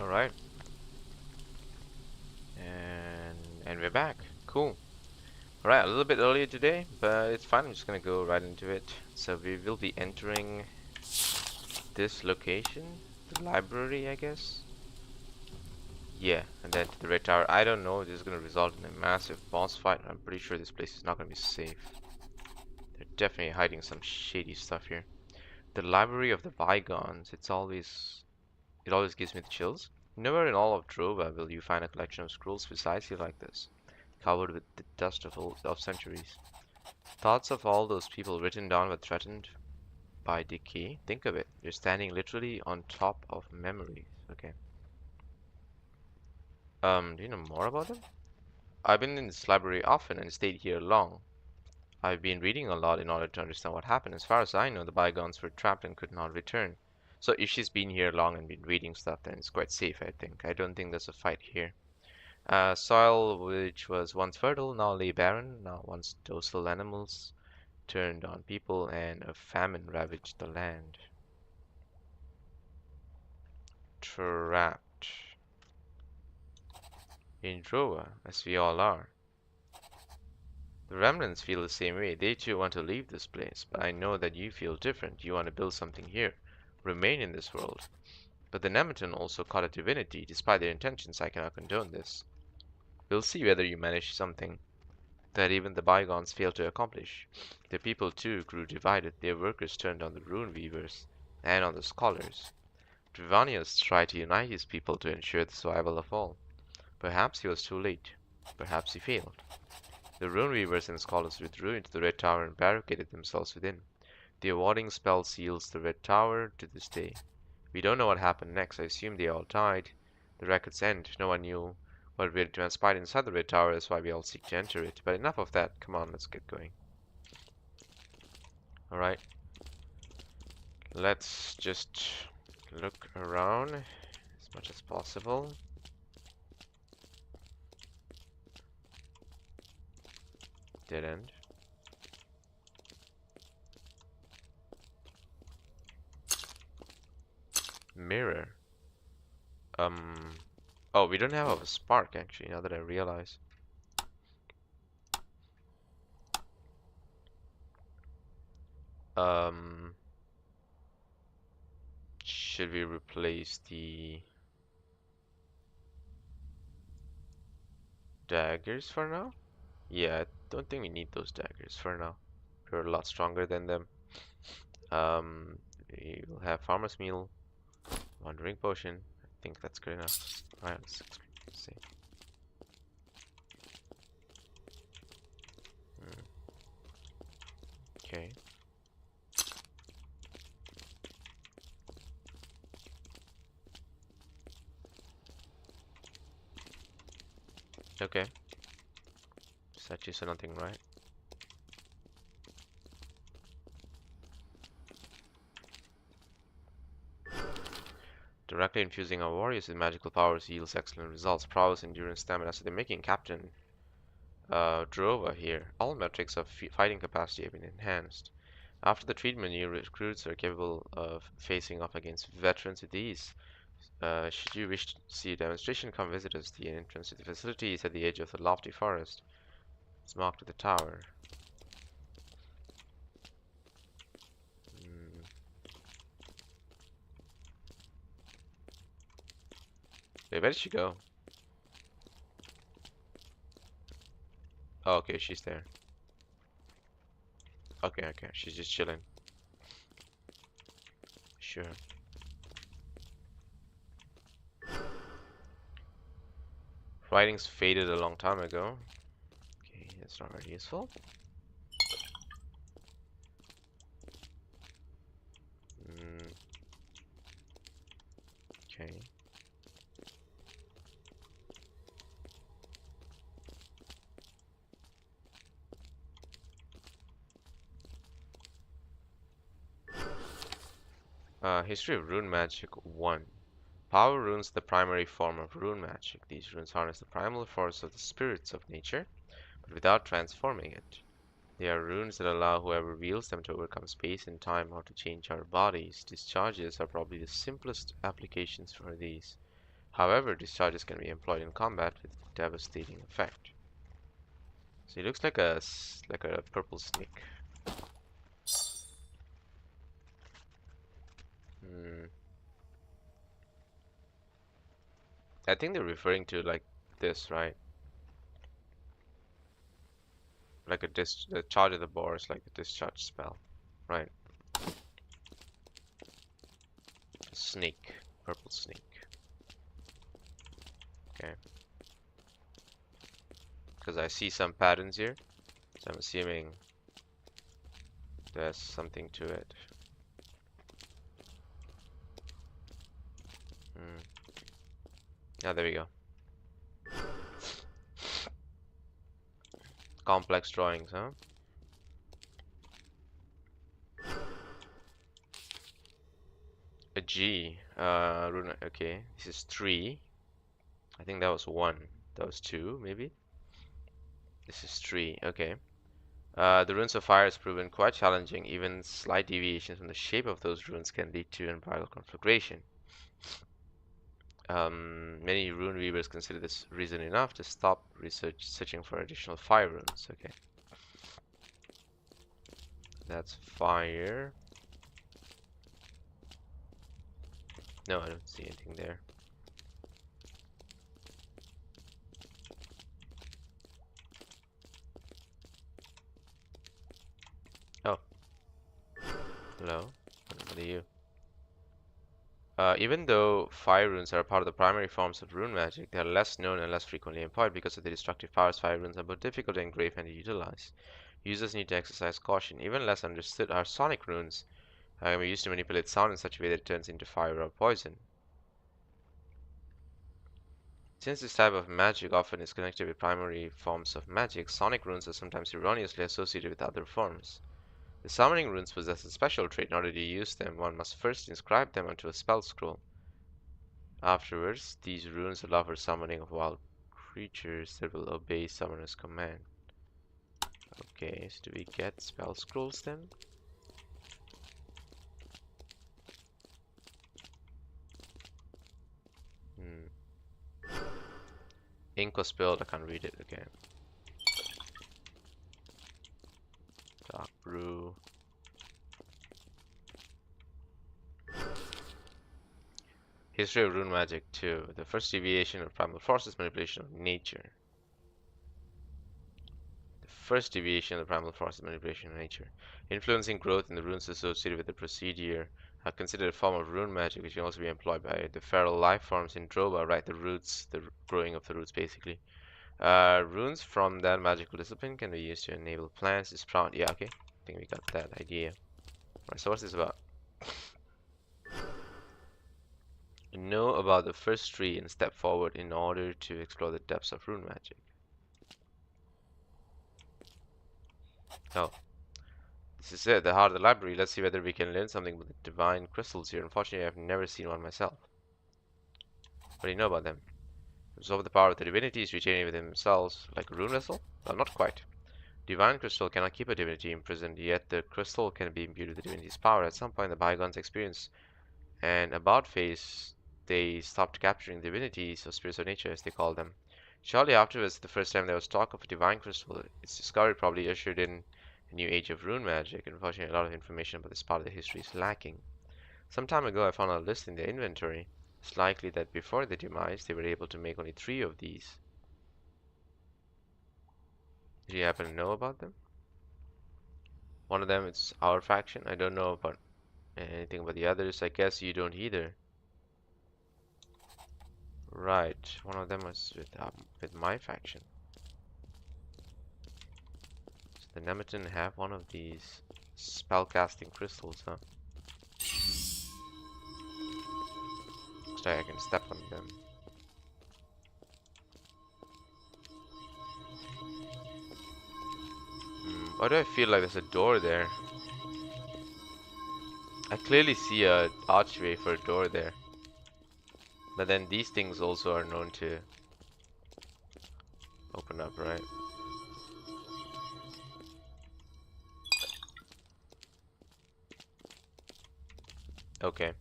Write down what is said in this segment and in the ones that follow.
Alright, and we're back. Cool. Alright, a little bit earlier today, but it's fine. I'm just gonna go right into it. So we will be entering this location, the library, I guess. Yeah, and then to the red tower. I don't know if this is gonna result in a massive boss fight. I'm pretty sure this place is not gonna be safe. They're definitely hiding some shady stuff here. The library of the bygones. It always gives me the chills. Nowhere in all of Drova will you find a collection of scrolls precisely like this, covered with the dust of centuries. Thoughts of all those people written down were threatened by decay. Think of it. You're standing literally on top of memories. Okay. Do you know more about them? I've been in this library often and stayed here long. I've been reading a lot in order to understand what happened. As far as I know, the bygones were trapped and could not return. So if she's been here long and been reading stuff, then it's quite safe, I think. I don't think there's a fight here. Soil which was once fertile now lay barren. Now once docile animals turned on people, and a famine ravaged the land. Trapped in Drova, as we all are. The remnants feel the same way. They too want to leave this place, but I know that you feel different. You want to build something here, remain in this world. But the Nemeton also caught a divinity. Despite their intentions, I cannot condone this. We'll see whether you manage something that even the bygones failed to accomplish. The people too grew divided. Their workers turned on the rune weavers and on the scholars. Drevanius tried to unite his people to ensure the survival of all. Perhaps he was too late. Perhaps he failed. The rune weavers and scholars withdrew into the Red Tower and barricaded themselves within. The warding spell seals the Red Tower to this day. We don't know what happened next. I assume they all died. The records end. No one knew what really transpired inside the Red Tower. That's why we all seek to enter it. But enough of that. Come on, let's get going. Alright. Let's just look around as much as possible. Dead end. Mirror. Oh, we don't have a spark actually, now that I realize. Should we replace the daggers for now? Yeah, I don't think we need those daggers for now. We're a lot stronger than them. We will have farmer's meal, wandering potion. I think that's good enough. Alright, let's see. Okay. Okay. Such is nothing, right? Directly infusing our warriors with magical powers yields excellent results. Prowess, endurance, stamina. So they're making Captain Drova here. All metrics of fighting capacity have been enhanced. After the treatment, new recruits are capable of facing off against veterans with ease. Should you wish to see a demonstration, come visit us. The entrance to the facility is at the edge of the lofty forest. It's marked with the tower. Wait, where did she go? Oh, okay, she's there. Okay, she's just chilling. Sure. Writings faded a long time ago. Okay, that's not very useful. Okay. History of Rune Magic 1. Power runes are the primary form of rune magic. These runes harness the primal force of the spirits of nature, but without transforming it. They are runes that allow whoever wields them to overcome space and time or to change our bodies. Discharges are probably the simplest applications for these. However, these charges can be employed in combat with devastating effect. So he looks like a purple snake. Hmm. I think they're referring to like this, right? Like the charge of the boar is like a discharge spell, right? Snake, purple snake. Okay, because I see some patterns here, so I'm assuming there's something to it. Hmm. Yeah, there we go. Complex drawings, huh? A G. Rune. Okay, this is 3. I think that was 1. That was 2, maybe. This is 3. Okay. The runes of fire has proven quite challenging. Even slight deviations from the shape of those runes can lead to an viral conflagration. Many rune weavers consider this reason enough to stop searching for additional fire runes. Okay, that's fire. No, I don't see anything there. Oh, hello. What are you? Even though fire runes are part of the primary forms of rune magic, they are less known and less frequently employed because of the destructive powers fire runes are both difficult to engrave and to utilize. Users need to exercise caution. Even less understood are sonic runes, can be used to manipulate sound in such a way that it turns into fire or poison. Since this type of magic often is connected with primary forms of magic, sonic runes are sometimes erroneously associated with other forms. The summoning runes possess a special trait. In order to use them, one must first inscribe them onto a spell scroll. Afterwards, these runes allow for summoning of wild creatures that will obey summoner's command. Okay, so do we get spell scrolls then? Hmm. Ink was spilled, I can't read it. Okay. Dark brew. History of rune magic 2. The first deviation of primal forces manipulation of nature. The first deviation of the primal forces manipulation of nature. Influencing growth in the runes associated with the procedure are considered a form of rune magic which can also be employed by the feral life forms in Drova, right? The roots, the growing of the roots basically. Runes from that magical discipline can be used to enable plants to sprout. Yeah, okay. I think we got that idea. Right, so what's this about? Know about the first tree and step forward in order to explore the depths of rune magic. Oh, this is it, the heart of the library. Let's see whether we can learn something with the divine crystals here. Unfortunately, I've never seen one myself. What do you know about them? Absorb the power of the divinities, retaining within themselves, like a rune vessel? Well, not quite. Divine crystal cannot keep a divinity imprisoned, yet the crystal can be imbued with the divinity's power. At some point, the bygones experience an about phase. They stopped capturing divinities, or spirits of nature, as they call them. Shortly afterwards, the first time there was talk of a divine crystal, its discovery probably ushered in a new age of rune magic. Unfortunately, a lot of information about this part of the history is lacking. Some time ago, I found a list in their inventory. It's likely that before their demise, they were able to make only 3 of these. Do you happen to know about them? One of them is our faction. I don't know about anything about the others. I guess you don't either. Right. One of them was with my faction. Does the Nemeton have one of these spellcasting crystals, huh? Looks like I can step on them. Why do I feel like there's a door there? I clearly see a archway for a door there. But then these things also are known to open up, right? Okay.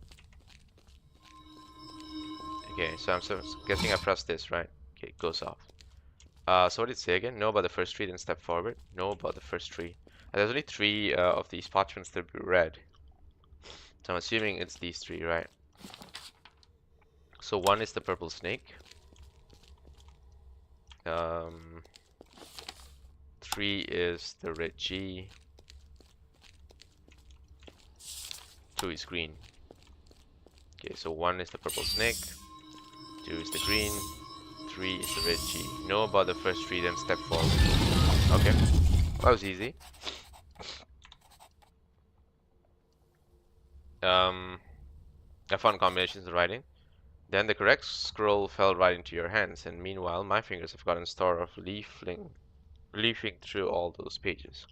Okay, so I'm guessing I press this, right? Okay, it goes off. So what did it say again? Know about the first tree, then step forward. Know about the first tree. And there's only three of these parchments that we read. So I'm assuming it's these three, right? So one is the purple snake. Um, 3 is the red G. 2 is green. Okay, so 1 is the purple snake. 2 is the green. 3 is the red G. Know about the first 3, then step forward. Okay, that was easy. I found combinations of writing. Then the correct scroll fell right into your hands, and meanwhile my fingers have gotten store of leafing through all those pages.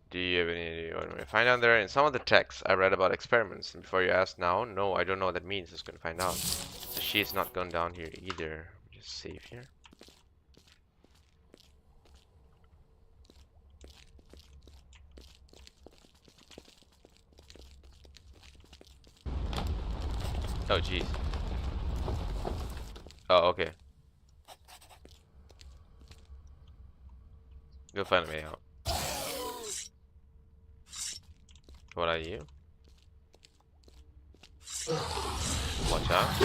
Do you have any idea what I find out there? In some of the texts I read about experiments, and before you ask now, no, I don't know what that means. Just gonna find out. So she's not gone down here either. Just save here. Oh, jeez. Oh, okay. We'll find a way out. What are you? Watch out.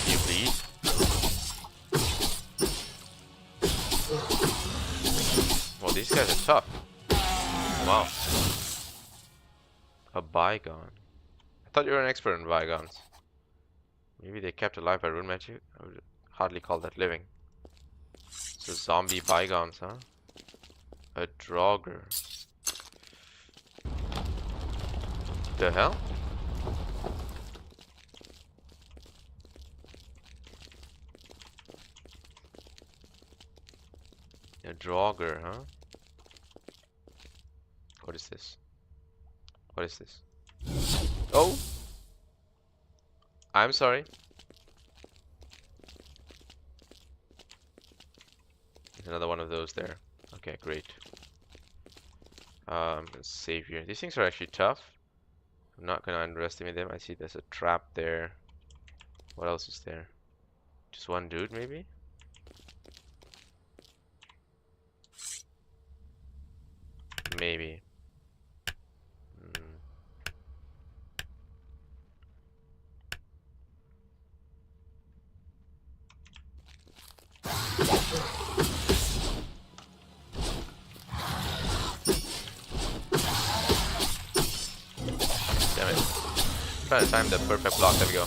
You bleed. Well, these guys are tough. Wow. A bygone. I thought you were an expert in bygones. Maybe they kept alive by rune magic? I would hardly call that living. So zombie bygones, huh? A Draugr. The hell? A Draugr, huh? What is this? What is this? Oh! I'm sorry. There's another one of those there. Okay, great. Let's save here. These things are actually tough. I'm not gonna underestimate them. I see there's a trap there. What else is there? Just one dude, maybe? Maybe. Damn it. Trying to time the perfect block. There we go.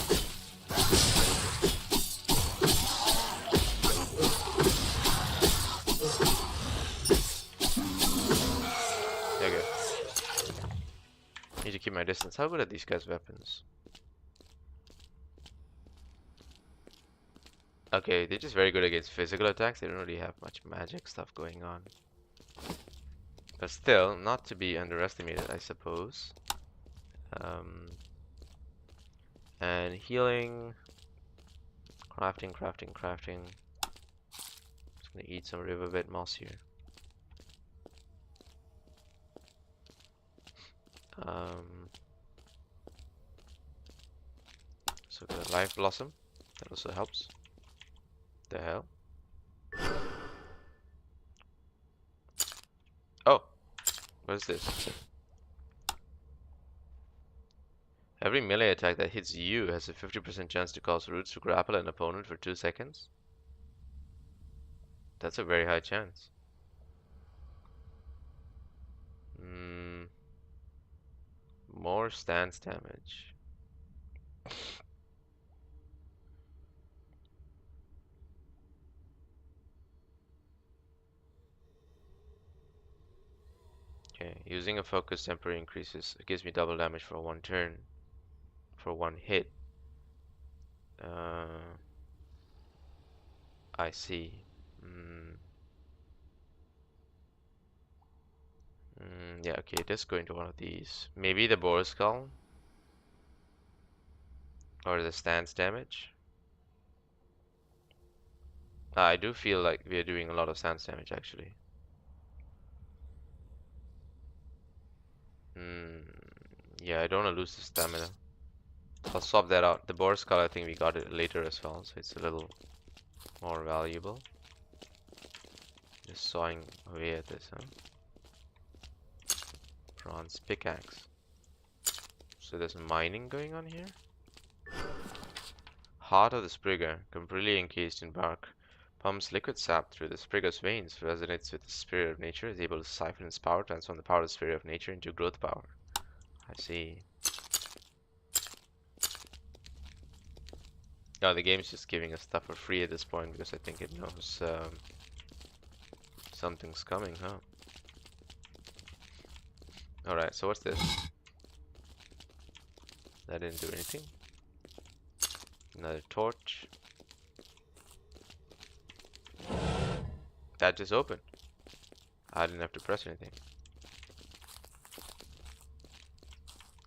There we go. Need to keep my distance. How good are these guys' weapons? Okay, they're just very good against physical attacks. They don't really have much magic stuff going on. But still, not to be underestimated, I suppose. And healing. Crafting. Just gonna eat some riverbed moss here. So the life blossom. That also helps. The hell? Oh! What is this? Every melee attack that hits you has a 50% chance to cause roots to grapple an opponent for 2 seconds. That's a very high chance. More stance damage. Okay, using a focus temporary increases. It gives me double damage for 1 turn. For 1 hit. I see. Yeah, okay, let's go into one of these. Maybe the boar skull? Or the stance damage? I do feel like we are doing a lot of stance damage actually. Hmm. Yeah, I don't want to lose the stamina. I'll swap that out. The boar skull, I think we got it later as well, so it's a little more valuable. Just sawing away at this, huh? Bronze pickaxe. So there's mining going on here. Heart of the Sprigger, completely encased in bark, pumps liquid sap through the Sprigger's veins, resonates with the spirit of nature, is able to siphon its power, transform the power of the spirit of nature into growth power. I see. Oh, the game's just giving us stuff for free at this point because I think it knows something's coming, huh? Alright, so what's this? That didn't do anything. Another torch. That just opened. I didn't have to press anything.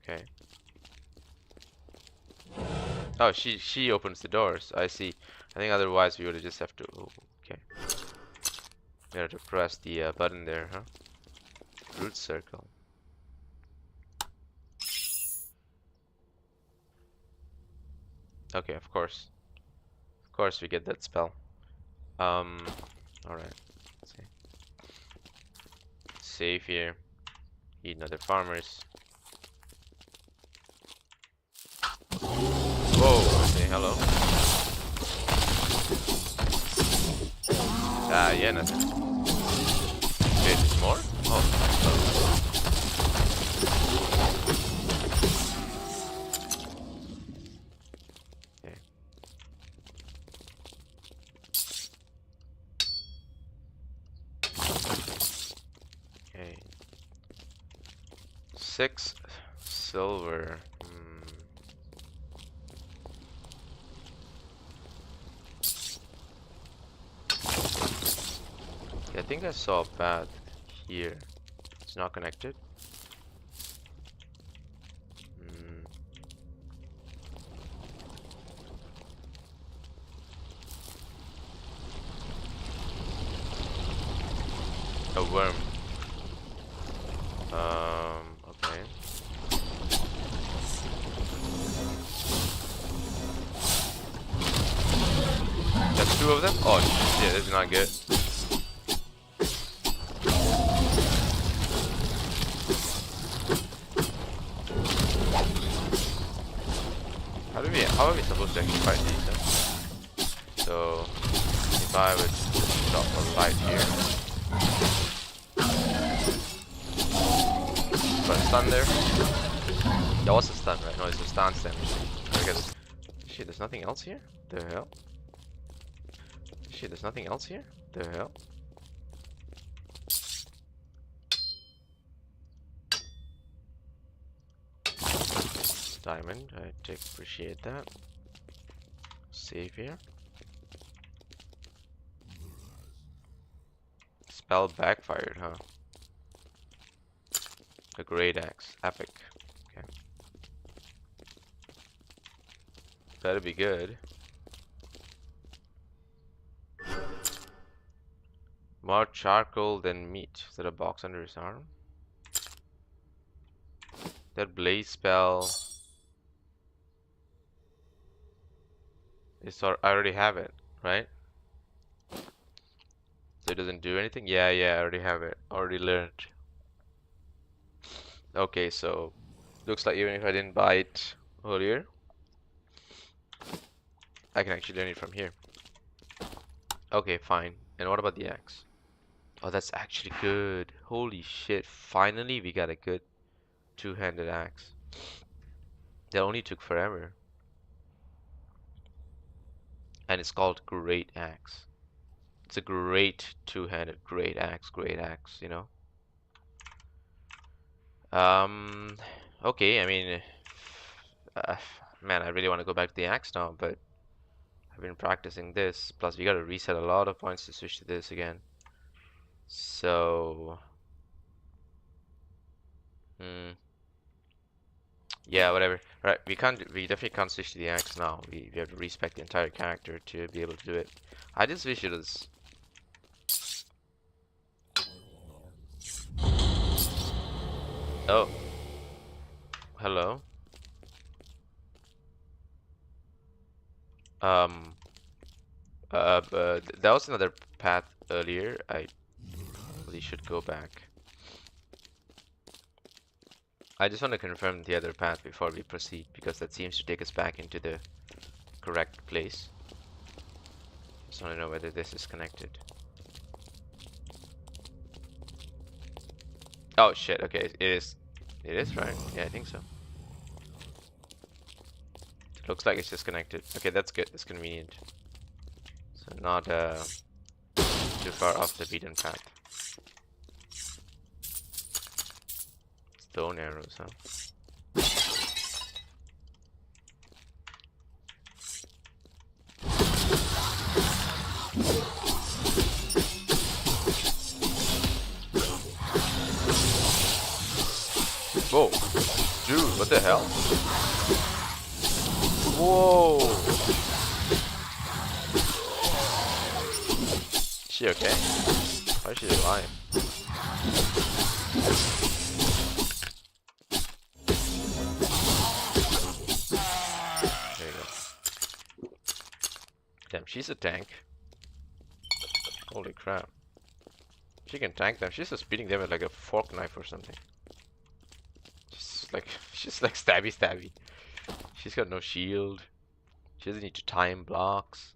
Okay. Oh, she opens the doors. I see. I think otherwise we would just have to. Oh, okay. We have to press the button there, huh? Root circle. Okay, of course. Of course we get that spell. Alright. Let's see. Save here. Eat another farmers. Whoa, okay, hello. Ah, yeah, nothing. Wait, there's more? Oh. Okay. Okay. 6 silver. Yeah, I think I saw a path here. It's not connected. A worm. Okay. That's 2 of them? Oh shit, this is not good. How are we supposed to actually fight these, huh? So, if I would drop a light here. Put a stun there. That was a stun, right? No, it's a stance damage. I guess. Shit, there's nothing else here? The hell? Shit, there's nothing else here? The hell? Diamond, I appreciate that. Save here. Spell backfired, huh? A great axe. Epic. Okay. Better be good. More charcoal than meat. Is that a box under his arm? That blaze spell. I already have it, right? So it doesn't do anything? Yeah, I already have it. Already learned. Okay, so looks like even if I didn't buy it earlier, I can actually learn it from here. Okay, fine. And what about the axe? Oh, that's actually good. Holy shit. Finally, we got a good two-handed axe. That only took forever. And it's called Great Axe. It's a great two-handed great axe, you know? Okay, I mean, uh, man, I really want to go back to the axe now, but I've been practicing this. Plus, we gotta reset a lot of points to switch to this again. So, Yeah, whatever. Right, we definitely can't switch to the axe now. We have to respec the entire character to be able to do it. I just wish it was. Oh, hello. Um, but that was another path earlier. I really should go back. I just want to confirm the other path before we proceed because that seems to take us back into the correct place. Just want to know whether this is connected. Oh shit, okay, it is. It is, right? Yeah, I think so. It looks like it's just connected. Okay, that's good. That's convenient. So not too far off the beaten path. Stone arrows, huh? Whoa! Dude, what the hell? Whoa! Is she okay? Why is she alive? There you go. Damn, she's a tank. Holy crap. She can tank them. She's just beating them with like a fork knife or something. She's like stabby stabby. She's got no shield. She doesn't need to time blocks.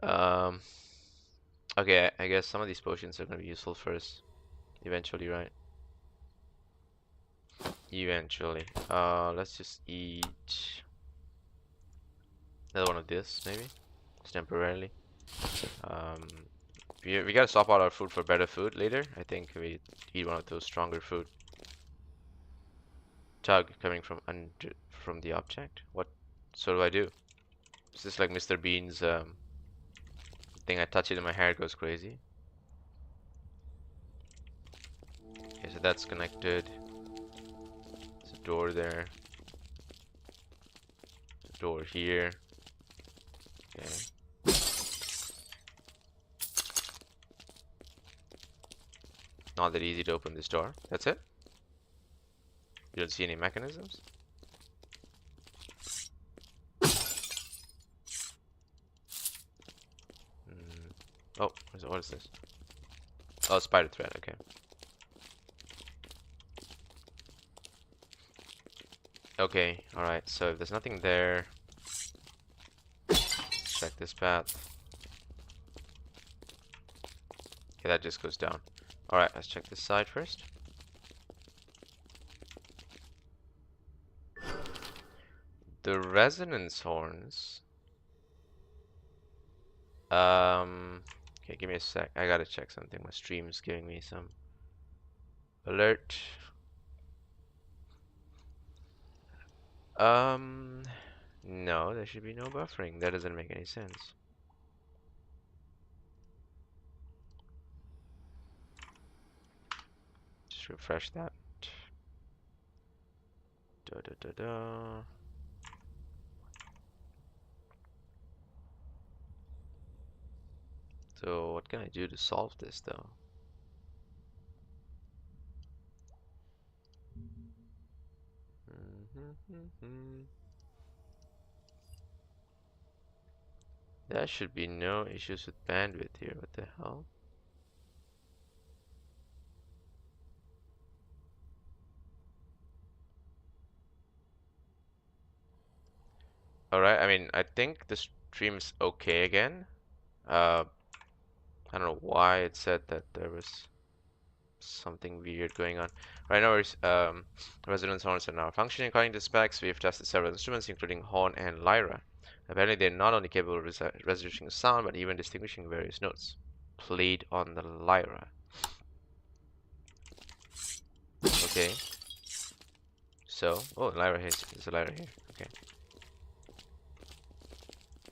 Okay, I guess some of these potions are gonna be useful first. Eventually, right? Eventually. Let's just eat another one of this, maybe? Just temporarily. Um, we gotta swap out our food for better food later. I think we eat one of those stronger food. Tug coming from the object. What? So do I do? Is this like Mr. Bean's thing? I touch it and my hair goes crazy. Okay, so that's connected. There's a door there. There's a door here. Okay. Not that easy to open this door. That's it? You don't see any mechanisms? Oh, what is this? Oh, spider thread, okay. Okay, alright, so if there's nothing there, let's check this path. Okay, that just goes down. Alright, let's check this side first. The resonance horns. Okay, give me a sec. I gotta check something. My stream's giving me some alert. No, there should be no buffering. That doesn't make any sense. Just refresh that. Da da da da. So what can I do to solve this though? There should be no issues with bandwidth here. What the hell? Alright, I mean, I think the stream's okay again. I don't know why it said that there was something weird going on. Right now, resonance horns are now functioning according to specs. We have tested several instruments, including horn and lyra. Apparently, they're not only capable of resolving sound, but even distinguishing various notes played on the lyra. Okay. So, oh, lyra here. There's a lyra here. Okay.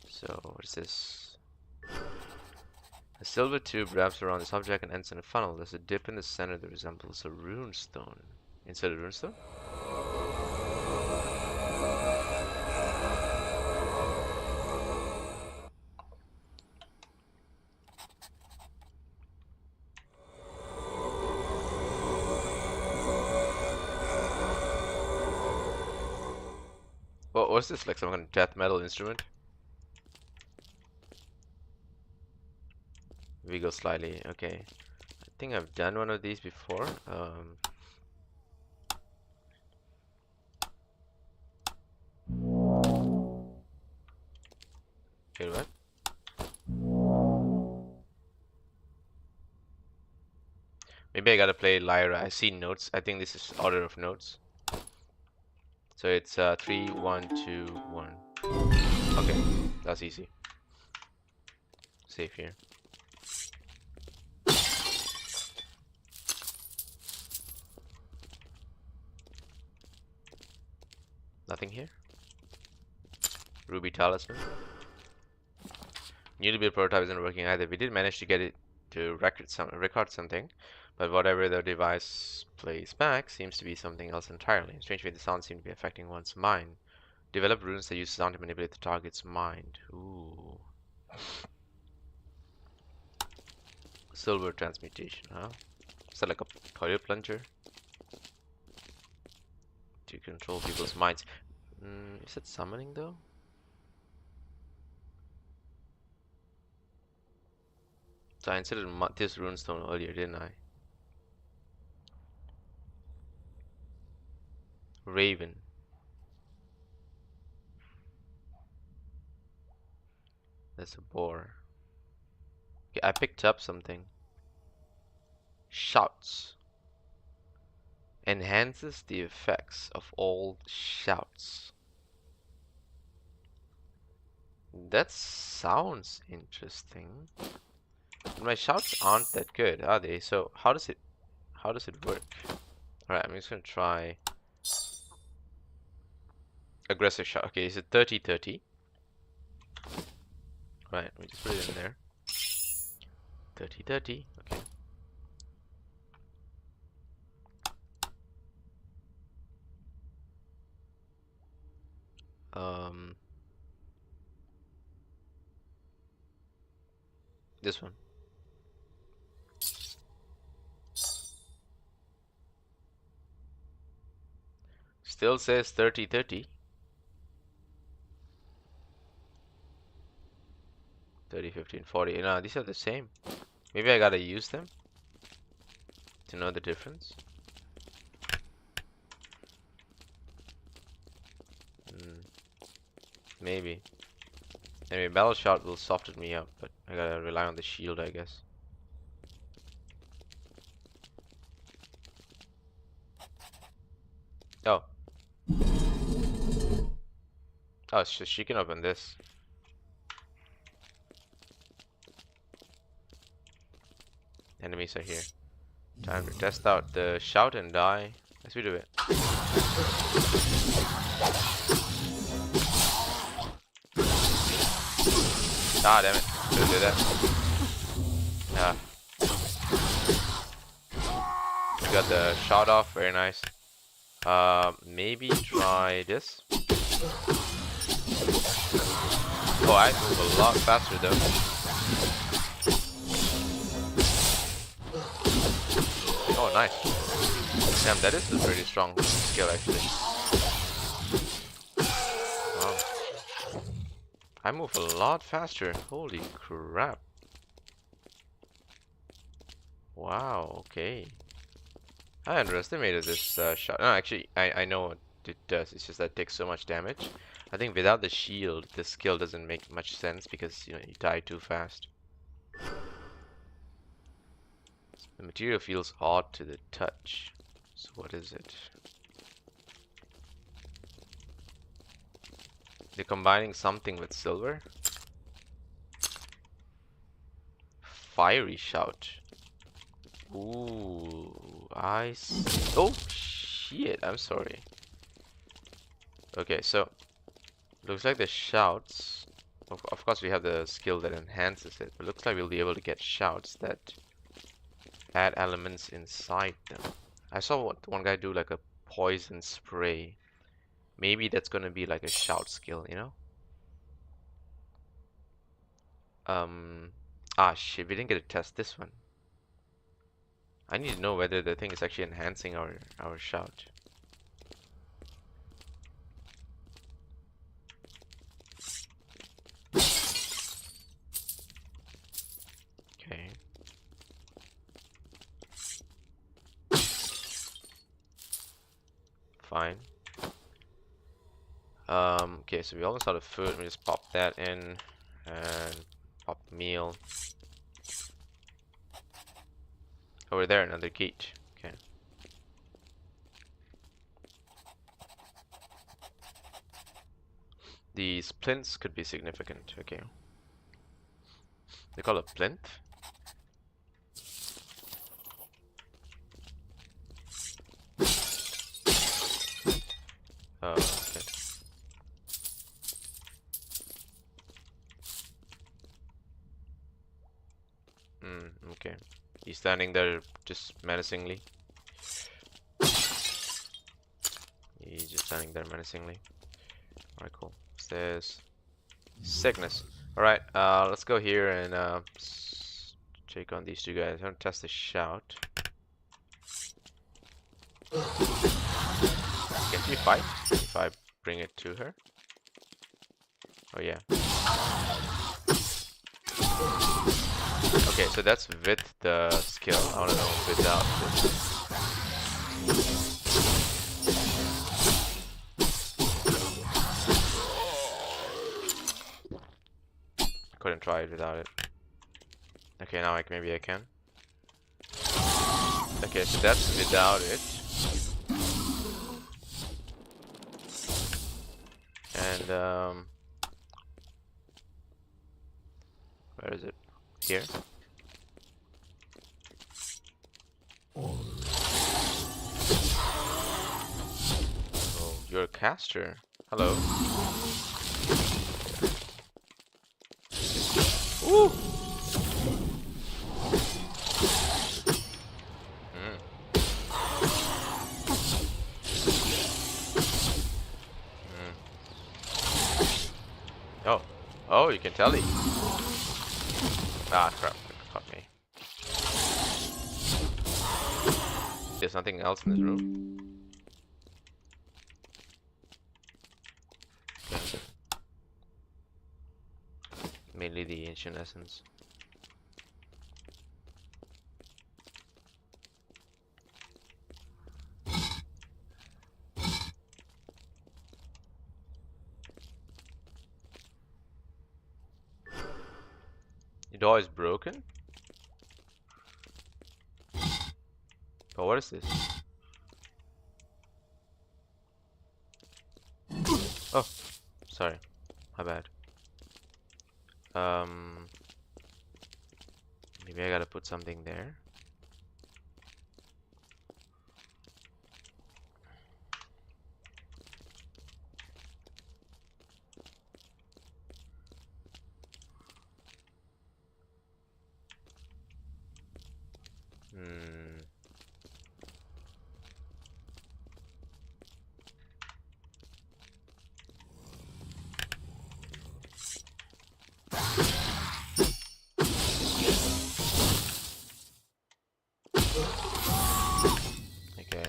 So, what is this? A silver tube wraps around this object and ends in a funnel. There's a dip in the center that resembles a rune stone. Inside a rune stone? What's this, like some kind of death metal instrument? We go slightly. Okay. I think I've done one of these before. Wait, what? Maybe I gotta play Lyra. I see notes. I think this is order of notes. So it's 3, 1, 2, 1. Okay, that's easy. Safe here. Nothing here. Ruby Talisman. Newly built prototype isn't working either. We did manage to get it to record something, but whatever the device plays back seems to be something else entirely. Strangely, the sound seems to be affecting one's mind. Develop runes that use sound to manipulate the target's mind. Ooh. Silver transmutation, huh? Is that like a toilet plunger? To control people's minds. Is it summoning though? So I inserted this runestone earlier, didn't I? Raven. That's a boar. Okay, I picked up something. Shouts. Enhances the effects of all shouts. That sounds interesting. My shouts aren't that good, are they? So how does it work? Alright, I'm just gonna try aggressive shout. Okay, is it 30-30? Right, we just put it in there. 30-30, okay. This one. Still says 30-30. 30, 15, 40. No, these are the same. Maybe I gotta use them to know the difference. Maybe. Anyway, Battle Shot will soften me up, but I gotta rely on the shield, I guess. Oh. Oh, so she can open this. Enemies are here. Time to test out the shout and die. Let's do it. Ah, damn it. Couldn't do that. Ah. We got the shot off. Very nice. Maybe try this. Oh, I move a lot faster though. Oh, nice. Damn, that is a pretty strong skill actually. Wow. I move a lot faster. Holy crap. Wow, okay. I underestimated this shot. No, actually, I know what it does. It's just that it takes so much damage. I think without the shield, the skill doesn't make much sense because, you know, you die too fast. The material feels odd to the touch. So what is it? They're combining something with silver? Fiery shout. Ooh, I see. Oh, shit, I'm sorry. Okay, so looks like the shouts. Of course, we have the skill that enhances it, but looks like we'll be able to get shouts that add elements inside them. I saw one guy do like a poison spray. Maybe that's gonna be like a shout skill, you know? Ah, shit, we didn't get to test this one. I need to know whether the thing is actually enhancing our shout. fine. Okay, so we almost out of food. Let me just pop that in and pop meal. Over there, another gate. Okay. These plinths could be significant. Okay. They call it plinth. Oh, okay. Okay. He's standing there just menacingly. He's just standing there menacingly. Alright, cool. Says sickness. Alright, let's go here and check on these two guys. I'm gonna test the shout. Can she fight if I bring it to her? Oh yeah. Okay, so that's with the skill. I wanna know without this. Couldn't try it without it. Okay, now maybe I can. Okay, so that's without it. And where is it? Here. Oh, you're a caster. Hello. Ooh. Oh. Oh, you can tell it. Ah, crap. Caught me. There's nothing else in this room. Okay. Mainly the ancient essence. The door is broken? But what is this? Oh, sorry. My bad. Maybe I gotta put something there. Okay.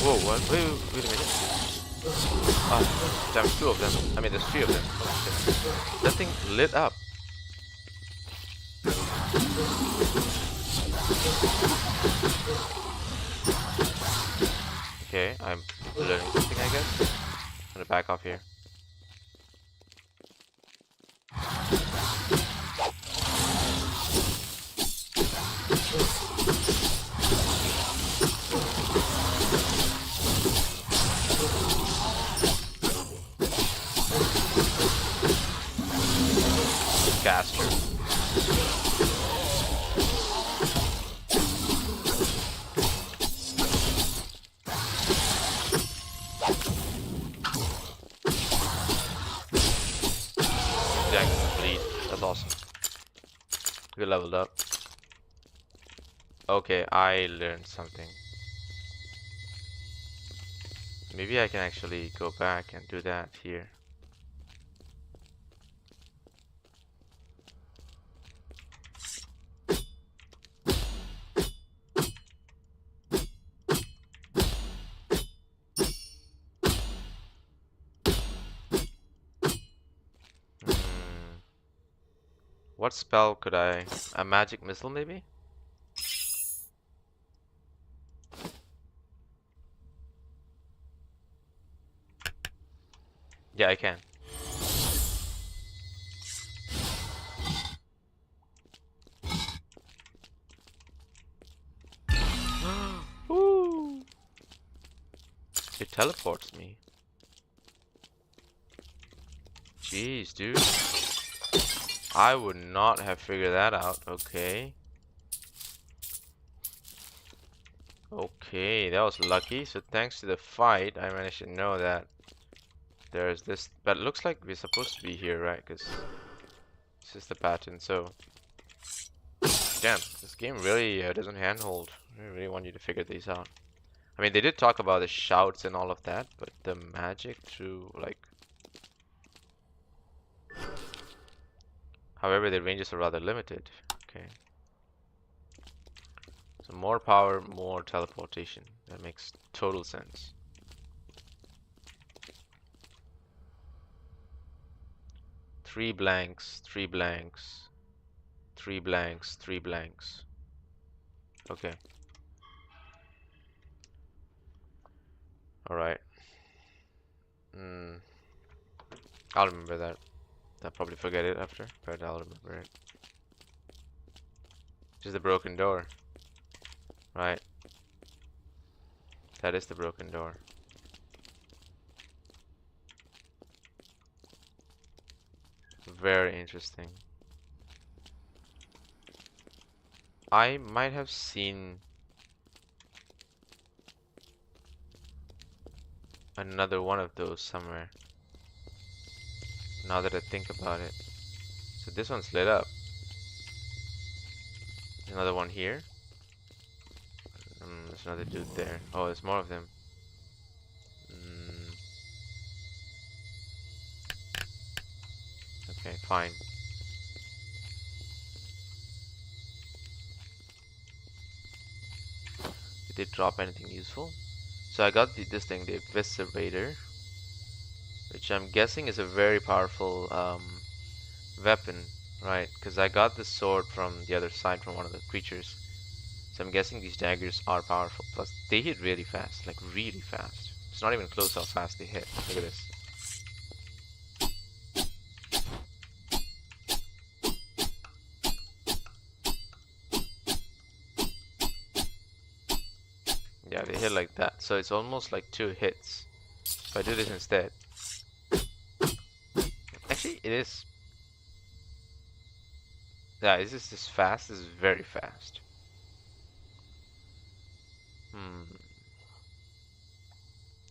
Whoa, what? Wait a minute. Oh, there's two of them. I mean, there's three of them. Oh, shit. That thing lit up. Okay, I'm learning something, I guess. I'm gonna back off here. Caster. Dang, bleed. That's awesome. We leveled up. Okay, I learned something. Maybe I can actually go back and do that here. What spell could I... A magic missile, maybe? Yeah, I can. Woo! It teleports me. Jeez, dude. I would not have figured that out. Okay. Okay, that was lucky. So thanks to the fight, I managed to know that there's this. But it looks like we're supposed to be here, right? Because this is the pattern. So, damn, this game really doesn't handhold. I really want you to figure these out. I mean, they did talk about the shouts and all of that, but the magic through, like... However, the ranges are rather limited. Okay. So more power, more teleportation. That makes total sense. Three blanks, three blanks, three blanks, three blanks. Okay. Alright. I'll remember that. I'll probably forget it after, but I'll remember it. This is the broken door. Right. That is the broken door. Very interesting. I might have seen another one of those somewhere. Now that I think about it. So this one's lit up. There's another one here. There's another dude there. Oh, there's more of them. Okay, fine. Did they drop anything useful? So I got this thing, the Eviscerator, which I'm guessing is a very powerful weapon, right? Because I got the sword from the other side from one of the creatures. So I'm guessing these daggers are powerful. Plus, they hit really fast, like really fast. It's not even close how fast they hit. Look at this. Yeah, they hit like that. So it's almost like 2 hits. If I do this instead. Actually, it is. Yeah, is this fast? This is very fast.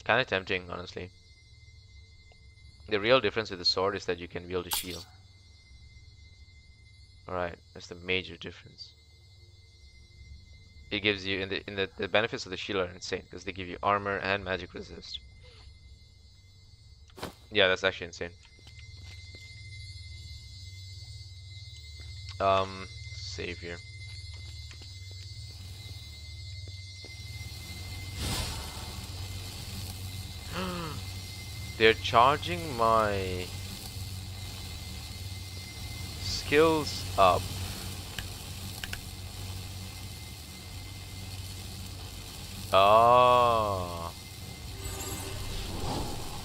Kind of tempting, honestly. The real difference with the sword is that you can wield a shield. Alright, that's the major difference. It gives you, the benefits of the shield are insane, because they give you armor and magic resist. Yeah, that's actually insane. Savior. They're charging my skills up. Oh.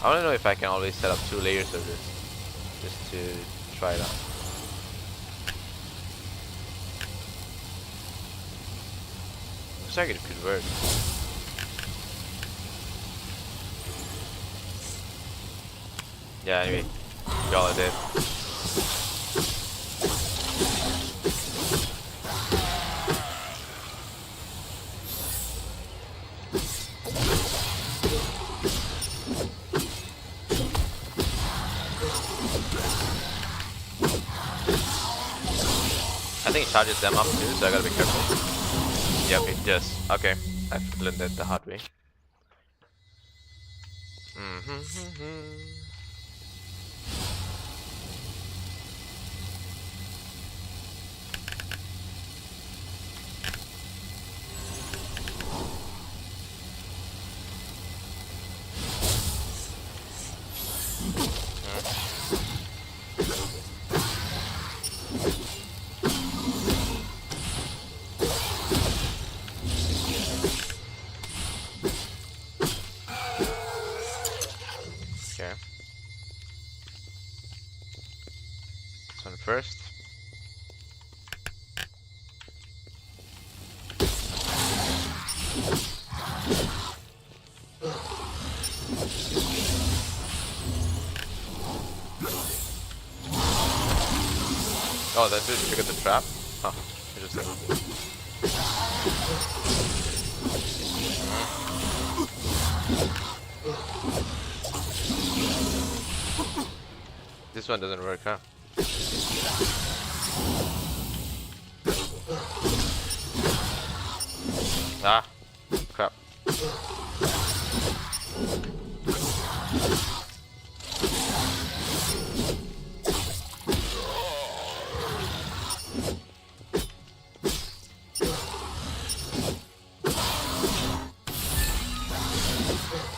I want to know if I can always set up 2 layers of this, just to try it out. Looks like it could work. Yeah, anyway, y'all did. I think it charges them up too, so I gotta be careful. Yep, it does. Okay, I've learned that the hard way. Okay. first. Oh, that dude triggered the trap? Huh, interesting. This one doesn't work, huh? Ah, crap.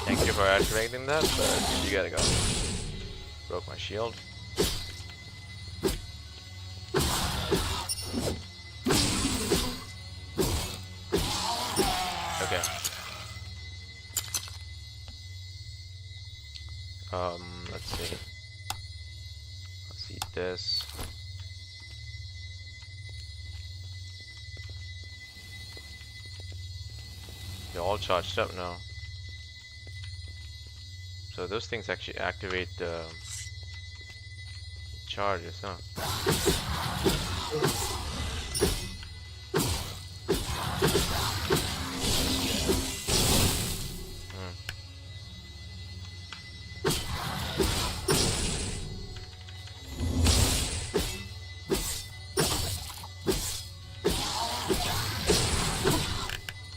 Thank you for activating that, but you gotta go. Broke my shield. Okay. Let's see. Let's eat this. They're all charged up now. So those things actually activate the charges, huh?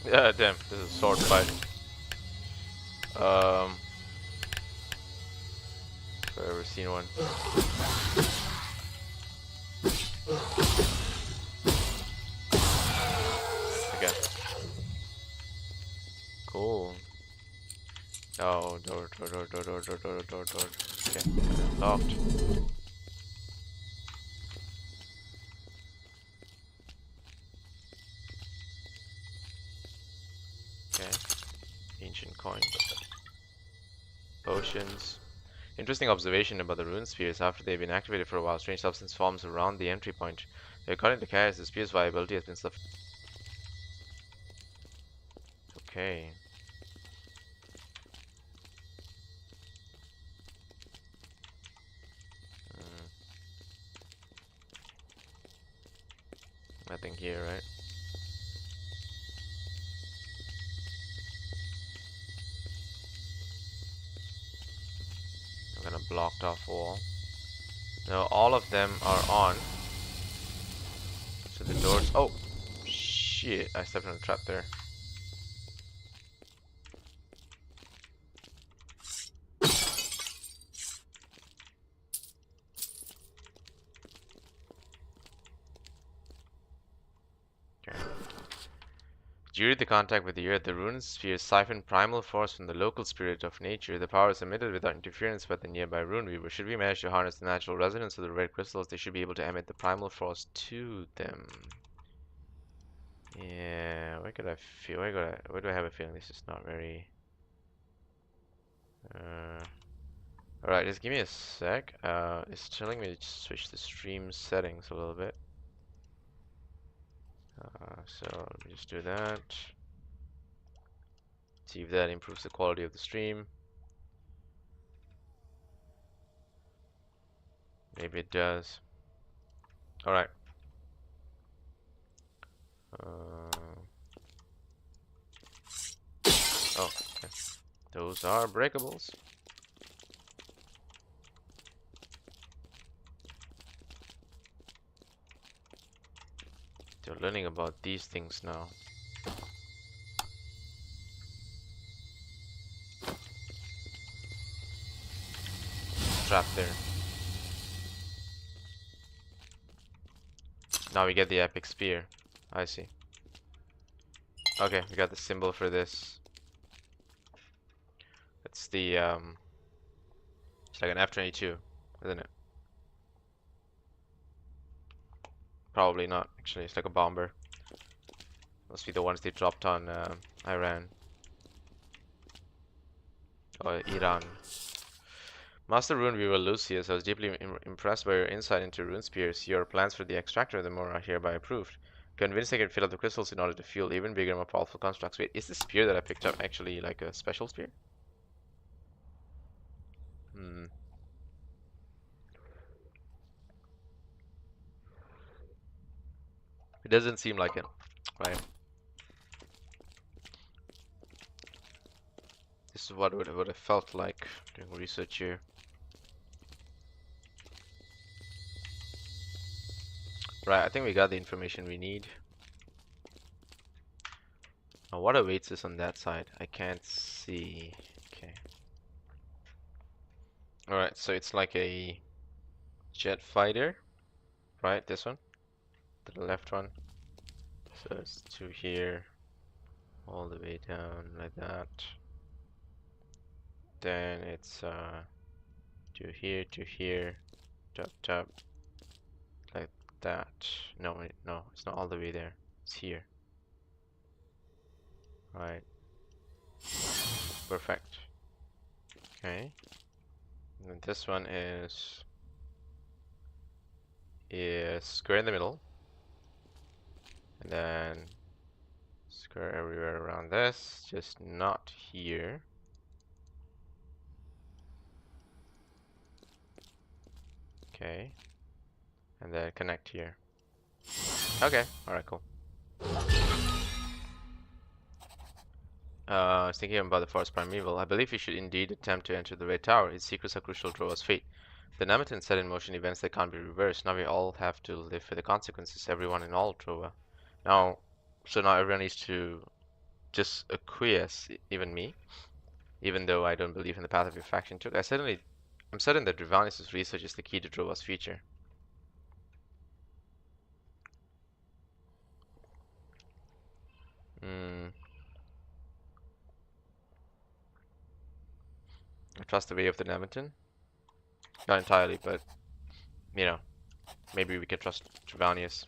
Yeah, damn, this is a sword fight. If I've ever seen one. Okay. Cool. Oh, door. Okay, locked. Okay. Ancient coins. Potions. Interesting observation about the rune spheres. After they've been activated for a while, strange substance forms around the entry point. According to Kairos, the spear's viability has been Okay. Nothing here, right? I'm gonna blocked off wall. Now all of them are on. So the doors. Oh, shit! I stepped on a trap there. Okay. Due to the contact with the earth, the rune spheres siphon primal force from the local spirit of nature. The power is emitted without interference by the nearby rune weaver. Should we manage to harness the natural resonance of the red crystals, they should be able to emit the primal force to them. Yeah, where could I feel? Where do I have a feeling this is not very? Alright, just give me a sec. It's telling me to switch the stream settings a little bit. So let me just do that. See if that improves the quality of the stream. Maybe it does. Alright. Oh, okay. Those are breakables. They're learning about these things now. Trap there. Now we get the epic spear. I see. Okay, we got the symbol for this. It's the it's like an F-22, isn't it? Probably not, actually. It's like a bomber. Must be the ones they dropped on Iran. Or Iran. Master Rune Viewer Lucius, I was deeply impressed by your insight into rune spears. Your plans for the extractor of the more are hereby approved. Convinced I can fill up the crystals in order to fuel even bigger, more powerful constructs. Wait, is the spear that I picked up actually like a special spear? Hmm. It doesn't seem like it. Right. This is what it would have felt like doing research here. Right, I think we got the information we need. Now, what awaits us on that side? I can't see. Okay. Alright, so it's like a jet fighter, right? This one, the left one. So it's to here, all the way down like that. Then it's to here, top, top, like that. No, no, it's not all the way there. It's here. Right. Perfect. Okay. And this one is square in the middle, and then square everywhere around this, just not here. Okay. And then connect here. Okay, alright, cool. I was thinking about the Forest Primeval. I believe you should indeed attempt to enter the Red Tower. Its secrets are crucial to Drova's fate. The Nemeton set in motion events that can't be reversed. Now we all have to live with the consequences, everyone in all Drova. Now, so now everyone needs to just acquiesce, even me, even though I don't believe in the path of your faction took. I'm certain that Drivanius' research is the key to Drova's future. Hmm. I trust the way of the Nemeton. Not entirely, but, you know, maybe we can trust Drivanius.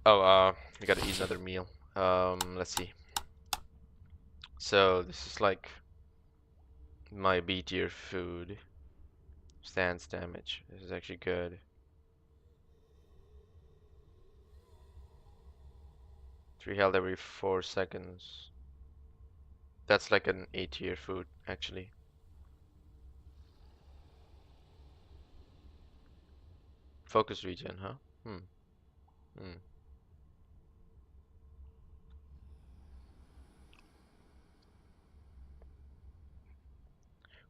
Oh, we gotta eat another meal. Let's see. So this is like my B tier food. Stance damage. This is actually good. 3 health every 4 seconds. That's like an A tier food, actually. Focus regen, huh? Hmm. Hmm.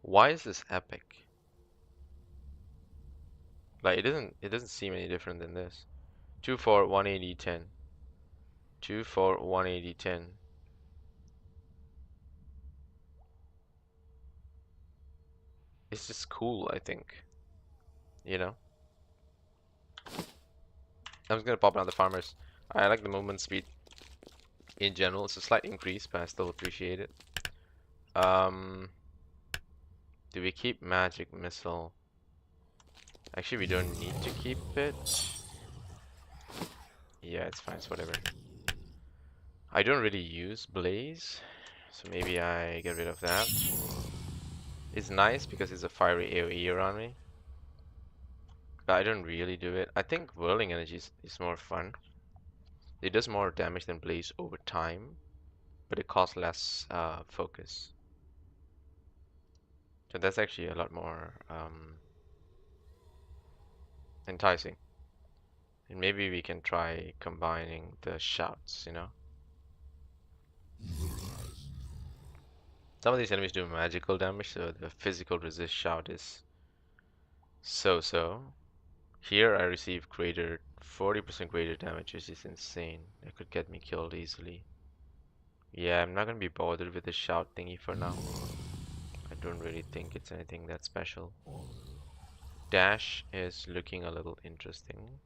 Why is this epic? Like it doesn't seem any different than this. 2 for 180 10. 2 for 180 10. It's just cool, I think. You know? I'm just gonna pop around the farmers. I like the movement speed in general. It's a slight increase, but I still appreciate it. Do we keep magic missile? Actually, we don't need to keep it. Yeah, it's fine. It's whatever. I don't really use blaze, so maybe I get rid of that. It's nice because it's a fiery AoE around me, but I don't really do it. I think whirling energy is more fun. It does more damage than blaze over time, but it costs less focus. So that's actually a lot more enticing. And maybe we can try combining the shouts, you know? Some of these enemies do magical damage, so the physical resist shout is so. Here I receive 40% greater damage, which is insane. It could get me killed easily. Yeah, I'm not gonna be bothered with the shout thingy for now. I don't really think it's anything that special. Dash is looking a little interesting.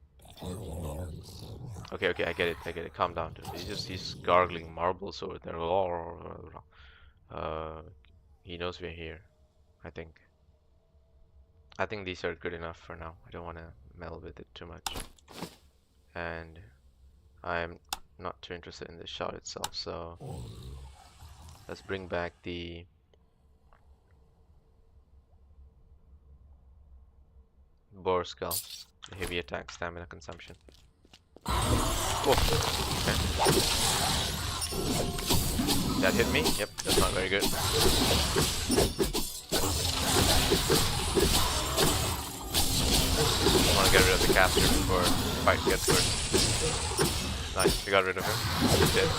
Okay, I get it. Calm down, dude. He's gargling marbles over there. He knows we're here, I think. I think these are good enough for now. I don't want to meddle with it too much. And I'm not too interested in the shot itself, so let's bring back the boar skull. Heavy attack, stamina consumption. Oh, okay. That hit me? Yep, that's not very good. I want to get rid of the caster before the fight gets worse. Nice, we got rid of him. He's dead.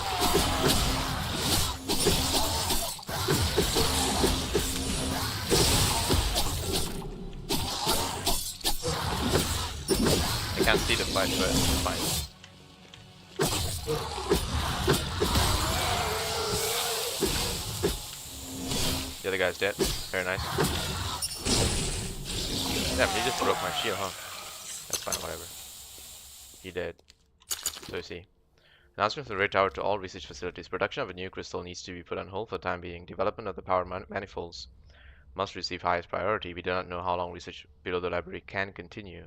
I can't see the fight, but it's fine. The other guy's dead. Very nice. Damn, he just broke my shield, huh? That's fine, whatever. He dead. So you see. Announcement from the Red Tower to all research facilities. Production of a new crystal needs to be put on hold for the time being. Development of the power manifolds must receive highest priority. We do not know how long research below the library can continue.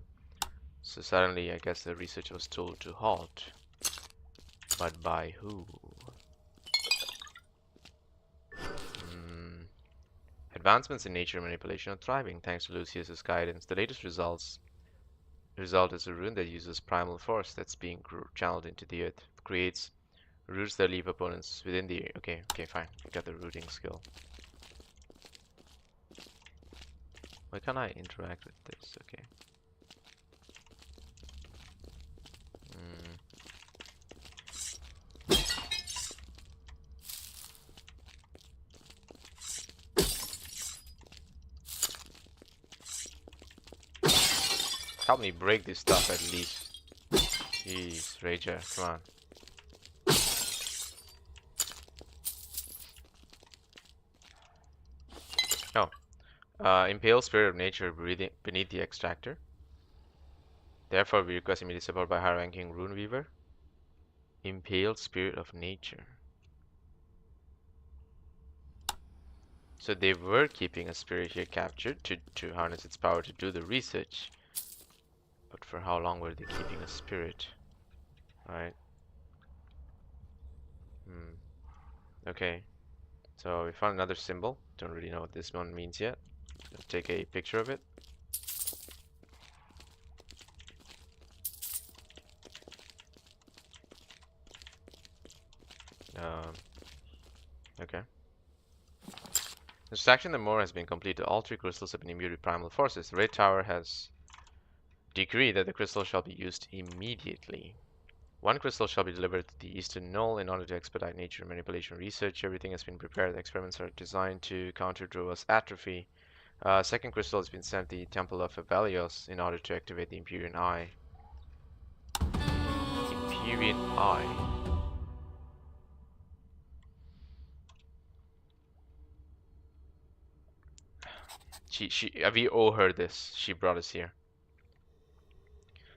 So suddenly, I guess the research was told to halt. But by who? Advancements in nature manipulation are thriving thanks to Lucius's guidance. The latest result is a rune that uses primal force that's being channeled into the earth. Creates roots that leave opponents within the... Okay, fine. We got the rooting skill. Why can't I interact with this? Okay. Help me break this stuff at least. Jeez, Rager, come on. Oh. Impale Spirit of Nature beneath the extractor. Therefore, we request immediate support by high-ranking Rune Weaver. Impaled Spirit of Nature. So they were keeping a spirit here captured to harness its power to do the research. But for how long were they keeping a spirit? Alright. Okay. So we found another symbol. Don't really know what this one means yet. Let's take a picture of it. Okay. Extraction the Moor has been completed. All three crystals have been imbued with primal forces. The Red Tower has decreed that the crystal shall be used immediately. One crystal shall be delivered to the Eastern Knoll in order to expedite nature manipulation research. Everything has been prepared. The experiments are designed to counter Drova's atrophy. Second crystal has been sent to the Temple of Avelios in order to activate the Empyrean Eye. Empyrean Eye. We owe her this. She brought us here.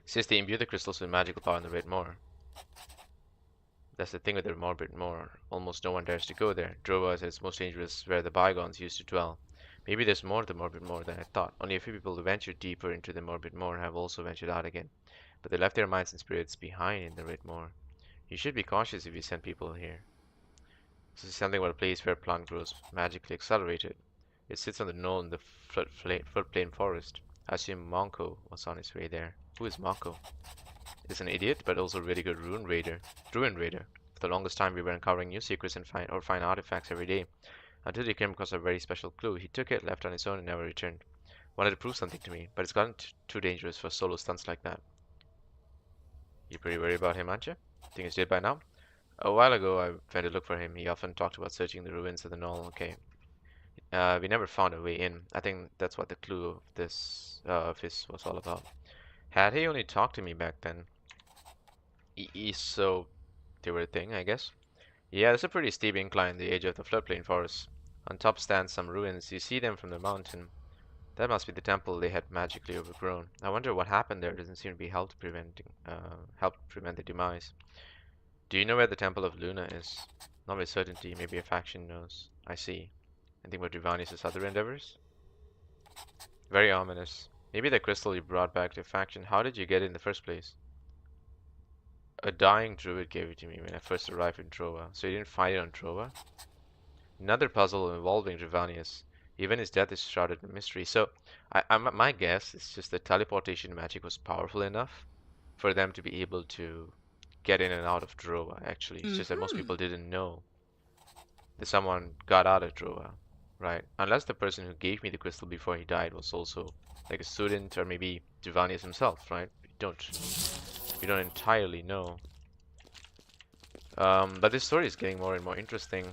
Says they imbue the crystals with magical power in the Red Moor. That's the thing with the Morbid Moor. Almost no one dares to go there. Drova is its most dangerous, where the bygones used to dwell. Maybe there's more to the Morbid Moor than I thought. Only a few people who ventured deeper into the Morbid Moor have also ventured out again. But they left their minds and spirits behind in the Red Moor. You should be cautious if you send people here. This is something about a place where plant grows magically accelerated. It sits on the knoll in the floodplain forest. I assume Monko was on his way there. Who is Monko? He's an idiot, but also a really good ruin raider. For the longest time, we were uncovering new secrets and find artifacts every day. Until he came across a very special clue. He took it, left on his own, and never returned. Wanted to prove something to me, but it's gotten too dangerous for solo stunts like that. You're pretty worried about him, aren't you? Think he's dead by now? A while ago, I went to look for him. He often talked about searching the ruins of the knoll. Okay. We never found a way in. I think that's what the clue of this of his was all about. Had he only talked to me back then, so they were a thing, I guess. Yeah, there's a pretty steep incline at the edge of the floodplain forest. On top stand some ruins. You see them from the mountain. That must be the temple they had magically overgrown. I wonder what happened there. Doesn't seem to be help prevent the demise. Do you know where the Temple of Luna is? Not with certainty. Maybe a faction knows. I see. Anything about Rivanius' other endeavors? Very ominous. Maybe the crystal you brought back to faction. How did you get it in the first place? A dying druid gave it to me when I first arrived in Drova. So you didn't find it on Drova? Another puzzle involving Rivanius. Even his death is shrouded in mystery. So, my guess is just that teleportation magic was powerful enough for them to be able to get in and out of Drova, actually. It's just that most people didn't know that someone got out of Drova, right? Unless the person who gave me the crystal before he died was also like a student or maybe Divanius himself, right? We don't entirely know. But this story is getting more and more interesting,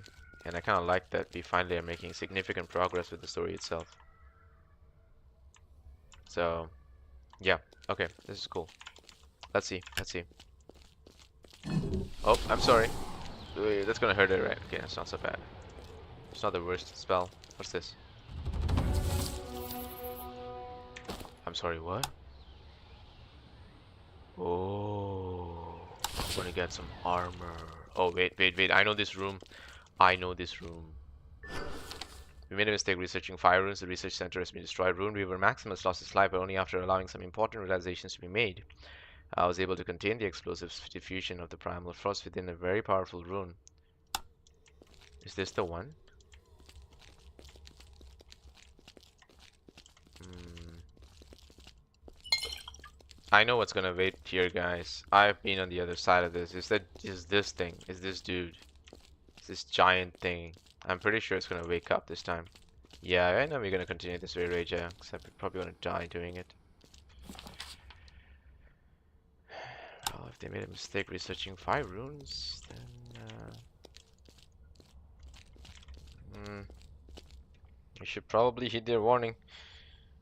and I kind of like that we finally are making significant progress with the story itself. So, yeah, okay, this is cool. Let's see, let's see. Oh, I'm sorry. That's gonna hurt it, right? Okay, that's not so bad. It's not the worst spell. What's this? I'm sorry, what? Oh, I'm gonna get some armor. Oh, wait. I know this room. I know this room. We made a mistake researching fire runes. The research center has been destroyed. Rune Weaver Maximus lost his life, but only after allowing some important realizations to be made. I was able to contain the explosive diffusion of the primal frost within a very powerful rune. Is this the one? I know what's gonna wait here, guys. I've been on the other side of this. Is this thing? Is this dude? Is this giant thing? I'm pretty sure it's gonna wake up this time. Yeah, I know we're gonna continue this way, Raja, except we're probably gonna die doing it. Well, if they made a mistake researching 5 runes, then you should probably heed their warning.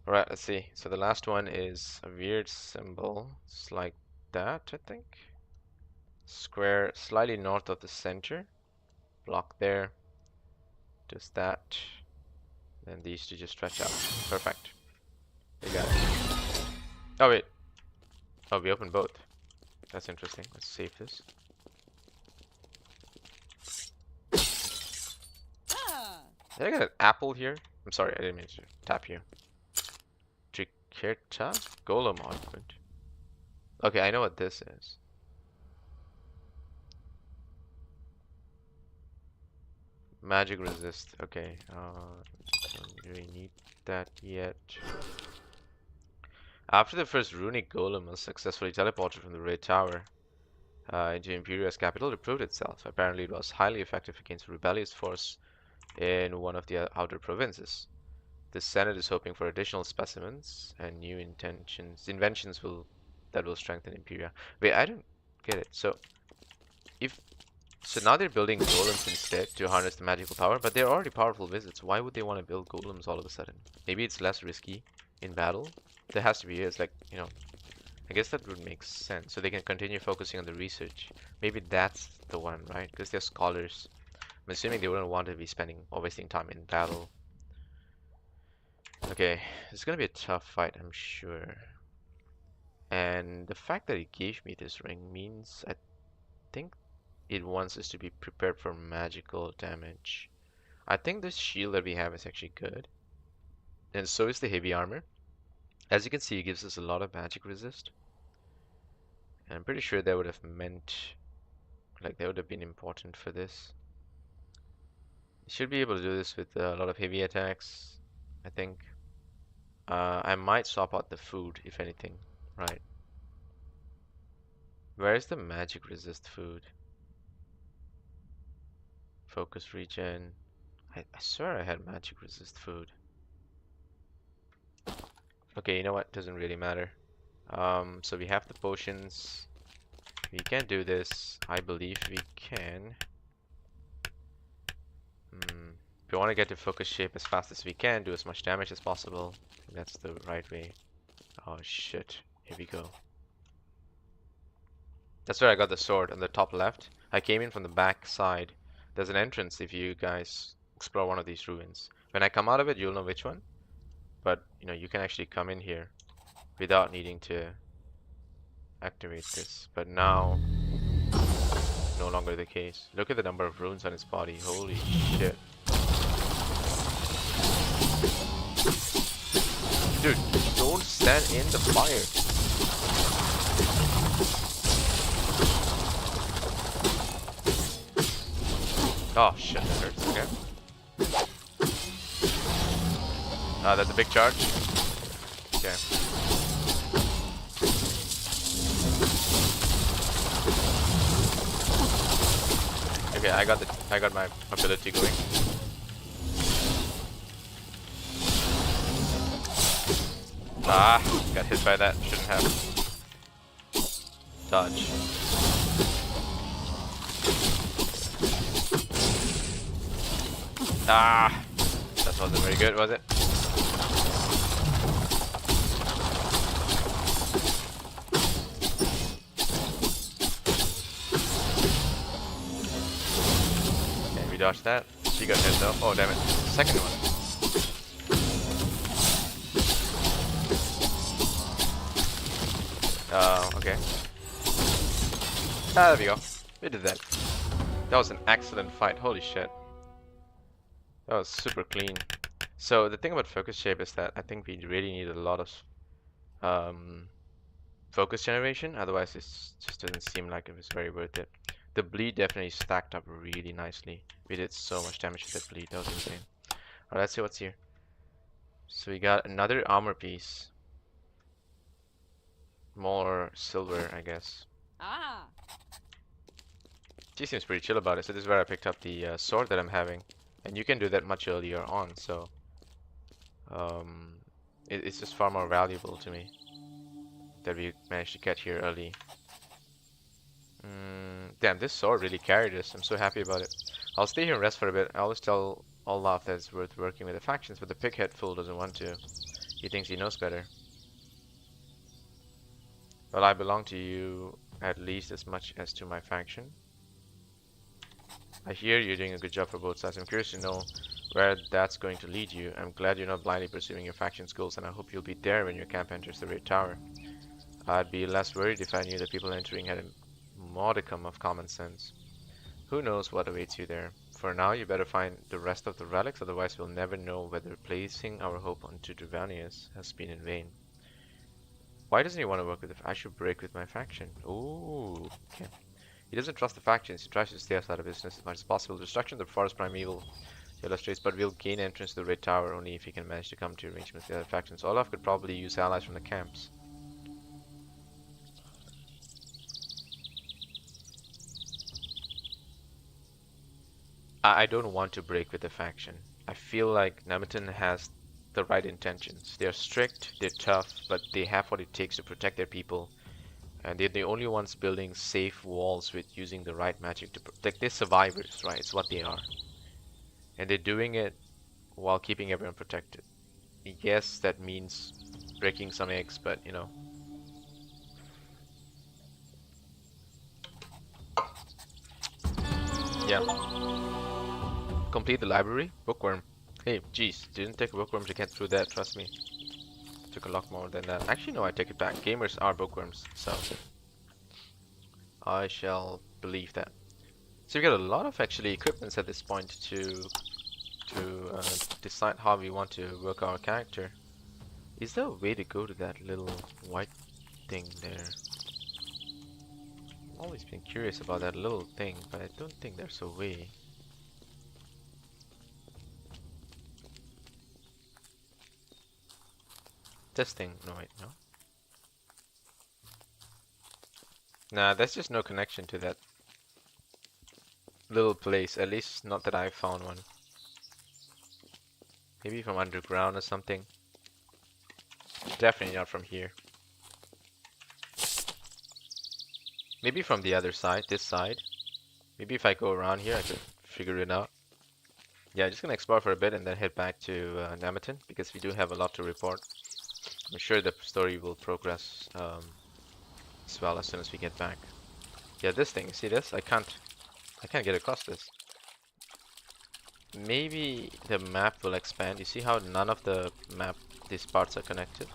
Alright, let's see. So the last one is a weird symbol. It's like that, I think. Square slightly north of the center. Block there. Does that. Then these two just stretch out. Perfect. We got it. Oh, wait. Oh, we opened both. That's interesting. Let's save this. Did I get an apple here? I'm sorry, I didn't mean to tap you. Tricerta? Golem ointment. Okay, I know what this is. Magic resist. Okay, don't really need that yet. After the first runic golem was successfully teleported from the Red Tower into Imperia's capital, it proved itself. Apparently, it was highly effective against a rebellious force in one of the outer provinces. The Senate is hoping for additional specimens and new inventions that will strengthen Imperia. Wait, I don't get it. So now they're building golems instead to harness the magical power, but they're already powerful wizards. Why would they want to build golems all of a sudden? Maybe it's less risky in battle. There has to be. It's like, you know, I guess that would make sense. So they can continue focusing on the research. Maybe that's the one, right? Because they're scholars. I'm assuming they wouldn't want to be spending or wasting time in battle. Okay, it's gonna be a tough fight, I'm sure. And the fact that it gave me this ring means I think it wants us to be prepared for magical damage. I think this shield that we have is actually good. And so is the heavy armor. As you can see, it gives us a lot of magic resist. And I'm pretty sure that would have meant, like, that would have been important for this. Should be able to do this with a lot of heavy attacks, I think. I might swap out the food, if anything, right? Where is the magic resist food? Focus regen. I swear I had magic resist food. Okay, you know what? Doesn't really matter. So we have the potions. We can do this. I believe we can. If we want to get to focus shape as fast as we can, do as much damage as possible. That's the right way. Oh shit. Here we go. That's where I got the sword on the top left. I came in from the back side. There's an entrance if you guys explore one of these ruins. When I come out of it, you'll know which one. But, you know, you can actually come in here without needing to activate this. But now, no longer the case. Look at the number of runes on his body. Holy shit. Dude, don't stand in the fire. Oh shit, that hurts. Okay. That's a big charge. Okay. Okay, I got my ability going. Ah, got hit by that. Shouldn't have. Dodge. Ah, that wasn't very good, was it? Okay, we dodged that. She got hit though. Oh damn it! Second one. Okay. Ah, there we go. We did that. That was an excellent fight. Holy shit. That was super clean. So the thing about focus shape is that I think we really need a lot of focus generation. Otherwise, it just doesn't seem like it was very worth it. The bleed definitely stacked up really nicely. We did so much damage with that bleed. That was insane. Alright, let's see what's here. So we got another armor piece. More silver, I guess. Ah. She seems pretty chill about it. So this is where I picked up the sword that I'm having. And you can do that much earlier on, so it's just far more valuable to me that we managed to get here early. Damn, this sword really carried us. I'm so happy about it. I'll stay here and rest for a bit. I always tell Olaf that it's worth working with the factions, but the pighead fool doesn't want to. He thinks he knows better. Well, I belong to you at least as much as to my faction. I hear you're doing a good job for both sides. I'm curious to know where that's going to lead you. I'm glad you're not blindly pursuing your faction's goals, and I hope you'll be there when your camp enters the Red Tower. I'd be less worried if I knew the people entering had a modicum of common sense. Who knows what awaits you there. For now, you better find the rest of the relics, otherwise we'll never know whether placing our hope onto Druvanius has been in vain. Why doesn't he want to work with the I should break with my faction. Ooh, okay. He doesn't trust the factions. He tries to stay outside of business as much as possible. Destruction of the forest primeval illustrates, but we'll gain entrance to the Red Tower only if he can manage to come to arrangements with the other factions. Olaf could probably use allies from the camps. I don't want to break with the faction. I feel like Nemeton has the right intentions. They're strict, they're tough, but they have what it takes to protect their people. And they're the only ones building safe walls with using the right magic to protect. They're survivors, right? It's what they are. And they're doing it while keeping everyone protected. Yes, that means breaking some eggs, but you know. Yeah. Complete the library. Bookworm. Hey, geez, didn't take a bookworm to get through that, trust me. Took a lot more than that. Actually, no, I take it back. Gamers are bookworms, so I shall believe that. So we got a lot of actually equipments at this point to decide how we want to work our character. Is there a way to go to that little white thing there? I've always been curious about that little thing, but I don't think there's a way. This thing, no wait, no. Nah, there's just no connection to that little place, at least not that I found one. Maybe from underground or something. Definitely not from here. Maybe from the other side, this side. Maybe if I go around here I could figure it out. Yeah, just gonna explore for a bit and then head back to Nemeton, because we do have a lot to report. I'm sure the story will progress as well as soon as we get back. Yeah, this thing, you see this? I can't get across this. Maybe the map will expand. You see how none of the map, these parts are connected?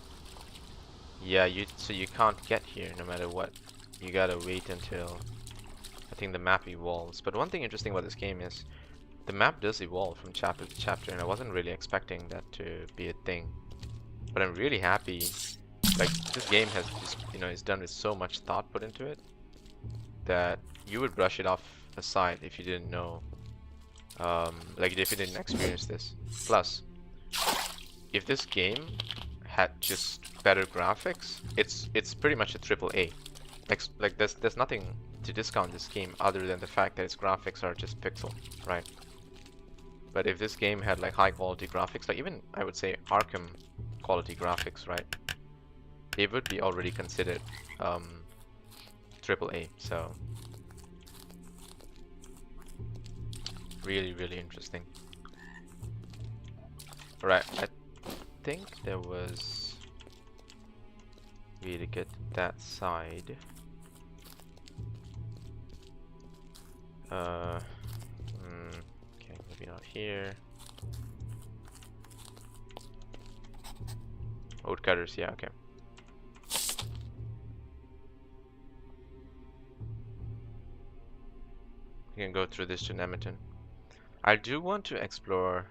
Yeah, so you can't get here no matter what. You gotta wait until I think the map evolves. But one thing interesting about this game is the map does evolve from chapter to chapter, and I wasn't really expecting that to be a thing. But I'm really happy. Like, this game has just, you know, is done with so much thought put into it that you would brush it off aside if you didn't know, like if you didn't experience this. Plus, if this game had just better graphics, it's pretty much a triple A. Like there's nothing to discount this game other than the fact that its graphics are just pixel, right? But if this game had like high quality graphics, like even I would say Arkham quality graphics, right? It would be already considered triple A. So really, really interesting. Right, I think there was way to get that side. Okay, maybe not here. Woodcutters, yeah, okay. You can go through this to Nemeton. I do want to explore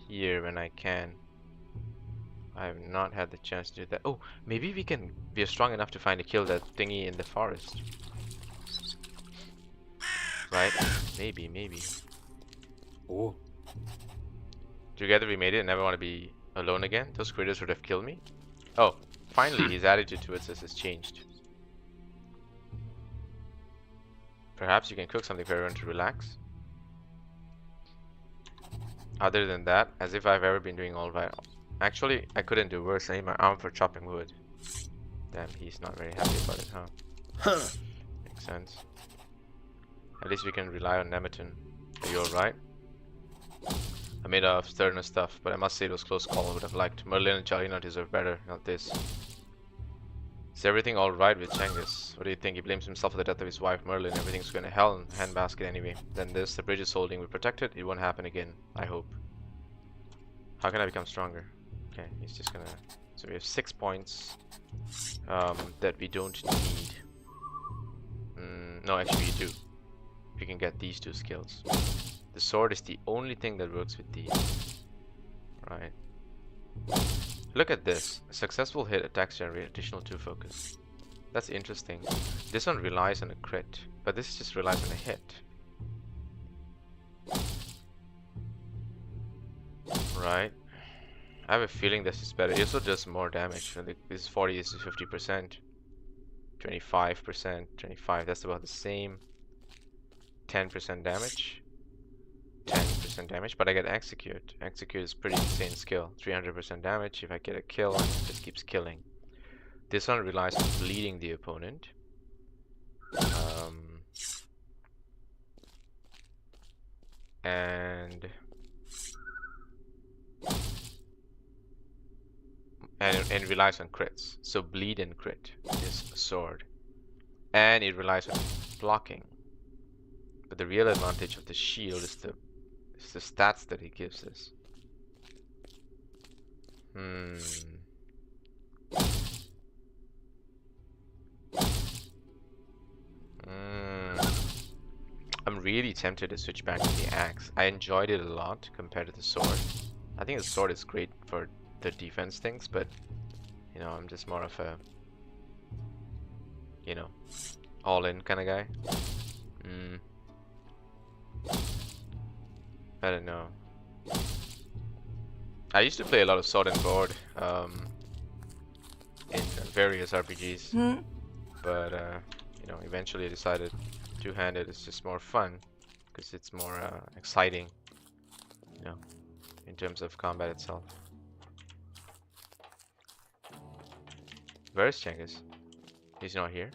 here when I can. I have not had the chance to do that. Oh, maybe we are strong enough to find a kill that thingy in the forest. Right? Maybe. Oh. Together we made it and never want to be alone again. Those critters would have killed me. Oh, finally his attitude towards us has changed. Perhaps you can cook something for everyone to relax. Other than that, as if I've ever been doing all right. Actually, I couldn't do worse. I need my arm for chopping wood. Damn, he's not very happy about it, huh? Makes sense. At least we can rely on Nemeton. Are you alright? I made a sterner stuff, but I must say it was close call. I would have liked. Merlin and Charlina deserve better, not this. Is everything alright with Cengiz? What do you think? He blames himself for the death of his wife Merlin. Everything's going to hell in a handbasket anyway. Then this, the bridge is holding. We protect it. It won't happen again. I hope. How can I become stronger? Okay, he's just gonna... So we have 6 points that we don't need. No, actually we do. We can get these 2 skills. The sword is the only thing that works with these. Right. Look at this. A successful hit attacks generate additional 2 focus. That's interesting. This one relies on a crit, but this just relies on a hit. Right. I have a feeling this is better. It also does more damage. This is 40, this is 50%. 25%, 25, that's about the same. 10% damage. 10% damage, but I get Execute. Execute is pretty insane skill. 300% damage. If I get a kill, it just keeps killing. This one relies on bleeding the opponent. And relies on crits. So bleed and crit is a sword. And it relies on blocking. But the real advantage of the shield is the stats that it gives us. I'm really tempted to switch back to the axe. I enjoyed it a lot compared to the sword. I think the sword is great for the defense things, but you know, I'm just more of a, you know, all-in kind of guy. I don't know. I used to play a lot of sword and board in various RPGs, but you know, eventually I decided two-handed is just more fun because it's more exciting, you know, in terms of combat itself. Where is Cengiz? He's not here.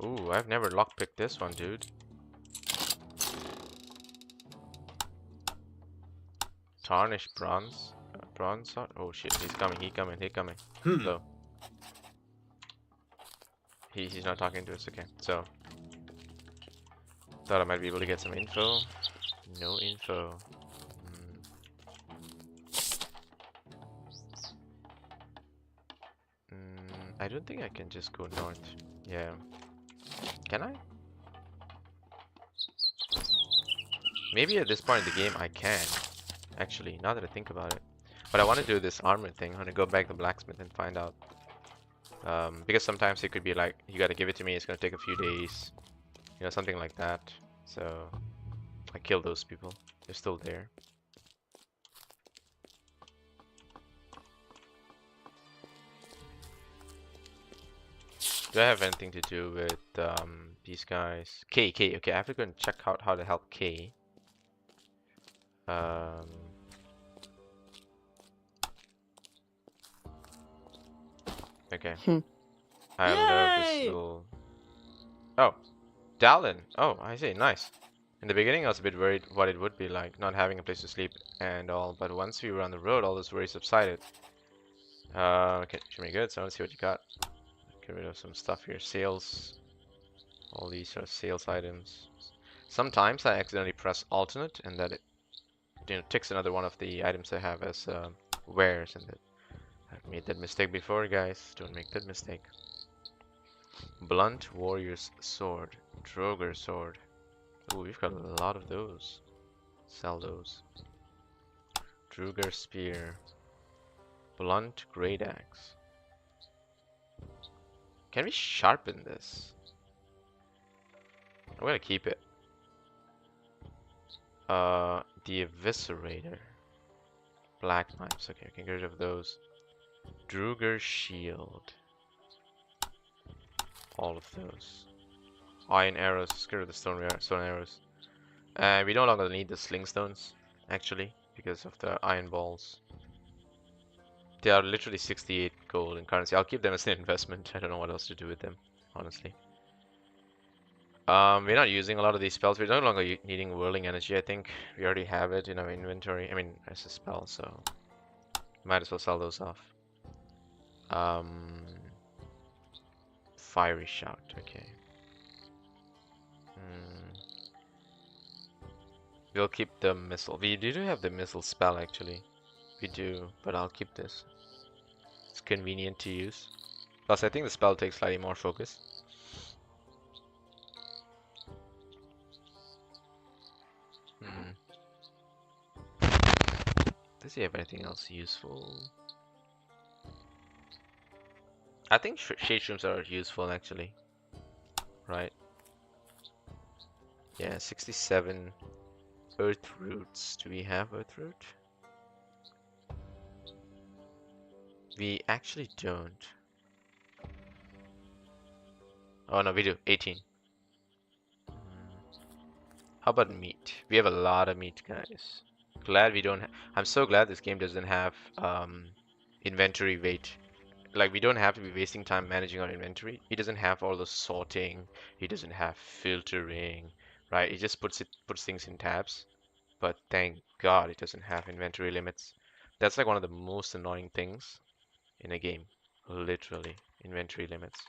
Ooh, I've never lockpicked this one, dude. Tarnished bronze. Bronze sword? Oh shit, he's coming, he's coming. Hello. He's not talking to us, okay. So, thought I might be able to get some info. No info. I don't think I can just go north. Yeah. Can I? Maybe at this point in the game I can. Actually, now that I think about it. But I want to do this armor thing. I want to go back to the blacksmith and find out. Because sometimes it could be like, you gotta give it to me, it's gonna take a few days. You know, something like that. So, I kill those people. They're still there. Do I have anything to do with these guys? K, K. Okay, I have to go and check out how to help K. Um, okay. I love this Yay! little. Oh, Dallin. Oh, I see. Nice. In the beginning, I was a bit worried what it would be like, not having a place to sleep and all. But once we were on the road, all those worries subsided. Okay, should be good. So let's see what you got. Get rid of some stuff here. Sales. All these are sales items. Sometimes I accidentally press alternate, and that it ticks another one of the items I have as wares, and that I've made that mistake before, guys. Don't make that mistake. Blunt Warrior's Sword. Droger Sword. Oh, we've got a lot of those. Sell those. Druger Spear. Blunt Great Axe. Can we sharpen this? I'm gonna keep it. The Eviscerator. Black knives. Okay, I can get rid of those. Druger Shield. All of those. Iron arrows. Let's get rid of the stone arrows. We no longer need the sling stones, actually, because of the iron balls. They are literally 68 gold in currency. I'll keep them as an investment. I don't know what else to do with them, honestly. We're not using a lot of these spells. We're no longer needing whirling energy, I think. We already have it in our inventory. I mean, as a spell, so might as well sell those off. Fiery Shout, okay. We'll keep the missile. We do have the missile spell, actually. We do, but I'll keep this. It's convenient to use. Plus, I think the spell takes slightly more focus. Does he have anything else useful? I think shade shrooms are useful, actually. Right? Yeah, 67 earth roots. Do we have earth root? We actually don't. Oh no, we do. 18. How about meat? We have a lot of meat, guys. Glad we don't. I'm so glad this game doesn't have inventory weight. Like, we don't have to be wasting time managing our inventory. It doesn't have all the sorting. It doesn't have filtering, right? It just puts things in tabs. But thank God it doesn't have inventory limits. That's like one of the most annoying things in a game. Literally, inventory limits.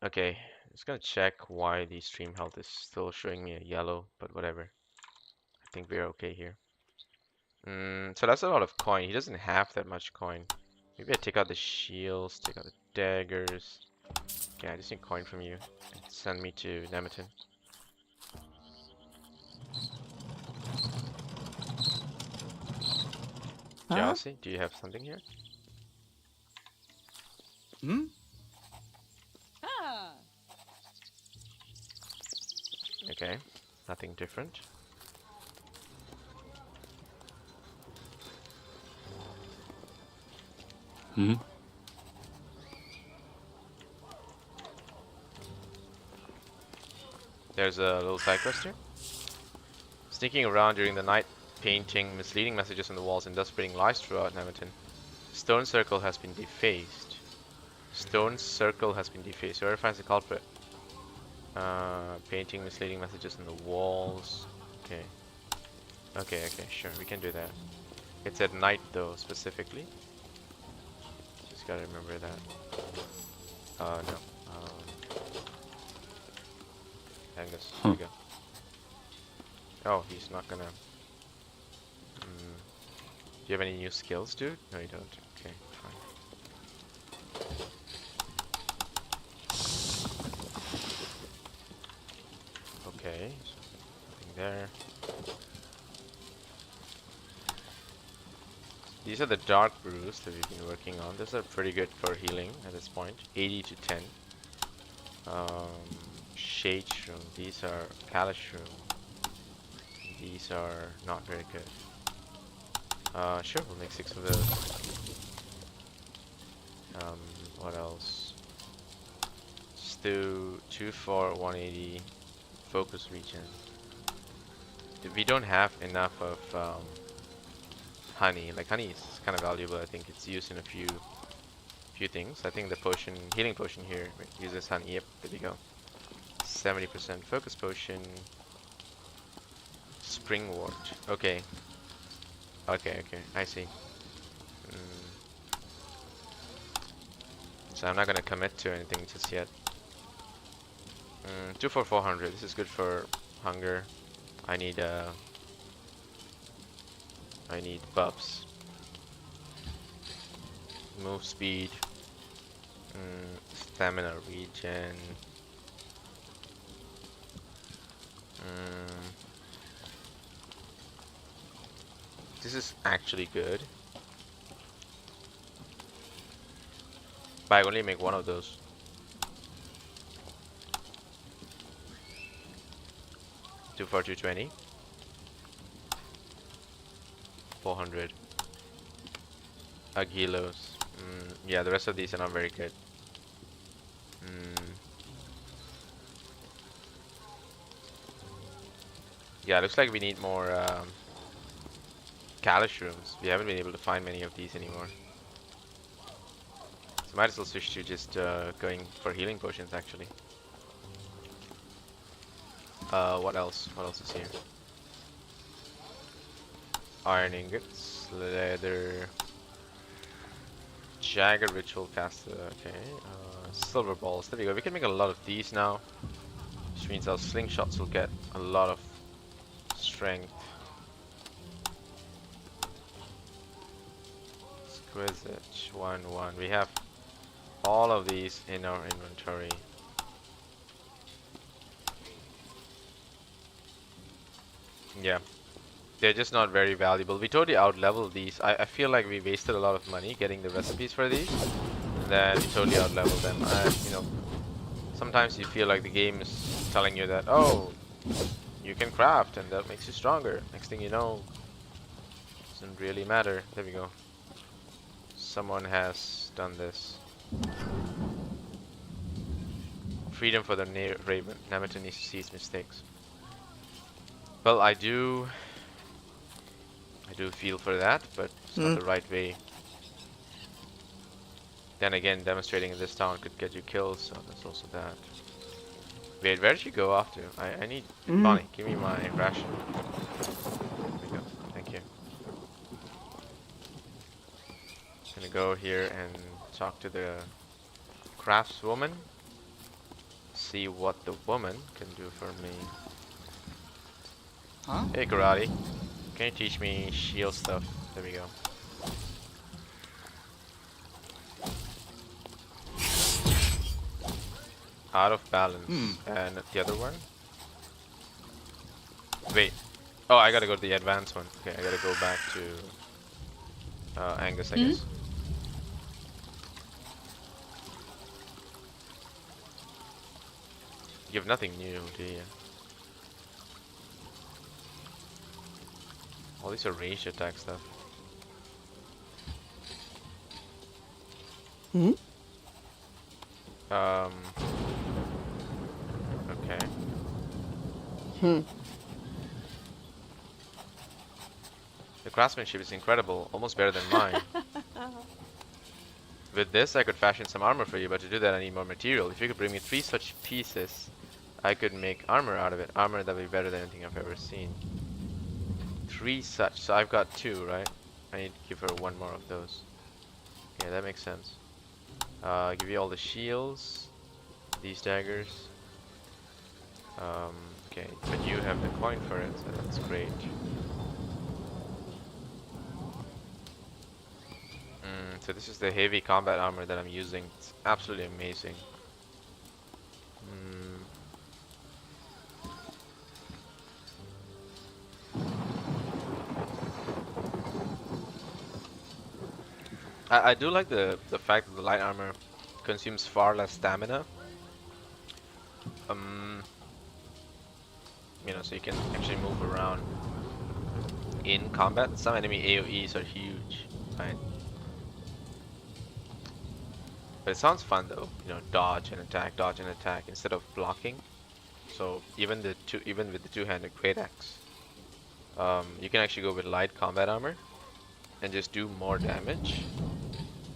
Okay. Just gonna check why the stream health is still showing me a yellow, but whatever. I think we're okay here. So that's a lot of coin. He doesn't have that much coin. Maybe I take out the shields, take out the daggers. Yeah, I just need coin from you. Send me to Nemeton. Jealousy, do you have something here? Hmm? Okay, nothing different. Hmm? There's a little side quest here. Sneaking around during the night, painting misleading messages on the walls and thus spreading lies throughout Nemeton. Stone circle has been defaced. Stone circle has been defaced. Whoever finds the culprit. Painting misleading messages on the walls. Okay. Okay, sure, we can do that. It's at night though, specifically. Just gotta remember that. No. Angus, here we go. Oh, he's not gonna... Do you have any new skills, dude? No, you don't. Okay, fine. Okay, nothing there. These are the dark brews that we've been working on. These are pretty good for healing at this point. 80 to 10. Shade shroom. These are palace shroom. These are not very good. Sure, we'll make 6 of those. Um, what else? Stew 2 for 180 focus region. We don't have enough of honey. Like honey is kind of valuable. I think it's used in a few things. I think the potion, healing potion here uses honey. Yep, there we go. 70% focus potion. Spring wort. Okay. Okay, I see. So I'm not gonna commit to anything just yet. 2 for 400. This is good for hunger. I need buffs. Move speed. Stamina regen. This is actually good. But I only make one of those. Two for 220. 400. Agilos. Yeah, the rest of these are not very good. Yeah, looks like we need more Kalish rooms. We haven't been able to find many of these anymore. So might as well switch to just going for healing potions actually. What else? What else is here? Iron ingots, leather, jagged ritual caster. Okay, silver balls. There we go. We can make a lot of these now, which means our slingshots will get a lot of strength. Exquisite 1-1. We have all of these in our inventory. Yeah, they're just not very valuable. We totally out-leveled these. I feel like we wasted a lot of money getting the recipes for these. And then we totally out-leveled them. You know, sometimes you feel like the game is telling you that, oh, you can craft and that makes you stronger. Next thing you know, doesn't really matter. There we go. Someone has done this. Freedom for the Raven. Never to need to see his mistakes. Well, I do feel for that, but it's not the right way. Then again, demonstrating in this town could get you killed, so there's also that. Wait, where did you go off to? I need Bonnie, give me my ration. There we go. Thank you. Gonna go here and talk to the craftswoman. See what the woman can do for me. Huh? Hey karate, can you teach me shield stuff? There we go. Out of balance. And the other one? Wait. Oh, I gotta go to the advanced one. Okay, I gotta go back to Angus, I guess. You have nothing new, do you? All these are ranged attack stuff. Okay. The craftsmanship is incredible, almost better than mine. With this, I could fashion some armor for you, but to do that I need more material. If you could bring me 3 such pieces, I could make armor out of it. Armor that would be better than anything I've ever seen. 3 such, so I've got 2, right? I need to give her 1 more of those. Yeah, that makes sense. Give you all the shields, these daggers. Okay, but you have the coin for it, so that's great. So this is the heavy combat armor that I'm using. It's absolutely amazing. I do like the fact that the light armor consumes far less stamina. You know, so you can actually move around in combat. Some enemy AoEs are huge, right? But it sounds fun though, you know, dodge and attack instead of blocking. So even with the two-handed great axe, you can actually go with light combat armor and just do more damage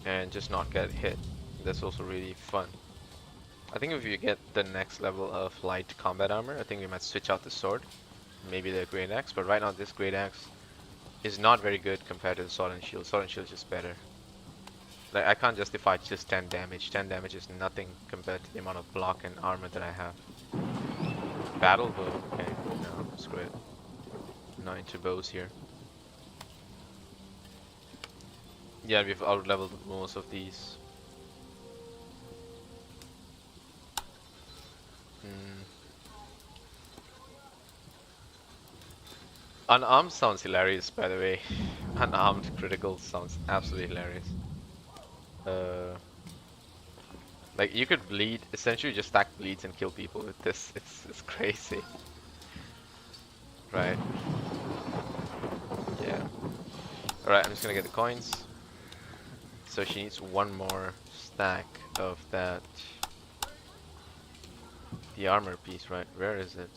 and just not get hit. That's also really fun. I think if you get the next level of light combat armor, I think we might switch out the sword, maybe the great axe. But right now, this great axe is not very good compared to the sword and shield. Sword and shield is just better. Like I can't justify just 10 damage. 10 damage is nothing compared to the amount of block and armor that I have. Battle bow. Okay, no, screw it. Not into bows here. Yeah, we've out-leveled most of these. Hmm. Unarmed sounds hilarious, by the way. Unarmed critical sounds absolutely hilarious. Uh, like you could bleed, essentially just stack bleeds and kill people with this. It's crazy. Right. Yeah. Alright, I'm just gonna get the coins. So she needs one more stack of that. The armor piece, right? Where is it?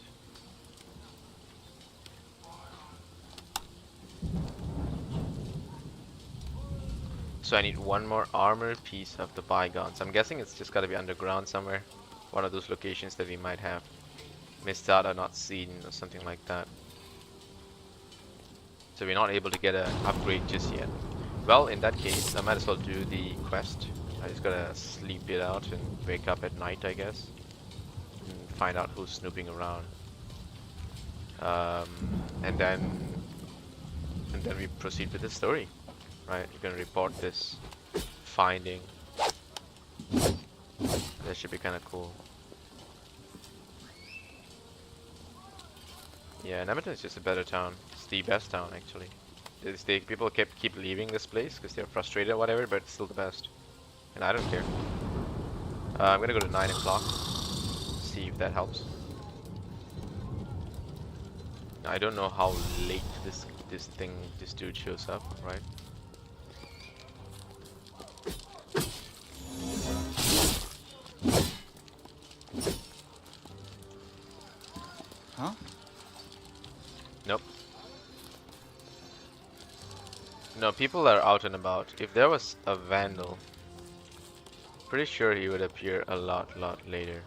So I need one more armor piece of the bygones. I'm guessing it's just gotta be underground somewhere. One of those locations that we might have missed out or not seen or something like that. So we're not able to get an upgrade just yet. Well, in that case, I might as well do the quest. I just gotta sleep it out and wake up at night, I guess. And find out who's snooping around. And then we proceed with the story. Right, you're gonna report this finding. That should be kind of cool. Yeah, Nemeton is just a better town. It's the best town, actually. People keep leaving this place because they're frustrated or whatever, but it's still the best. And I don't care. I'm gonna go to 9 o'clock. See if that helps. I don't know how late this dude shows up, right? Huh? Nope. No, people are out and about. If there was a vandal, pretty sure he would appear a lot later.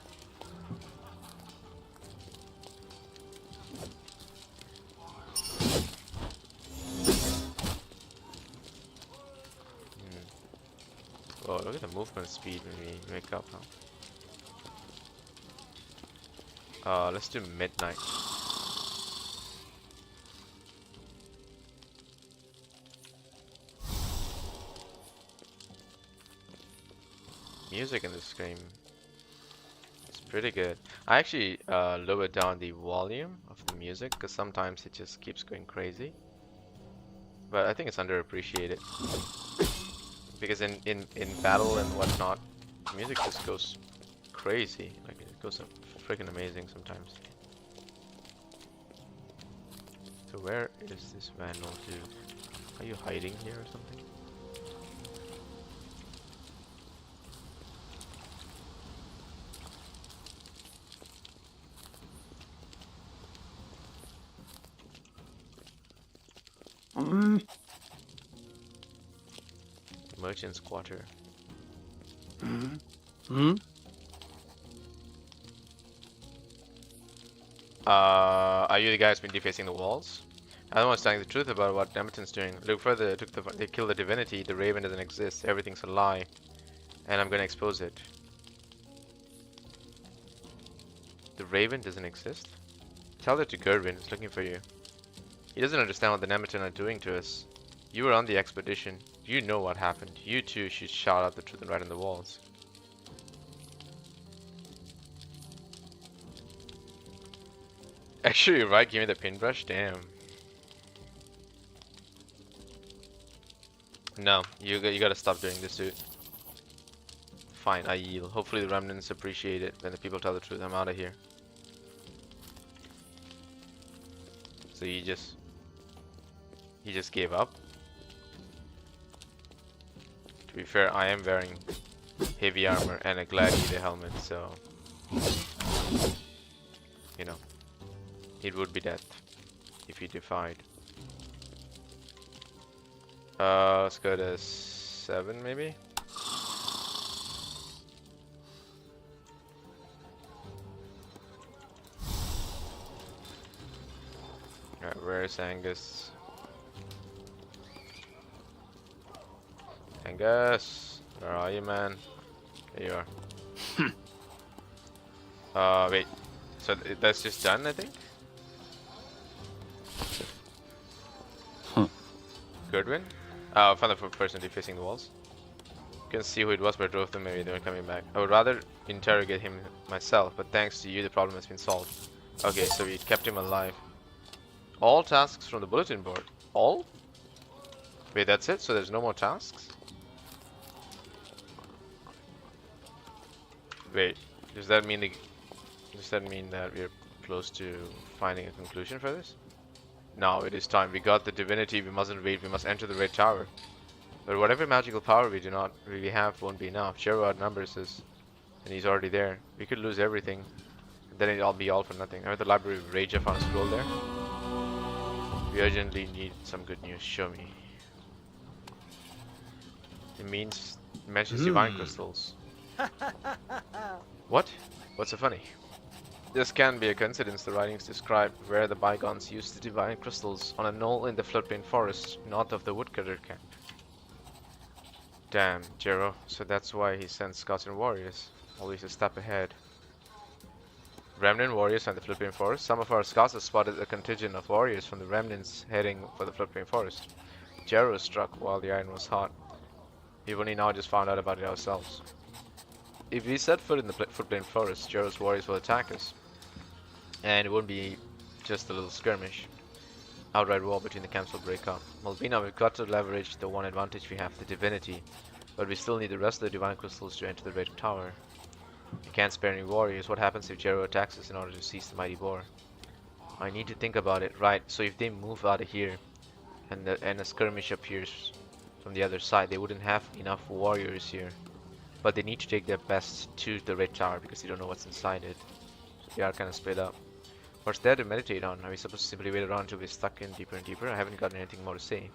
Oh, look at the movement speed when we wake up, huh? Let's do midnight. Music in this game is pretty good. I actually lowered down the volume of the music because sometimes it just keeps going crazy. But I think it's underappreciated. Because in battle and whatnot, music just goes crazy. Like it goes freaking amazing sometimes. So where is this vandal dude? Are you hiding here or something? Merchant's quarter. Are you the guys been defacing the walls? I don't want to tell you the truth about what Nemeton's doing. Look further, they killed the divinity, the raven doesn't exist, everything's a lie. And I'm gonna expose it. The raven doesn't exist? Tell that to Gerwin, he's looking for you. He doesn't understand what the Nemeton are doing to us. You were on the expedition. You know what happened. You too should shout out the truth and write on the walls. Actually, you're right, give me the paintbrush, damn. No, you gotta stop doing this, dude. Fine, I yield. Hopefully the remnants appreciate it when the people tell the truth. I'm out of here. So he just gave up. To be fair, I am wearing heavy armor and a gladiator helmet, so you know, it would be death if he defied. Let's go to 7 maybe? Alright, where's Angus? Angus! Where are you, man? There you are. Wait. So that's just done, I think? Goodwin? Found the person defacing the walls. You can see who it was, but I drove them, maybe they were coming back. I would rather interrogate him myself, but thanks to you, the problem has been solved. Okay, so we kept him alive. All tasks from the bulletin board. All? Wait, that's it? So there's no more tasks? Wait, does that mean that we're close to finding a conclusion for this? Now it is time. We got the divinity. We mustn't wait. We must enter the Red Tower. But whatever magical power we do not really have won't be enough. Jero outnumbers us, and he's already there. We could lose everything. Then it'll be all for nothing. I heard the library of Raja found a scroll there. We urgently need some good news. Show me. It mentions divine crystals. What? What's so funny? This can't be a coincidence. The writings describe where the bygones used the divine crystals on a knoll in the floodplain forest, north of the woodcutter camp. Damn, Jero. So that's why he sends scouts and warriors. Always a step ahead. Remnant warriors and the floodplain forest. Some of our scouts have spotted a contingent of warriors from the remnants heading for the floodplain forest. Jero was struck while the iron was hot. We've only now just found out about it ourselves. If we set foot in the floodplain forest, Jero's warriors will attack us. And it won't be just a little skirmish. Outright war between the camps will break out. Malvina, we've got to leverage the one advantage we have, the divinity. But we still need the rest of the divine crystals to enter the Red Tower. We can't spare any warriors. What happens if Jero attacks us in order to seize the mighty boar? I need to think about it. Right, so if they move out of here and a skirmish appears from the other side, they wouldn't have enough warriors here. But they need to take their best to the Red Tower because they don't know what's inside it. So they are kind of split up. What's there to meditate on? Are we supposed to simply wait around until we're stuck in deeper and deeper? I haven't gotten anything more to say.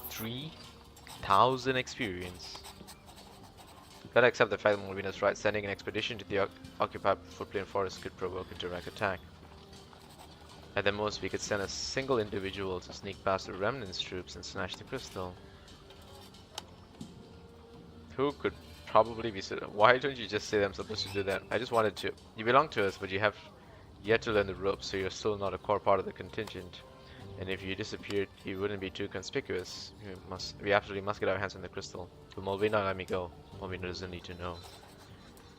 3,000 experience. Gotta accept the fact that Malvina's right. Sending an expedition to the occupied floodplain forest could provoke a direct attack. At the most, we could send a single individual to sneak past the remnants troops and snatch the crystal. Who could probably be... Why don't you just say I'm supposed to do that? I just wanted to... You belong to us, but you have yet to learn the ropes, so you're still not a core part of the contingent. And if you disappeared, you wouldn't be too conspicuous. We absolutely must get our hands on the crystal. Will Malvina let me go? Malvina doesn't need to know.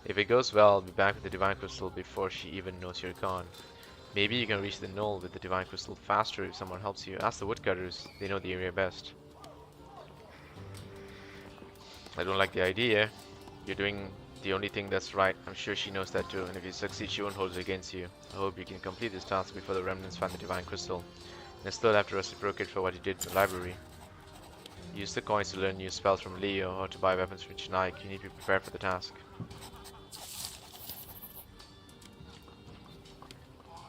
If it goes well, I'll be back with the divine crystal before she even knows you're gone. Maybe you can reach the knoll with the divine crystal faster if someone helps you. Ask the woodcutters, they know the area best. I don't like the idea. You're doing the only thing that's right. I'm sure she knows that too, and if you succeed, she won't hold it against you. I hope you can complete this task before the remnants find the divine crystal. And still have to reciprocate for what you did in the library. Use the coins to learn new spells from Leo or to buy weapons from Chinaik. You need to be prepared for the task.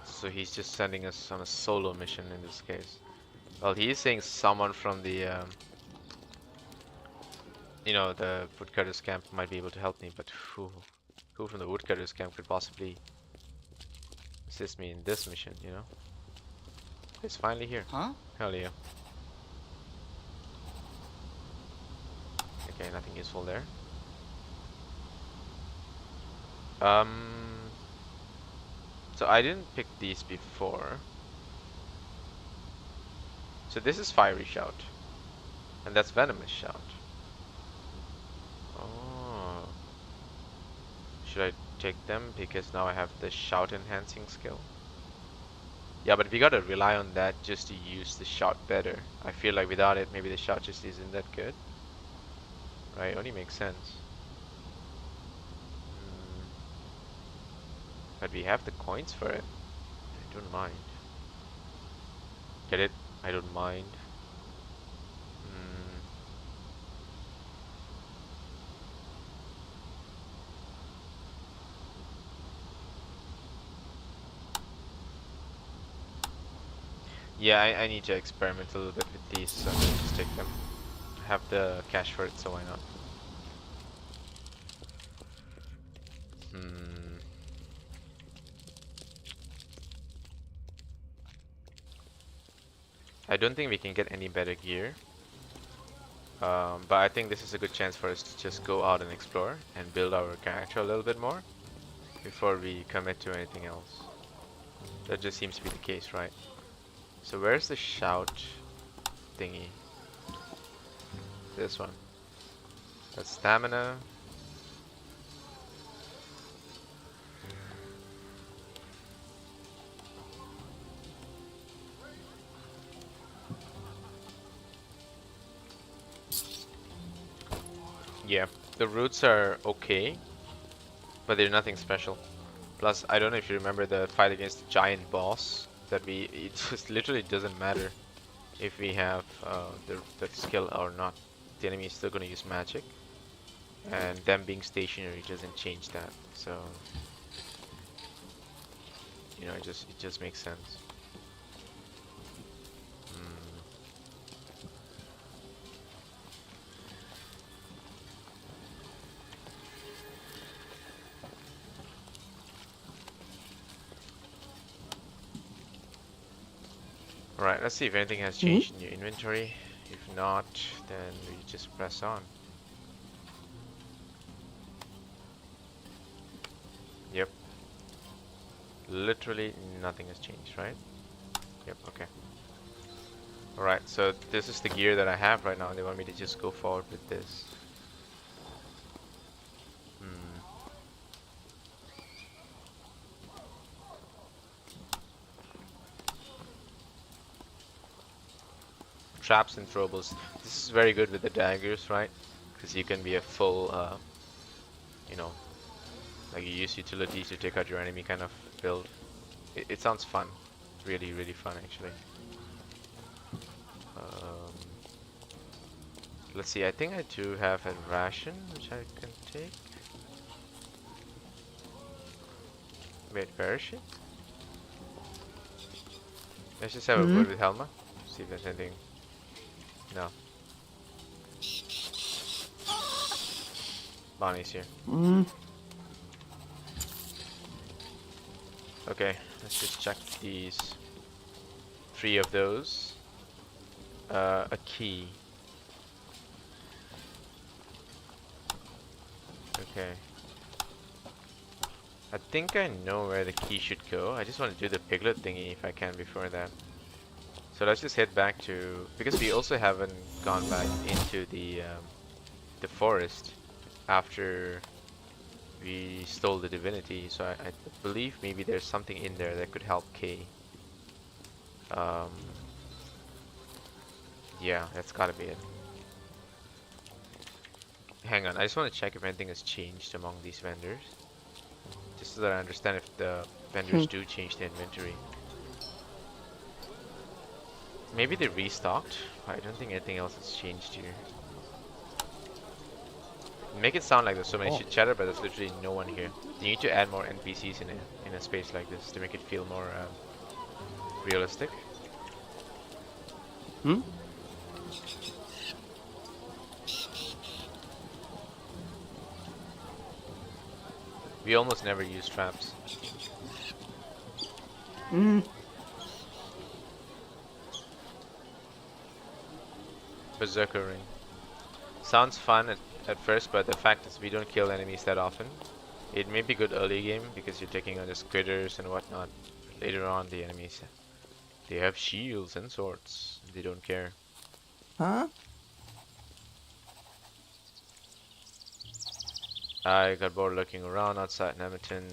So he's just sending us on a solo mission in this case. Well, he is saying someone from the you know, the woodcutters camp might be able to help me, but who from the woodcutters camp could possibly assist me in this mission, you know? It's finally here. Huh? Hell yeah. Okay, nothing useful there. So I didn't pick these before. So this is Fiery Shout. And that's Venomous Shout. Oh. Should I take them? Because now I have the shout enhancing skill. Yeah, but we gotta rely on that just to use the shout better. I feel like without it, maybe the shout just isn't that good. Right, only makes sense. But we have the coins for it. I don't mind. Get it? I don't mind. Yeah, I need to experiment a little bit with these, so I'm gonna just take them. I have the cash for it, so why not? Hmm. I don't think we can get any better gear. But I think this is a good chance for us to just go out and explore and build our character a little bit more before we commit to anything else. That just seems to be the case, right? So where's the shout thingy? This one. That's stamina. Yeah, the roots are okay, but they're nothing special. Plus, I don't know if you remember the fight against the giant boss that it just literally doesn't matter if we have the skill or not. The enemy is still going to use magic, and them being stationary doesn't change that. So, you know, it just makes sense. Hmm. Alright, let's see if anything has changed in your inventory. If not, then we just press on. Yep, literally nothing has changed, right? Yep, okay. Alright, so this is the gear that I have right now, and they want me to just go forward with this. Hmm. Traps and throwables. This is very good with the daggers, right? Because you can be a full, you know, like you use utilities to take out your enemy kind of build. It sounds fun. Really, really fun, actually. Um, let's see, I think I do have a ration, which I can take. Wait, where is she? Let's just have a word with Helma. See if there's anything. No, Bonnie's here. Okay, let's just check these. 3 of those. A key. Okay. I think I know where the key should go. I just want to do the piglet thingy if I can before that. So let's just head back to, because we also haven't gone back into the forest after we stole the divinity. So I believe maybe there's something in there that could help Kay. Um, yeah, that's gotta be it. Hang on, I just want to check if anything has changed among these vendors. Just so that I understand if the vendors do change the inventory. Maybe they restocked. I don't think anything else has changed here. Make it sound like there's so many shit chatter, but there's literally no one here. You need to add more NPCs in a space like this to make it feel more realistic. We almost never use traps. Berserker ring. Sounds fun at first, but the fact is we don't kill enemies that often. It may be good early game because you're taking on the critters and whatnot. Later on, the enemies, they have shields and swords. They don't care. I got bored looking around outside Nemerton,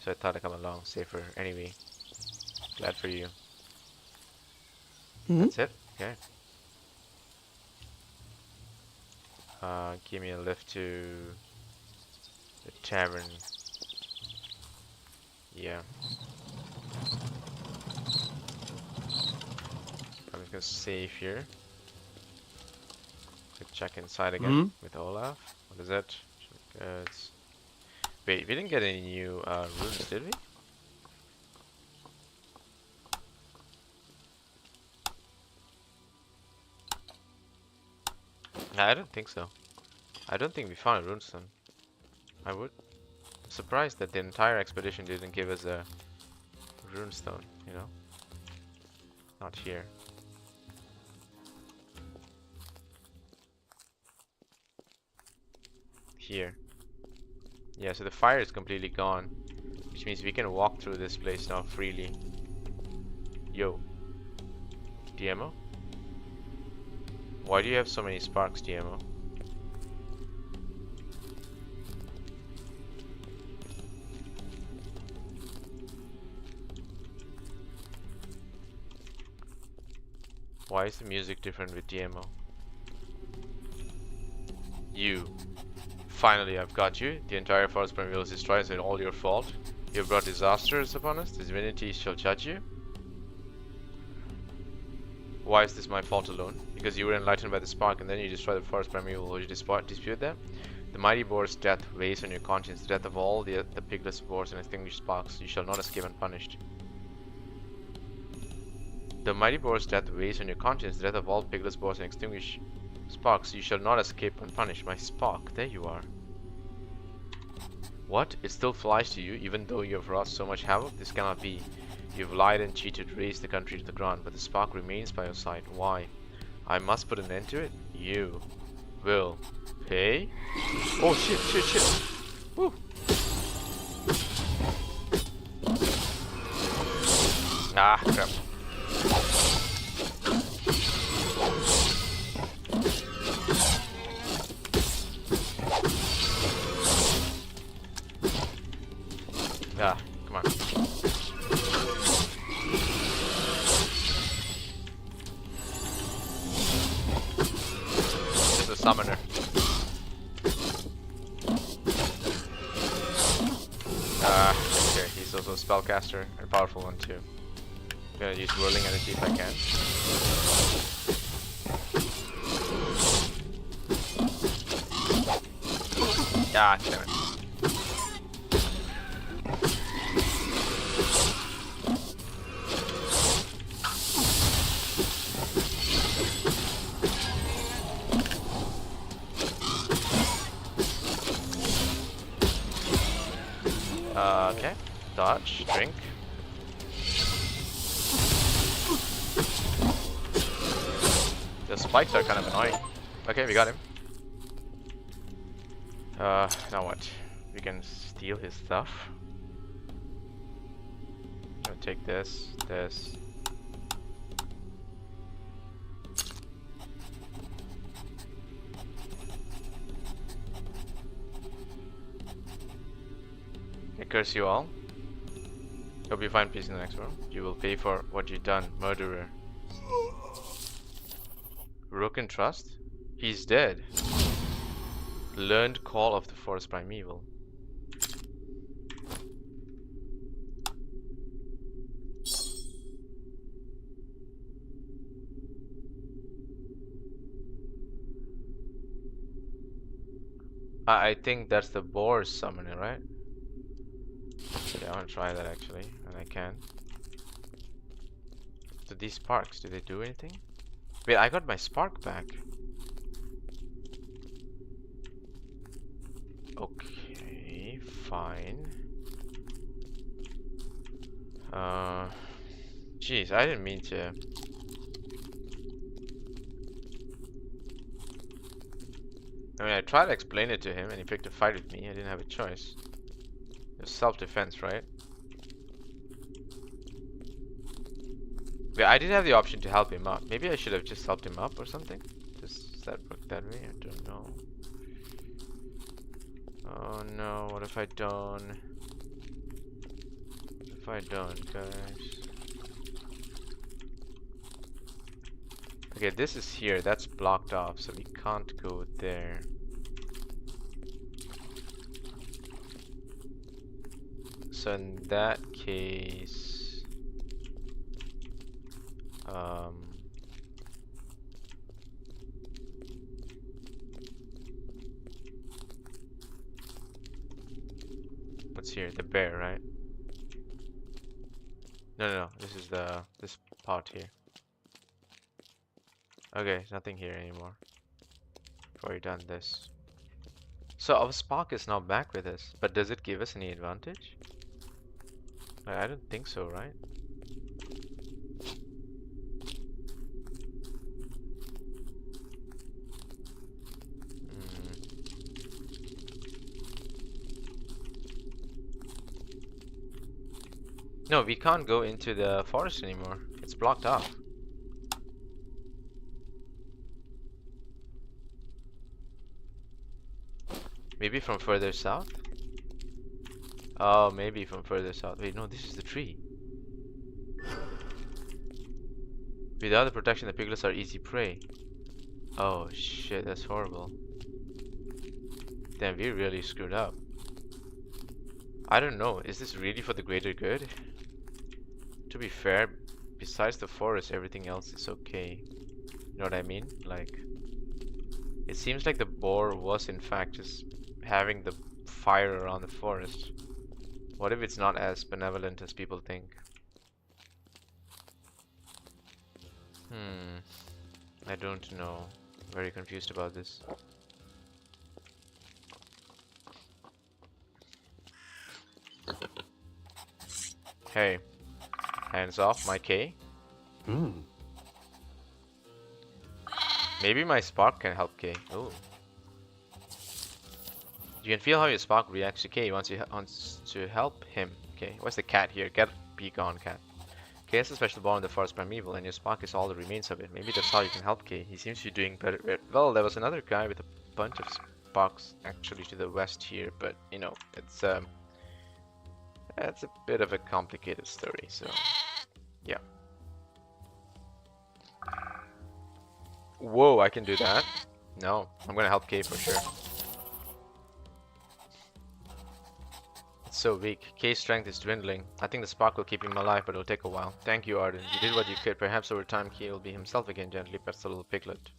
so I thought I'd come along safer. Anyway, glad for you. That's it? Okay. Give me a lift to the tavern. Yeah. I'm just gonna save here. Check inside again with Olaf. What is that? Wait, we didn't get any new runes, did we? I don't think so. I don't think we found a runestone. I would. I'm surprised that the entire expedition didn't give us a runestone, you know? Not here. Here. Yeah, so the fire is completely gone, which means we can walk through this place now freely. Yo, DMO? Why do you have so many sparks, DMO? Why is the music different with DMO? You. Finally, I've got you. The entire forest primeval is destroyed, it's all your fault. You have brought disasters upon us. The divinity shall judge you. Why is this my fault alone? Because you were enlightened by the spark and then you destroyed the forest primeval. Would you dispute that? The mighty boar's death weighs on your conscience, the death of all the pigless boars and extinguished sparks. You shall not escape unpunished. The mighty boar's death weighs on your conscience, the death of all pigless boars and extinguished sparks. You shall not escape unpunished. My spark, there you are. What? It still flies to you, even though you have wrought so much havoc? This cannot be. You have lied and cheated, razed the country to the ground, but the spark remains by your side. Why? I must put an end to it? You will pay? Oh shit, shit, shit. Woo. Ah, crap. Ah, come on. This is a summoner. Okay, he's also a spellcaster, and a powerful one too. I'm gonna use whirling energy if I can. Ah, damn it. Okay. Dodge, drink. The spikes are kind of annoying. Okay, we got him. Now what? We can steal his stuff. I'll take this, this. I curse you all. Hope you find peace in the next world. You will pay for what you've done, murderer. Broken trust? He's dead. Learned call of the forest primeval. I think that's the boar summoner, right? Yeah, I want to try that actually, and I can. So these sparks, do they do anything? Wait, I got my spark back. Okay, fine. Jeez, I didn't mean to. I mean, I tried to explain it to him and he picked a fight with me. I didn't have a choice. It's self-defense, right? Yeah, I did have the option to help him up. Maybe I should have just helped him up or something. Does that work that way? I don't know. Oh no, what if I don't? What if I don't, guys? Okay, this is here. That's blocked off, so we can't go there. So in that case, what's here? The bear, right? No. This is this part here. Okay, nothing here anymore. I've already done this. So our spark is now back with us, but does it give us any advantage? I don't think so, right? Mm. No, we can't go into the forest anymore. It's blocked off. Maybe from further south? Oh, maybe from further south. Wait, no, this is the tree. Without the protection, the piglets are easy prey. Oh shit, that's horrible. Damn, we really screwed up. I don't know, is this really for the greater good? To be fair, besides the forest, everything else is okay. You know what I mean? Like, it seems like the boar was in fact just having the fire around the forest. What if it's not as benevolent as people think? I don't know. Very confused about this. Hey, hands off my K. Maybe my spark can help K. Ooh. You can feel how your spark reacts to K once you wants to help him. Okay, what's the cat here? Be gone, cat. K has a special bond in the forest primeval, and your spark is all that remains of it. Maybe that's how you can help K. He seems to be doing better. Well, there was another guy with a bunch of sparks actually to the west here, but you know, it's a bit of a complicated story. So, yeah. Whoa, I can do that? No, I'm gonna help K for sure. It's so weak. K's strength is dwindling. I think the spark will keep him alive, but it'll take a while. Thank you, Arden. You did what you could. Perhaps over time K will be himself again. Gently pets the little piglet.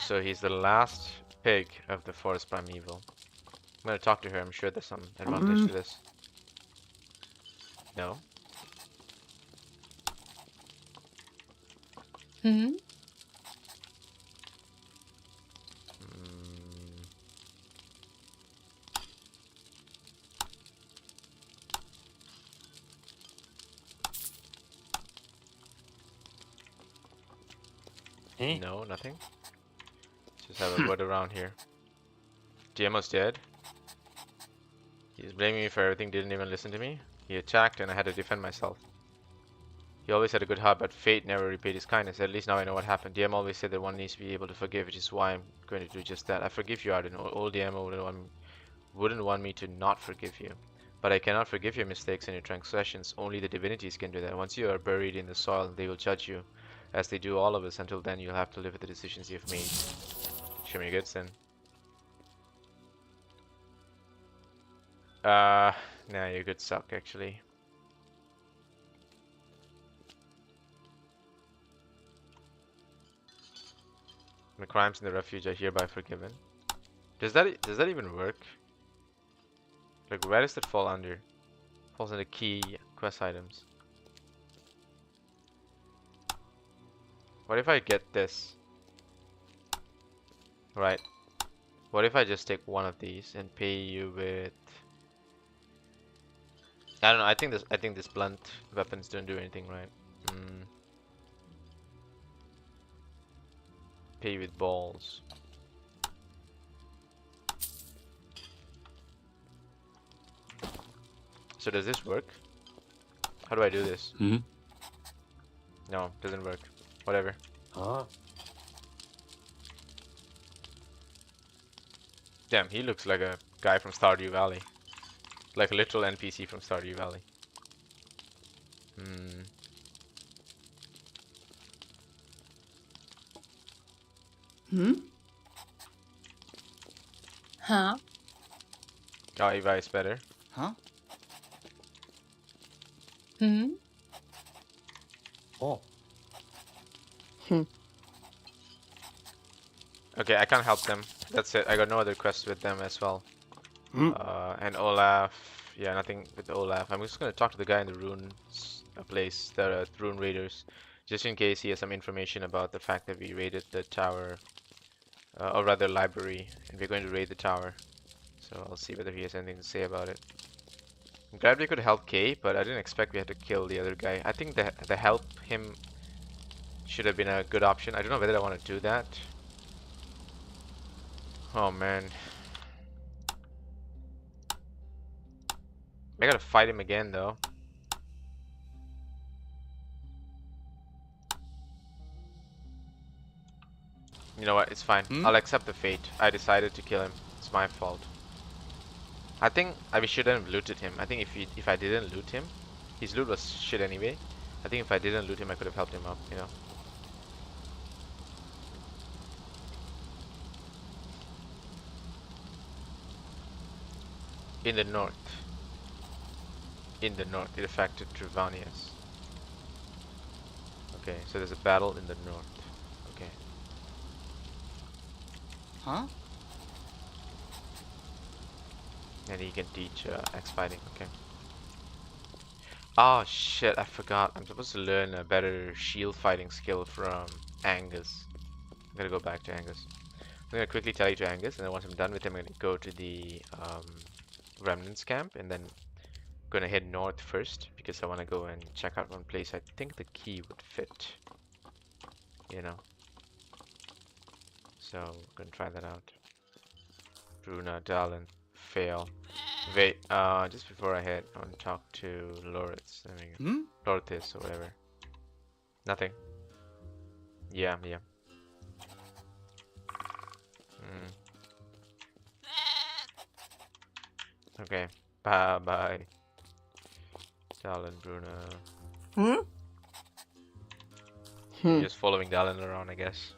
So he's the last pig of the forest primeval. I'm gonna talk to her. I'm sure there's some advantage to this. No? Hmm? No, nothing. Just have a word around here. Diamo's dead. He's blaming me for everything, didn't even listen to me. He attacked and I had to defend myself. He always had a good heart, but fate never repaid his kindness. At least now I know what happened. DM always said that one needs to be able to forgive, which is why I'm going to do just that. I forgive you, Arden. Old DM wouldn't want me to not forgive you. But I cannot forgive your mistakes and your transgressions. Only the divinities can do that. Once you are buried in the soil, they will judge you, as they do all of us. Until then, you'll have to live with the decisions you've made. Show me a good sin. Nah, you could suck, actually. The crimes in the refuge are hereby forgiven. Does that even work? Like, where does it fall under? Falls under key quest items. What if I get this? Right. What if I just take one of these and pay you with? I don't know. I think this blunt weapons don't do anything, right? Pay with balls. So does this work? How do I do this? No, doesn't work. Whatever. Damn, he looks like a guy from Stardew Valley. Like a literal NPC from Stardew Valley. Huh? Oh, Eva is better. Huh? Hmm? Oh. Okay, I can't help them. That's it. I got no other quests with them as well. And Olaf. Yeah, nothing with Olaf. I'm just gonna talk to the guy in the rune place, the rune raiders, just in case he has some information about the fact that we raided the tower, or rather library, and we're going to raid the tower. So I'll see whether he has anything to say about it. I'm glad we could help Kay, but I didn't expect we had to kill the other guy. I think the help him should have been a good option. I don't know whether I want to do that. Oh man. I gotta fight him again though. You know what? It's fine. Hmm? I'll accept the fate. I decided to kill him. It's my fault. I think we shouldn't have looted him. I think if I didn't loot him, his loot was shit anyway. I think if I didn't loot him, I could have helped him up, you know. In the north. In the north. It affected Trevanius. Okay, so there's a battle in the north. Okay. Huh? And he can teach X fighting. Okay. Oh shit, I forgot. I'm supposed to learn a better shield fighting skill from Angus. I'm gonna go back to Angus. I'm gonna quickly tell you to Angus, and then once I'm done with him, I'm gonna go to the Remnants camp, and then gonna head north first because I want to go and check out one place. I think the key would fit, you know. So gonna try that out. Bruna, Dallin, fail. Wait, just before I head, I want to talk to Loritz. There we go. Hmm? Lorithis or whatever. Nothing. Yeah, yeah. Mm. Okay. Bye bye. Dallin, Bruna. Hmm? You're just following Dallin around, I guess.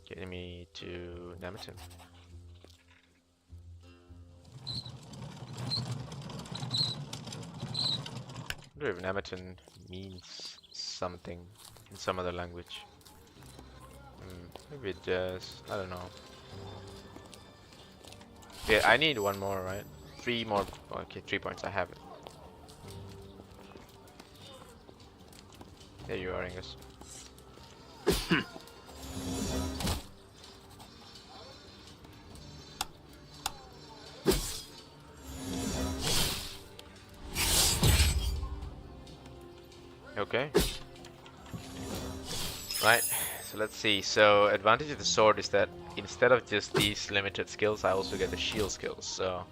Getting me to Nemeton. I wonder if Nemeton means something in some other language. Maybe it does. I don't know. Yeah, I need one more, right? 3 more. Okay, 3 points. I have it. There you are, Angus. Okay. Right. So let's see. So advantage of the sword is that instead of just these limited skills, I also get the shield skills. So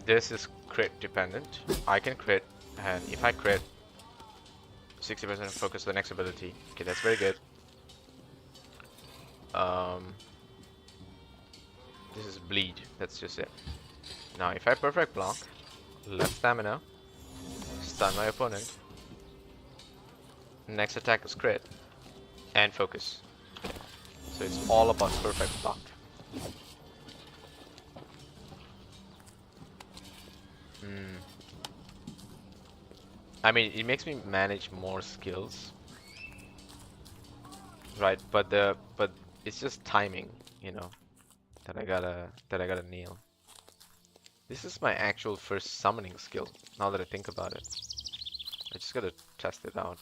this is crit dependent. I can crit, and if I crit, 60% focus on the next ability. Okay, that's very good. This is bleed. That's just it. Now, if I perfect block, left stamina, stun my opponent, next attack is crit, and focus. So it's all about perfect block. I mean, it makes me manage more skills, right? But it's just timing, you know, that I gotta nail. This is my actual first summoning skill. Now that I think about it, I just gotta test it out.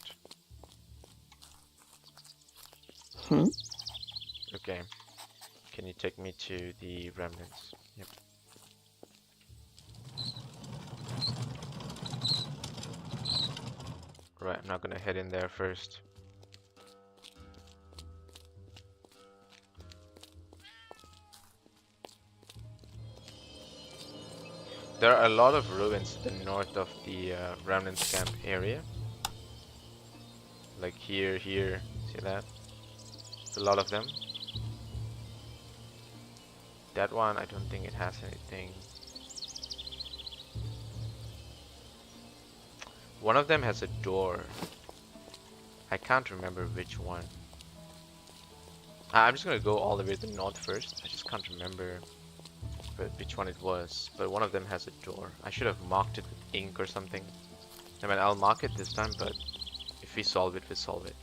Okay. Can you take me to the remnants? Yep. Right, I'm not gonna head in there first. There are a lot of ruins to the north of the remnants camp area. Like here, see that? There's a lot of them. That one, I don't think it has anything. One of them has a door. I can't remember which one. I'm just gonna go all the way to the north first. I just can't remember which one it was. But one of them has a door. I should have marked it with ink or something. I mean, I'll mark it this time, but if we solve it, we solve it.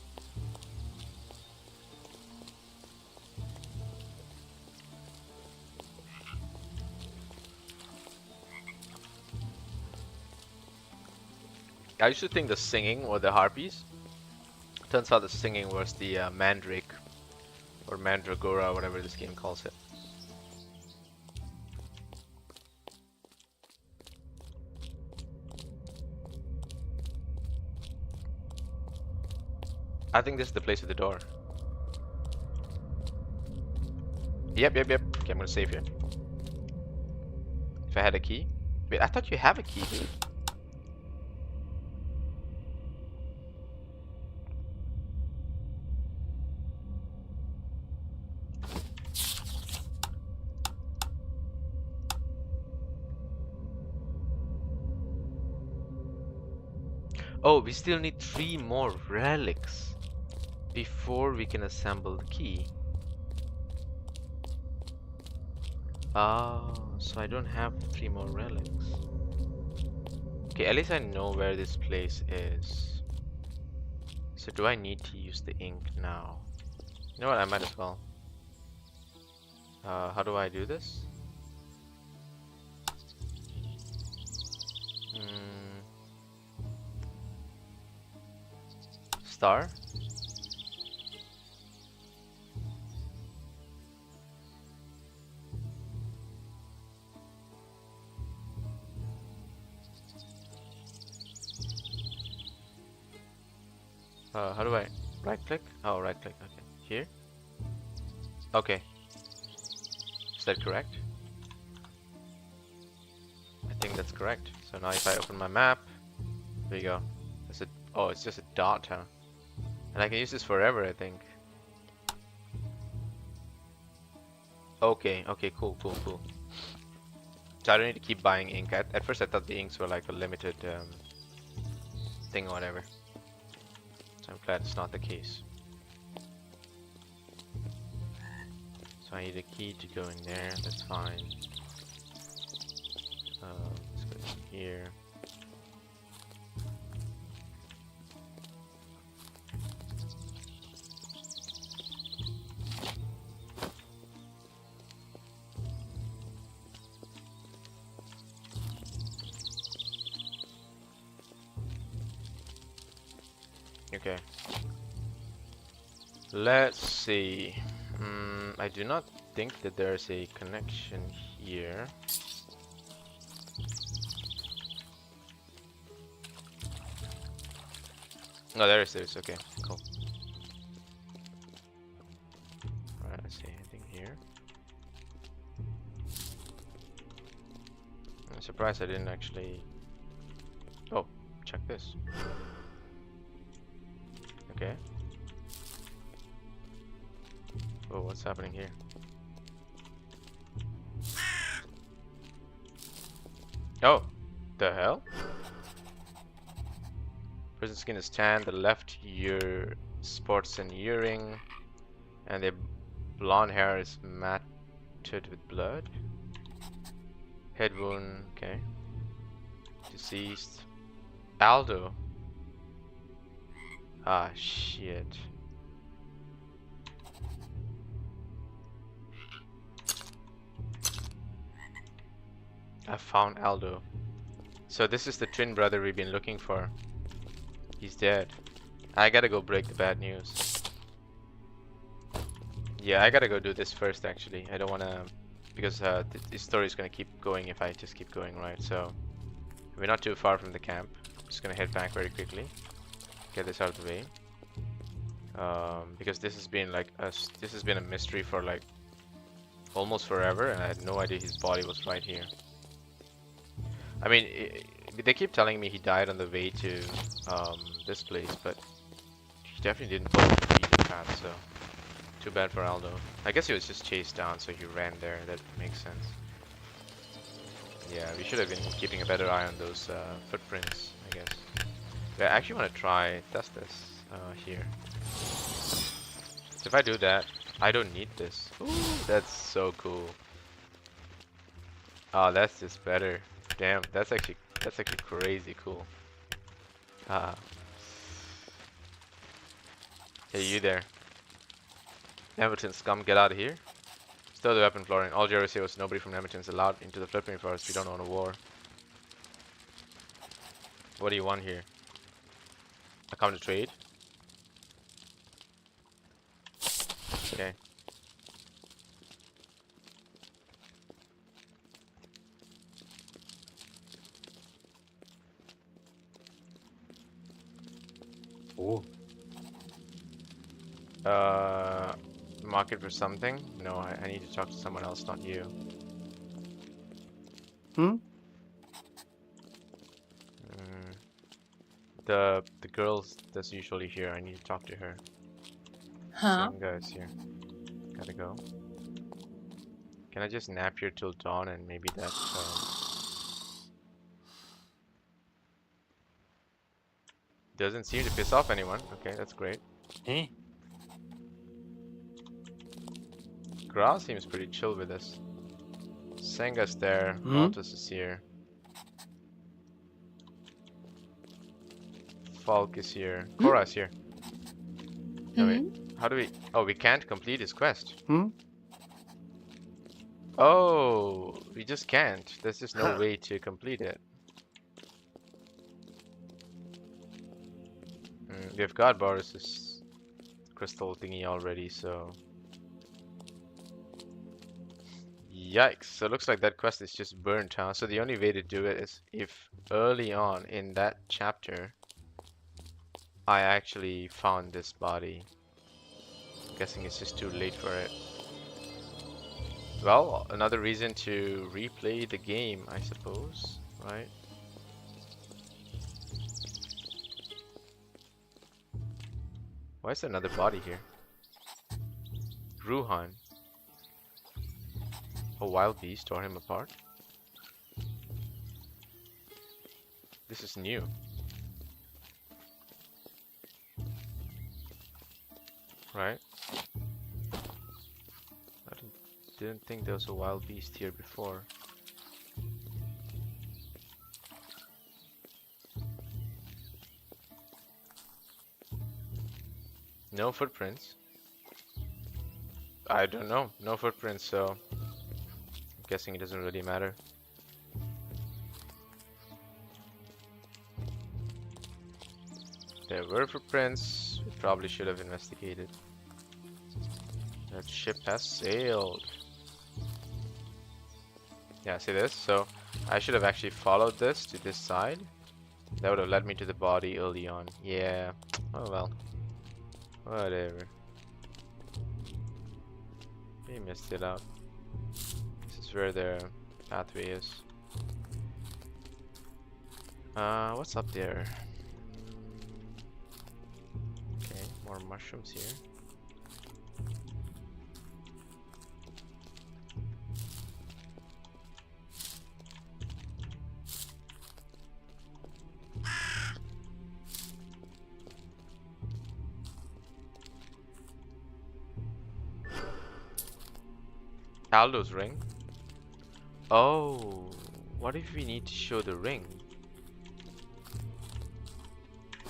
I used to think the singing were the harpies. Turns out the singing was the mandrake or mandragora, whatever this game calls it. I think this is the place with the door. Yep. Okay, I'm gonna save here. If I had a key. Wait, I thought you have a key, dude. Oh, we still need 3 more relics before we can assemble the key. Oh, so I don't have 3 more relics. Okay, at least I know where this place is. So do I need to use the ink now? You know what, I might as well. How do I do this? Star? How do I right click? Oh, right click. Okay, here. Okay, is that correct? I think that's correct. So now if I open my map, there you go. That's a, oh, it's just a dot, huh? And I can use this forever, I think. Okay, cool. So I don't need to keep buying ink. At first I thought the inks were like a limited thing or whatever. So I'm glad it's not the case. So I need a key to go in there, that's fine. Let's go in here. Okay. Let's see. I do not think that there's a connection here. No, there is. Okay, cool. Alright, let's see anything here. I'm surprised I didn't actually. Oh, check this. Okay. Oh, what's happening here? Oh, the hell? Person skin is tan, the left ear sports an earring, and the blonde hair is matted with blood. Head wound, okay. Deceased. Aldo. Ah, shit. I found Aldo. So this is the twin brother we've been looking for. He's dead. I gotta go break the bad news. Yeah, I gotta go do this first actually. I don't wanna... because this story is gonna keep going if I just keep going, right? So we're not too far from the camp. I'm just gonna head back very quickly. Get this out of the way. Because this has been like this has been a mystery for like almost forever, and I had no idea his body was right here. I mean, they keep telling me he died on the way to this place, but he definitely didn't follow the beaten path, so too bad for Aldo. I guess he was just chased down, so he ran there. That makes sense. Yeah, we should have been keeping a better eye on those footprints, I guess. But I actually want to try test this here. So if I do that, I don't need this. Ooh, that's so cool. Oh, that's just better. Damn, that's actually crazy cool. Hey, you there? Nemerton scum, get out of here. Stow the weapon, Florian. All Jerry was nobody from Nemerton is allowed into the flipping forest. We don't want a war. What do you want here? Come to trade. Okay. Oh. Market for something? No, I need to talk to someone else, not you. Hmm? The girl that's usually here, I need to talk to her. Huh? Same guys here. Gotta go. Can I just nap here till dawn and maybe that doesn't seem to piss off anyone. Okay, that's great. Eh? Grass seems pretty chill with us. Senga's there. Maltus is here. Falk is here. Korra is here. No, wait. How do we... Oh, we can't complete his quest. Oh, we just can't. There's just no way to complete it. We've got Boris's crystal thingy already, so... Yikes. So it looks like that quest is just burnt, huh? So the only way to do it is if early on in that chapter I actually found this body. I'm guessing it's just too late for it. Well, another reason to replay the game, I suppose, right? Why is there another body here? Ruhan. A wild beast tore him apart. This is new. Right? I didn't think there was a wild beast here before. No footprints. I don't know. No footprints, so I'm guessing it doesn't really matter. There were footprints. We probably should have investigated. That ship has sailed. Yeah, see this? So I should have actually followed this to this side. That would have led me to the body early on. Yeah. Oh well. Whatever. We missed it out. This is where the pathway is. What's up there? Okay, more mushrooms here. Aldo's ring. Oh, what if we need to show the ring?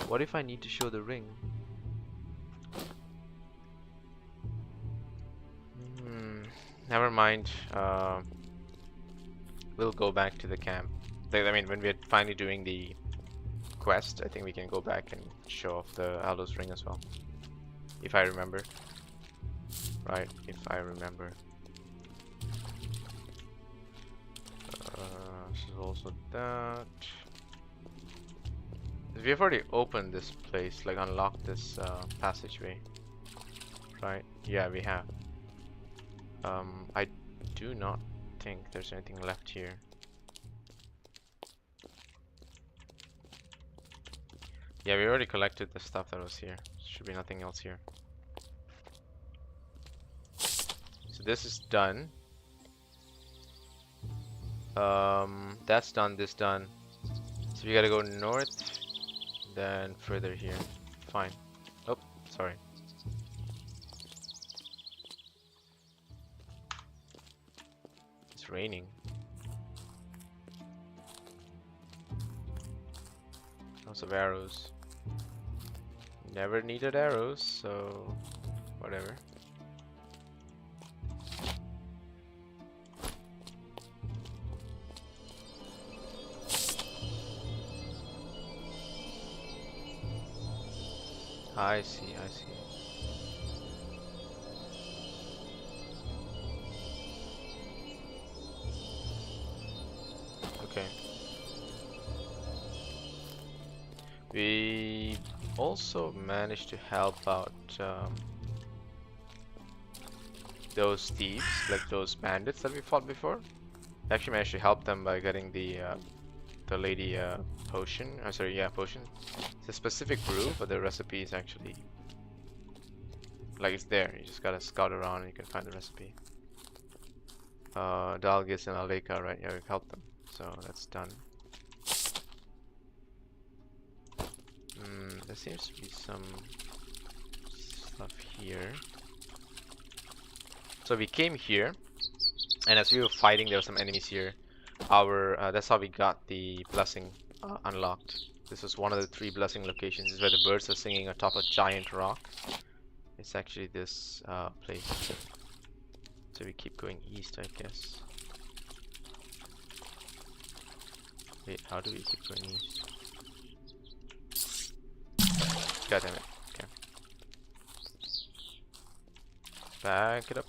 What if I need to show the ring? Never mind. We'll go back to the camp. I mean, when we're finally doing the quest, I think we can go back and show off the Aldo's ring as well. If I remember. Right, if I remember. This is also that. We've already opened this place, like unlocked this passageway. Right? Yeah, we have. I do not think there's anything left here. Yeah, we already collected the stuff that was here. Should be nothing else here. So this is done. That's done, this done. So we gotta go north, then further here. Fine. Oh, sorry. It's raining. Lots of arrows. Never needed arrows, so whatever. I see, I see. Okay. We also managed to help out those thieves, like those bandits that we fought before. Actually managed to help them by getting the lady potion. Oh, sorry, yeah, potion. It's a specific brew, but the recipe is actually like it's there. You just gotta scout around and you can find the recipe. Dalgis and Aleka, right? Yeah, we've helped them, so that's done. There seems to be some stuff here. So we came here, and as we were fighting, there were some enemies here. That's how we got the blessing unlocked. This was one of the 3 blessing locations. This is where the birds are singing atop a giant rock. It's actually this place. So we keep going east, I guess. Wait, how do we keep going east? God damn it. Okay. Back it up.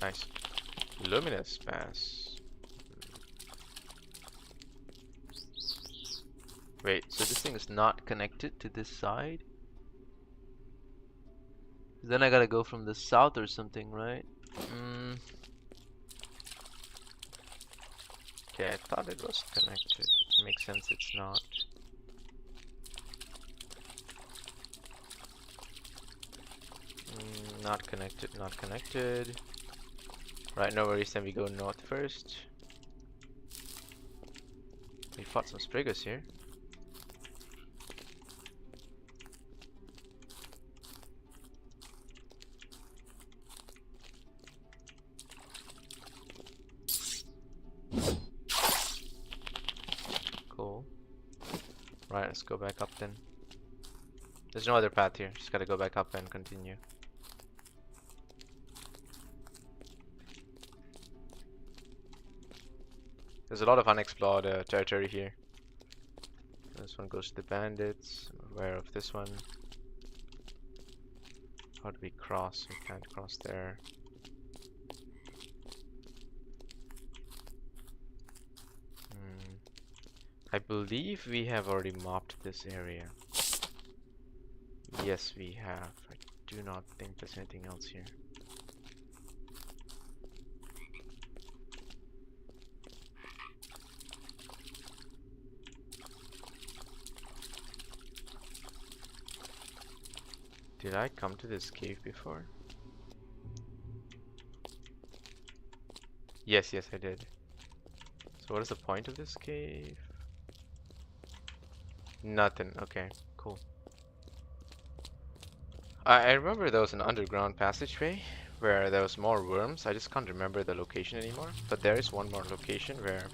Nice. Luminous Pass. Wait, so this thing is not connected to this side? Then I gotta go from the south or something, right? Okay, I thought it was connected. Makes sense it's not. Not connected, not connected. Right, no worries, then we go north first. We fought some Spriggers here. Cool. Right, let's go back up then. There's no other path here, just gotta go back up and continue. There's a lot of unexplored territory here. This one goes to the bandits. I'm aware of this one. How do we cross? We can't cross there. I believe we have already mopped this area. Yes, we have. I do not think there's anything else here. Did I come to this cave before? Yes, I did. So what is the point of this cave? Nothing. Okay, cool. I remember there was an underground passageway where there was more worms. I just can't remember the location anymore. But there is one more location where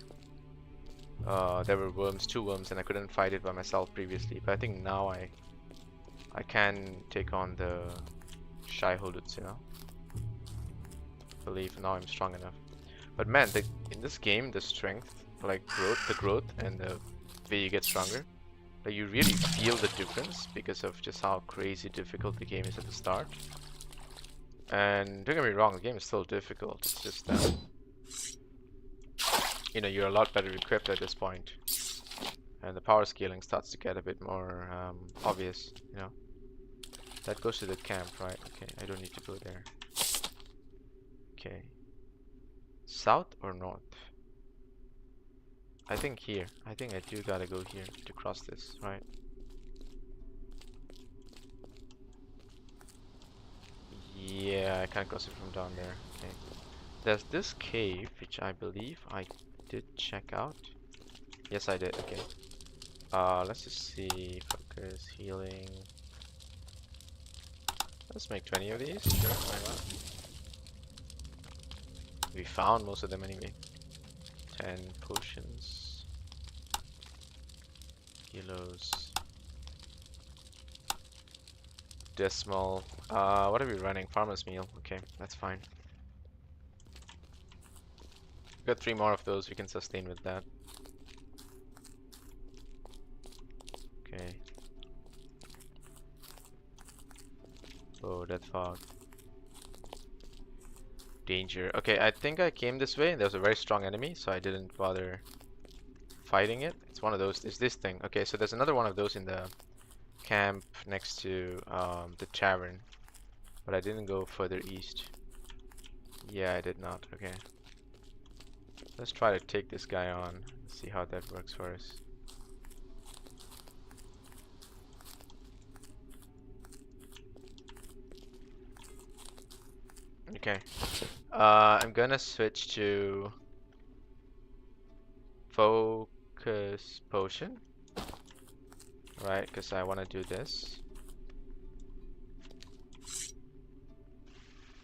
there were worms, 2 worms, and I couldn't fight it by myself previously. But I think now I can take on the Shy Holuts, you know. I believe now I'm strong enough. But man, in this game, the strength, like the growth, and the way you get stronger, like you really feel the difference because of just how crazy difficult the game is at the start. And don't get me wrong, the game is still difficult. It's just that, you know, you're a lot better equipped at this point, and the power scaling starts to get a bit more obvious, you know. That goes to the camp, right? Okay, I don't need to go there. Okay. South or north? I think here. I think I do gotta go here to cross this, right? Yeah, I can't cross it from down there. Okay. There's this cave, which I believe I did check out. Yes, I did. Okay. Let's just see. Focus, healing. Let's make 20 of these. Sure, why not? We found most of them anyway. 10 potions. Kilos. Decimal. What are we running? Farmer's meal. Okay, that's fine. got 3 more of those. We can sustain with that. Okay. Oh, that fog. Danger. Okay, I think I came this way. There was a very strong enemy, so I didn't bother fighting it. It's one of those. It's this thing. Okay, so there's another one of those in the camp next to the tavern, but I didn't go further east. Yeah, I did not. Okay. Let's try to take this guy on. See how that works for us. Okay. I'm gonna switch to focus potion. Right, because I want to do this.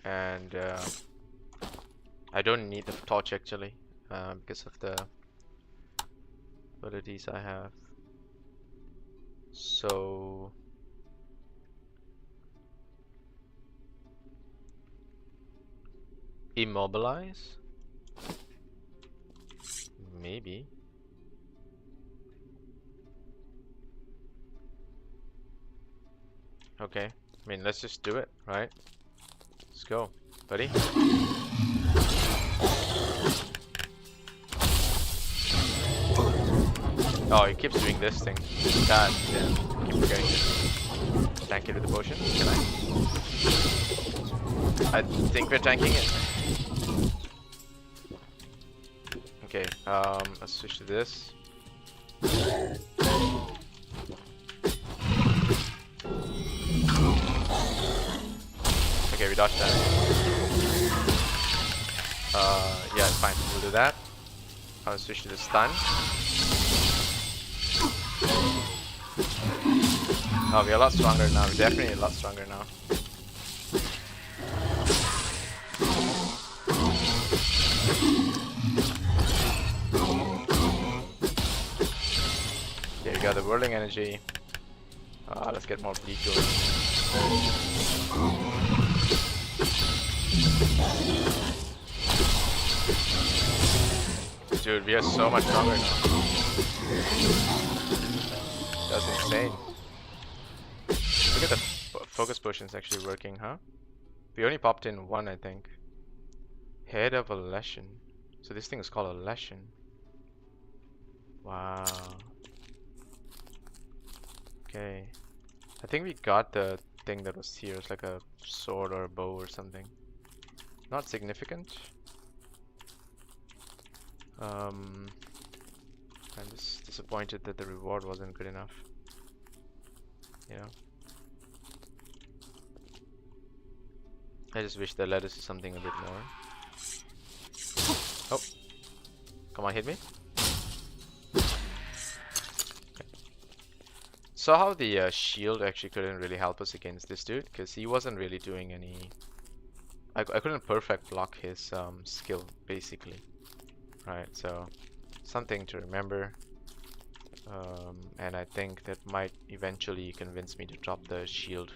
And I don't need the torch actually, because of the abilities I have. So immobilize? Maybe. Okay. I mean, let's just do it, right? Let's go, buddy. Oh, he keeps doing this thing. God damn. I keep forgetting this. Tank it with the potion. Can I think we're tanking it. Okay, let's switch to this. Okay, we dodged that. Yeah, it's fine. We'll do that. I'll switch to the stun. Oh, we're a lot stronger now. We're definitely a lot stronger now. There we go, the whirling energy. Let's get more bleed going. Dude, we are so much stronger now. That's insane. Look at the focus potions actually working, huh? We only popped in one, I think. Head of a lesion. So this thing is called a lesion. Wow. Okay. I think we got the thing that was here. It's like a sword or a bow or something. Not significant. I'm just disappointed that the reward wasn't good enough. You know? I just wish they led us to something a bit more. Oh. Come on, hit me. Okay. Saw how the shield actually couldn't really help us against this dude, because he wasn't really doing any... I couldn't perfect block his skill, basically. Right, so something to remember. And I think that might eventually convince me to drop the shield.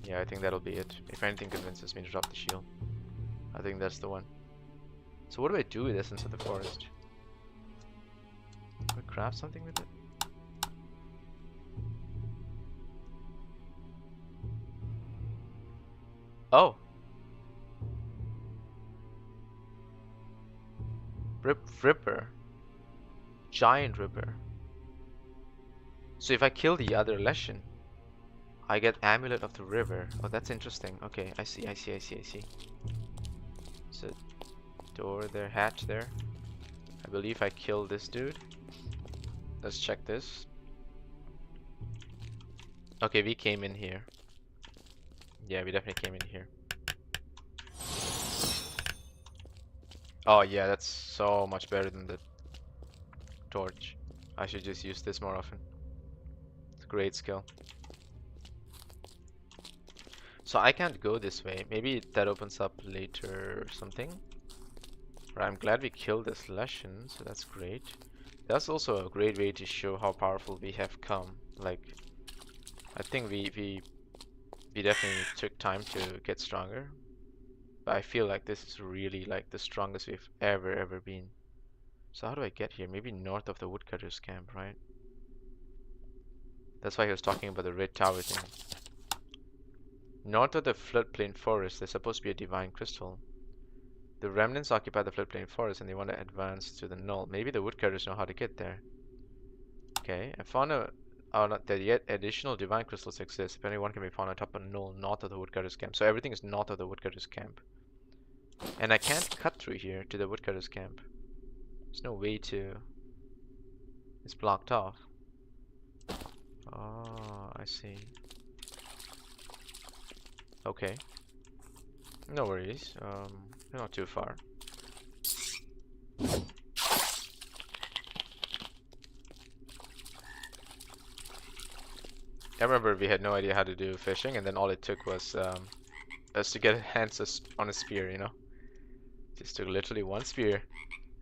Yeah, I think that'll be it. If anything convinces me to drop the shield, I think that's the one. So what do I do with Essence of the Forest? Do I craft something with it? Oh! Ripper. Giant Ripper. So if I kill the other lesion, I get Amulet of the River. Oh, that's interesting. Okay, I see. So, door there, hatch there. I believe I killed this dude. Let's check this. Okay, we came in here. Yeah, we definitely came in here. Oh yeah, that's so much better than the torch. I should just use this more often. It's a great skill. So I can't go this way. Maybe that opens up later or something. Right, I'm glad we killed this lesion, so that's great. That's also a great way to show how powerful we have come. Like, I think we definitely took time to get stronger. But I feel like this is really like the strongest we've ever been. So how do I get here? Maybe north of the woodcutter's camp, right? That's why he was talking about the red tower thing. North of the floodplain forest, there's supposed to be a divine crystal. The remnants occupy the floodplain forest and they want to advance to the null. Maybe the woodcutters know how to get there. Okay, I found that yet additional divine crystals exist. If anyone can be found on top of null north of the woodcutters camp. So everything is north of the woodcutters camp. And I can't cut through here to the woodcutters camp. There's no way to. It's blocked off. Oh, I see. Okay. No worries. We're not too far. I remember we had no idea how to do fishing, and then all it took was us to get hands on a spear, you know? Just took literally one spear,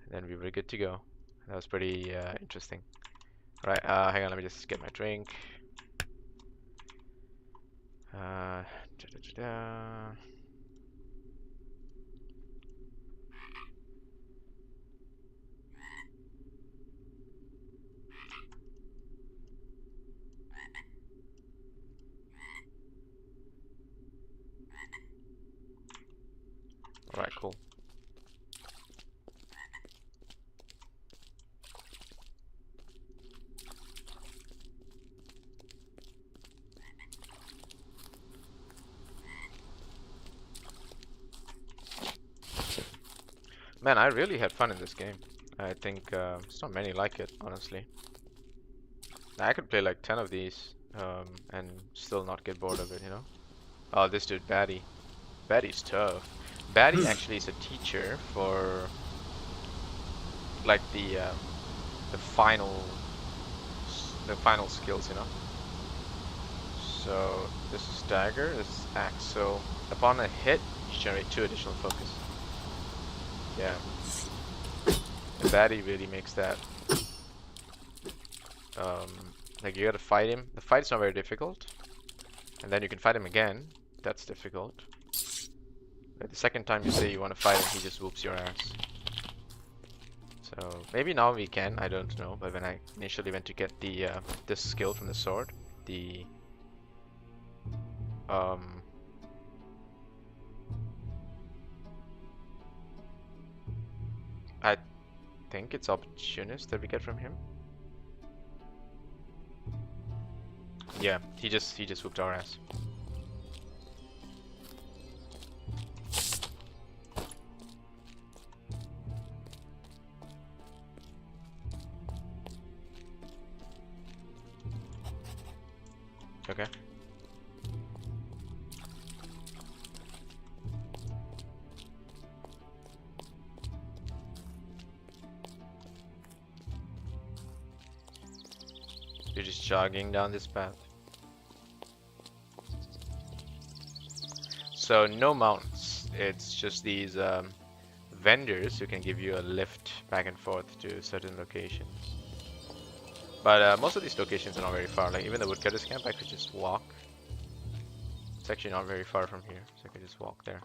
and then we were good to go. That was pretty interesting. Right, hang on, let me just get my drink. Da, da, da, da. Alright, cool. Man, I really had fun in this game. I think there's not many like it, honestly. I could play like 10 of these and still not get bored of it, you know? Oh, this dude, Batty. Batty's tough. Batty actually is a teacher for like the final skills, you know? So this is dagger, this is axe. So upon a hit, you generate 2 additional focus. Yeah. The baddie really makes that. Like you gotta fight him. The fight's not very difficult. And then you can fight him again. That's difficult. But the second time you say you want to fight him, he just whoops your ass. So maybe now we can, I don't know. But when I initially went to get the this skill from the sword, the I think it's opportunist that we get from him. Yeah, he just whooped our ass. Okay. You're just jogging down this path. So no mounts. It's just these vendors who can give you a lift back and forth to certain locations. But most of these locations are not very far. Like even the woodcutter's camp, I could just walk. It's actually not very far from here, so I could just walk there.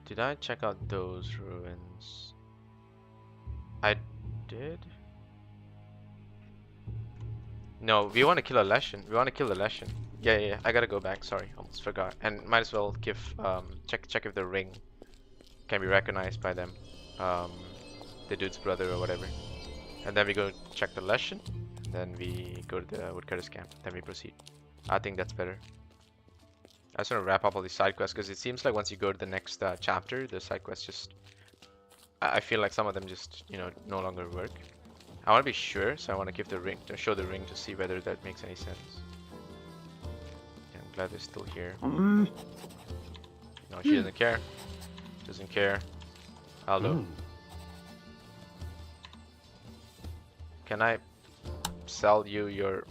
Did I check out those ruins? I did? No, we want to kill a Leshen. We want to kill the Leshen. Yeah, I gotta go back. Sorry, almost forgot. And might as well give check if the ring can be recognized by them, the dude's brother or whatever. And then we go check the Leshen. Then we go to the woodcutter's camp. Then we proceed. I think that's better. I just want to wrap up all these side quests because it seems like once you go to the next chapter, the side quests just. I feel like some of them just no longer work. I want to be sure, so I want to give the ring, to show the ring to see whether that makes any sense. Yeah, I'm glad they're still here. No, she doesn't care. Doesn't care. Aldo. Can I sell you your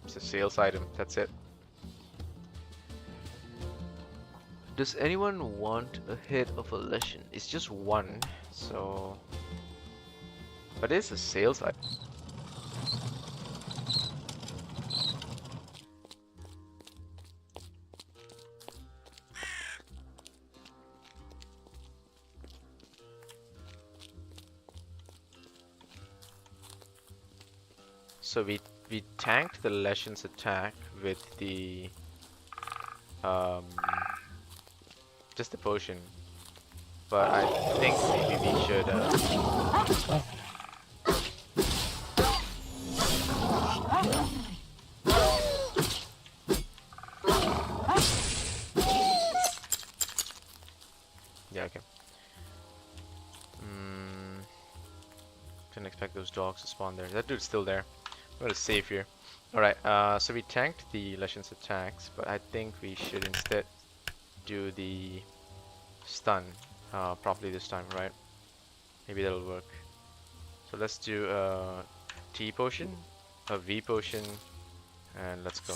it's a sales item? That's it. Does anyone want a hit of a Leshen? It's just one, so. But it's a sales item. So we tanked the Lesion's attack with the um just the potion, but I think maybe we should yeah, okay. Didn't expect those dogs to spawn there. That dude's still there. I'm gonna save here. Alright, so we tanked the Lesion's attacks, but I think we should instead do the stun properly this time, right? Maybe that'll work. So let's do a T potion, a V potion, and let's go.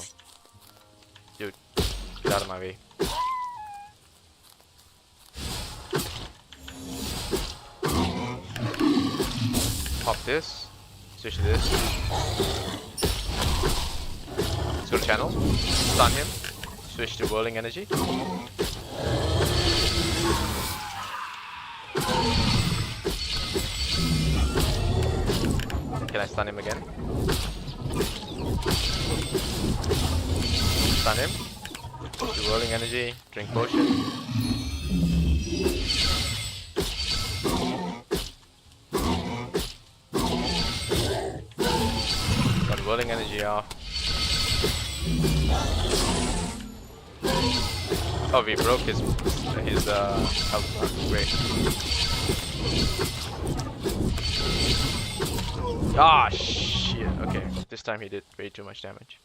Dude, get out of my way. Pop this, switch to this. Let's go to channel, stun him, switch to whirling energy. Can I stun him again? Stun him. Do whirling energy. Drink potion. Got whirling energy off. Oh, we broke his health bar. Great. Ah, shit. Okay, this time he did way too much damage.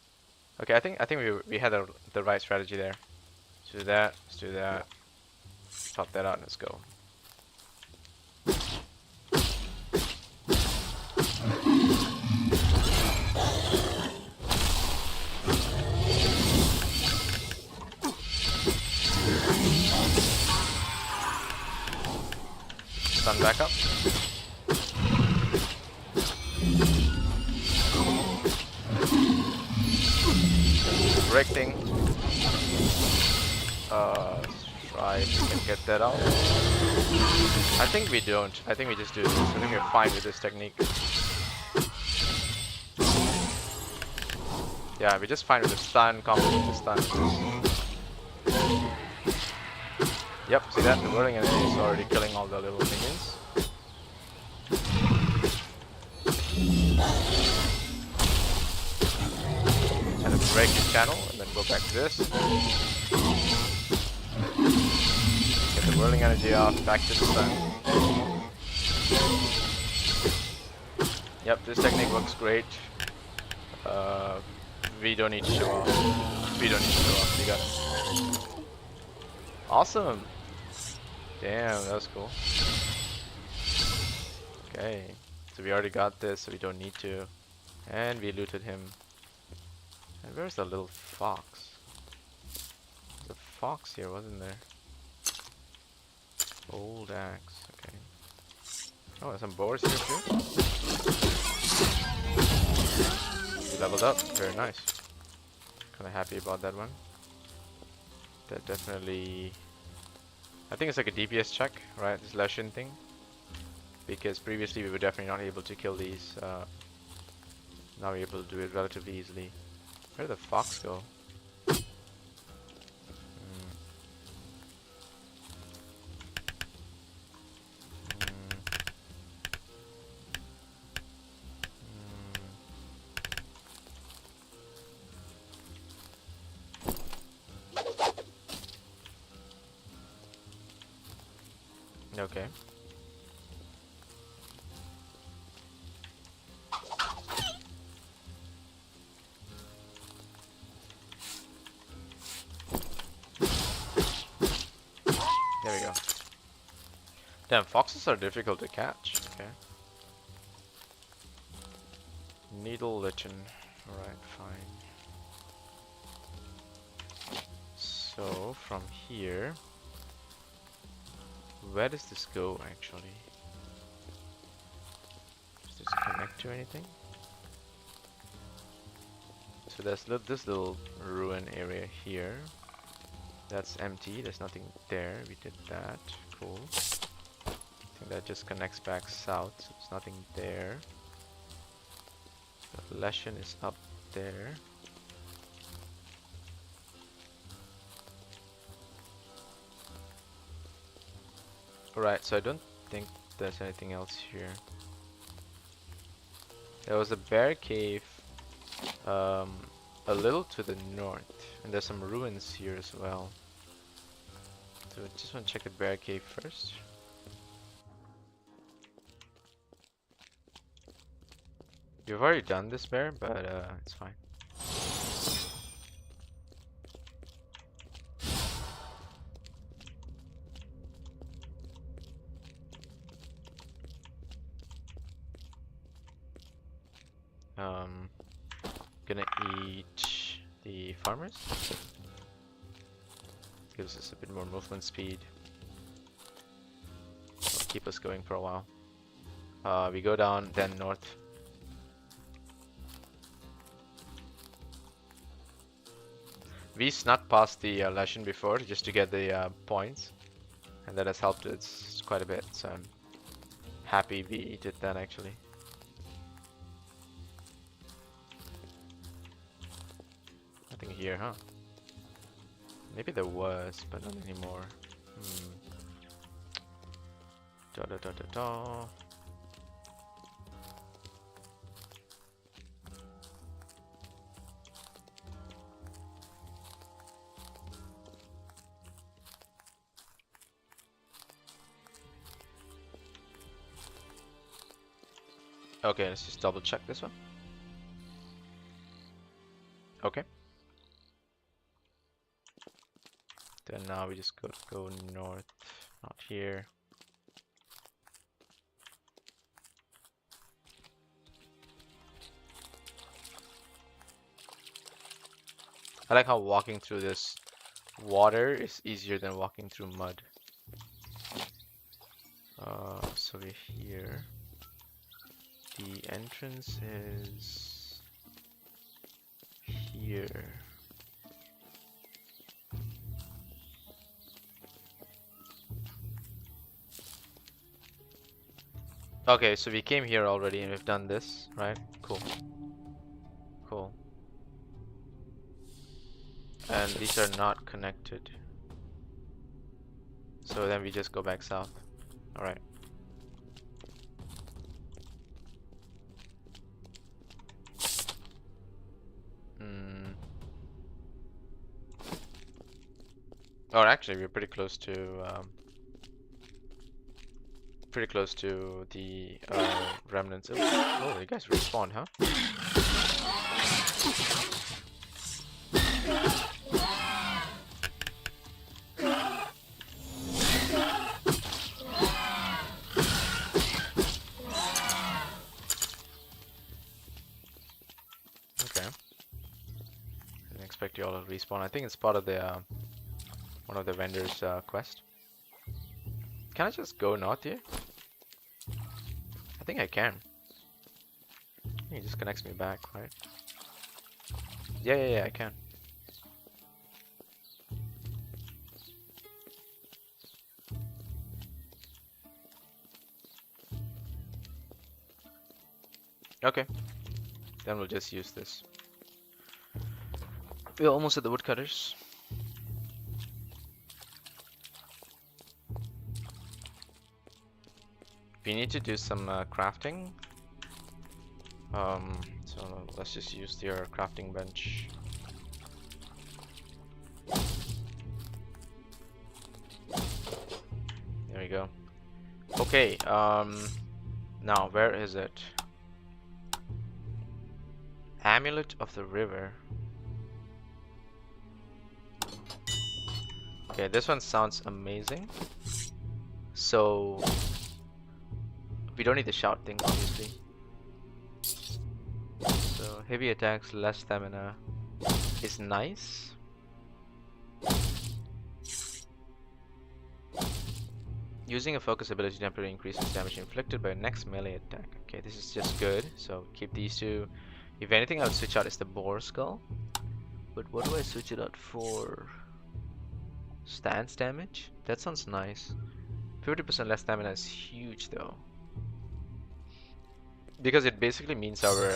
Okay, I think we had the right strategy there. Let's do that. Let's do that. Top that out and let's go. Stun back up. Break thing. Try if we can get that out. I think we don't. I think we just do this. I think we're fine with this technique. Yeah, we're just fine with the stun, combo with the stun. Yep, see that? The whirling energy is already killing all the little minions. And then break his channel, and then go back to this. Get the whirling energy off, back to the stun. Yep, this technique works great. We don't need to show off. We don't need to show off, we got it. Awesome! Damn, that was cool. Okay, so we already got this, so we don't need to. And we looted him. And where's the little fox? There's a fox here, wasn't there? Old axe, okay. Oh, there's some boars here too. We leveled up, very nice. Kinda happy about that one. That definitely... I think it's like a DPS check, right? This Leshen thing. Because previously we were definitely not able to kill these. Now we're able to do it relatively easily. Where did the fox go? Okay. There we go. Damn, foxes are difficult to catch. Okay. Needle lichen. Alright, fine. So, from here... Where does this go actually? Does this connect to anything? So there's this little ruin area here. That's empty, there's nothing there. We did that. Cool. I think that just connects back south, so there's nothing there. So Leshen is up there. Right, so I don't think there's anything else here. There was a bear cave a little to the north, and there's some ruins here as well. So I just want to check the bear cave first. You've already done this bear, but it's fine. Gonna eat the farmers. Gives us a bit more movement speed. Will keep us going for a while. We go down, then north. We snuck past the Leshen before just to get the points, and that has helped us quite a bit. So I'm happy we did that actually. Nothing here, huh? Maybe there was, but not anymore. Da da da da da. Okay, let's just double check this one. Okay. Then now we just go north, not here. I like how walking through this water is easier than walking through mud. So we're here. The entrance is here. Okay, so we came here already and we've done this, right? Cool. Cool. And these are not connected. So then we just go back south. Alright. Oh, actually, we're pretty close to the remnants. Oh, you guys respawned, huh? Okay. Didn't expect you all to respawn. I think it's part of the one of the vendors' quest. Can I just go north here? I think I can. He just connects me back, right? Yeah, I can. Okay. Then we'll just use this. We're almost at the woodcutters. We need to do some crafting. So let's just use your crafting bench. There we go. Okay, now where is it? Amulet of the River. Okay, this one sounds amazing. So we don't need the shout thing, obviously. So heavy attacks, less stamina is nice. Using a focus ability temporarily increases damage inflicted by your next melee attack. Okay, this is just good. So keep these two. If anything, I would switch out is the boar skull. But what do I switch it out for? Stance damage? That sounds nice. 50% less stamina is huge though. Because it basically means our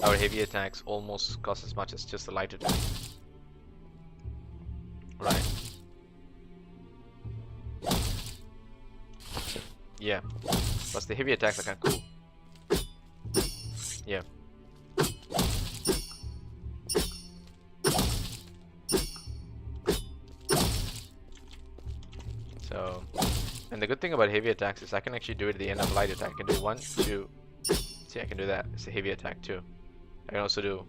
Our heavy attacks almost cost as much as just the light attack. Right. Yeah. Plus the heavy attacks are kind of cool. Yeah. So, and the good thing about heavy attacks is I can actually do it at the end of light attack. I can do 1, 2. See, I can do that. It's a heavy attack too. I can also do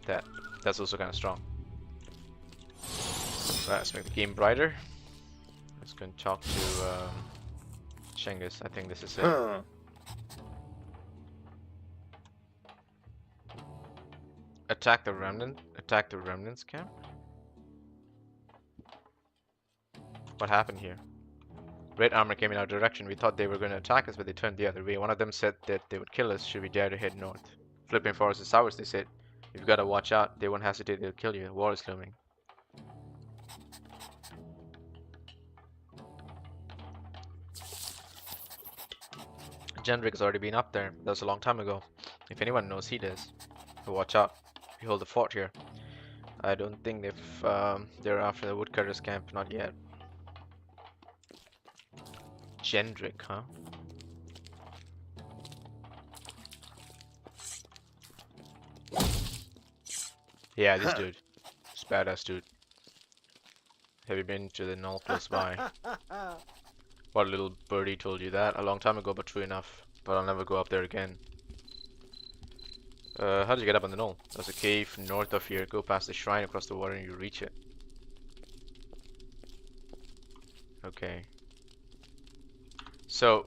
that. That's also kind of strong. Right, let's make the game brighter. Let's go and talk to Shengus. I think this is it. Attack the remnant. Attack the remnants camp. What happened here? Red armor came in our direction. We thought they were going to attack us, but they turned the other way. One of them said that they would kill us should we dare to head north. Flipping forest is ours, they said. You've got to watch out. They won't hesitate. They'll kill you. War is looming. Jendrik has already been up there. That was a long time ago. If anyone knows, he does. So watch out. We hold the fort here. I don't think they're after the woodcutters camp. Not yet. Jendrik, huh? Yeah, this dude. This badass dude. Have you been to the knoll close by? What little birdie told you that? A long time ago, but true enough. But I'll never go up there again. How did you get up on the knoll? There's a cave north of here. Go past the shrine across the water and you reach it. Okay. So,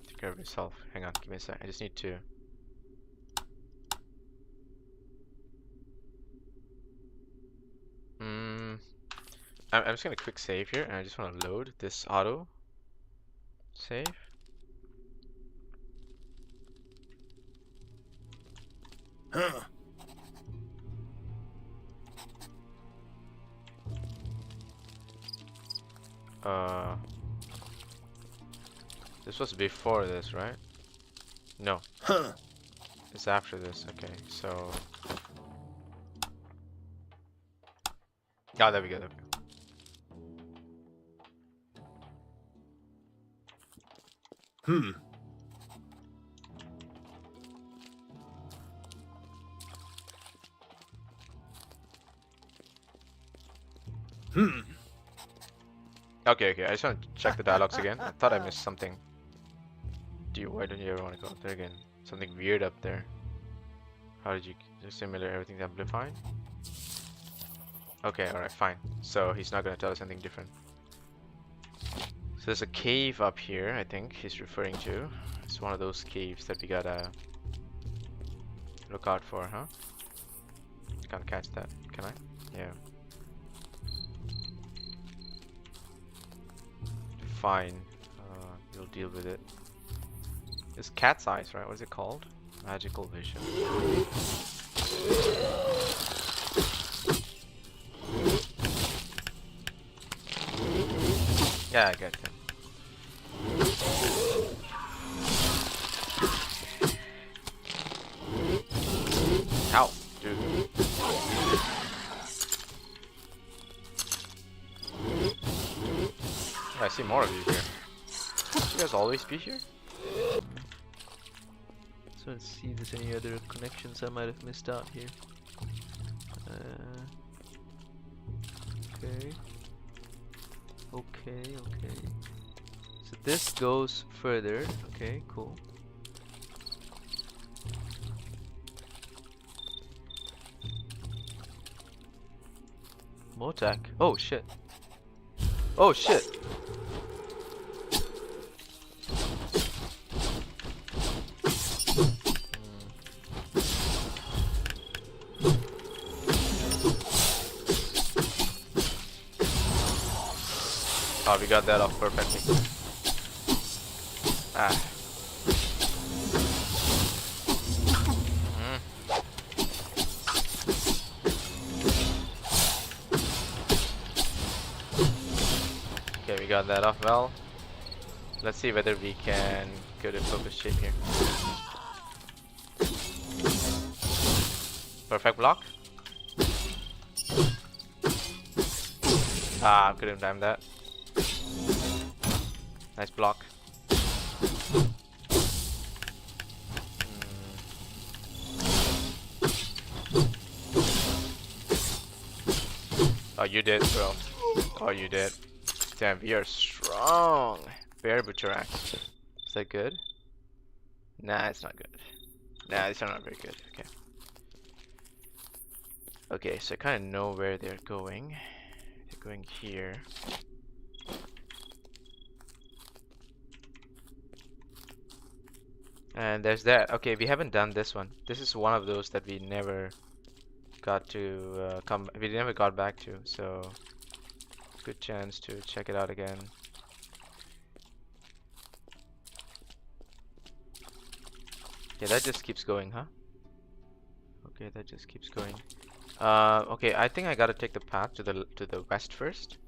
take care of yourself. Hang on, give me a sec. I just need to... I'm just gonna quick save here, and I just want to load this auto save. This was before this, right? No. It's after this. Okay, so. Ah, there we go. There we go. Okay, I just want to check the dialogues again. I thought I missed something. Why don't you ever want to go up there again? Something weird up there. How did you simulate everything's amplified? Okay, alright, fine. So he's not gonna tell us anything different. So there's a cave up here, I think he's referring to. It's one of those caves that we gotta look out for, huh? Can't catch that, can I? Yeah. Fine. We'll deal with it. It's cat's eyes, right? What is it called? Magical vision. Yeah, I get it. Ow, dude. Oh, I see more of you here. You guys always be here? So let's see if there's any other connections I might have missed out here. Okay. So this goes further. Okay, cool. Motak. Oh shit. Oh shit. Oh, we got that off perfectly. Ah. Okay, we got that off well. Let's see whether we can go to focus shape here. Perfect block. Ah, couldn't time that. Nice block. Oh, you did, bro. Oh, you did. Damn, we are strong. Bear butcher axe. Is that good? Nah, it's not good. Nah, these are not very good. Okay. Okay, so I kind of know where they're going. They're going here. And there's that. Okay, we haven't done this one. This is one of those that we never got to we never got back to, so good chance to check it out again. Yeah, that just keeps going, huh? Okay, that just keeps going. Okay, I think I gotta take the path to the west first.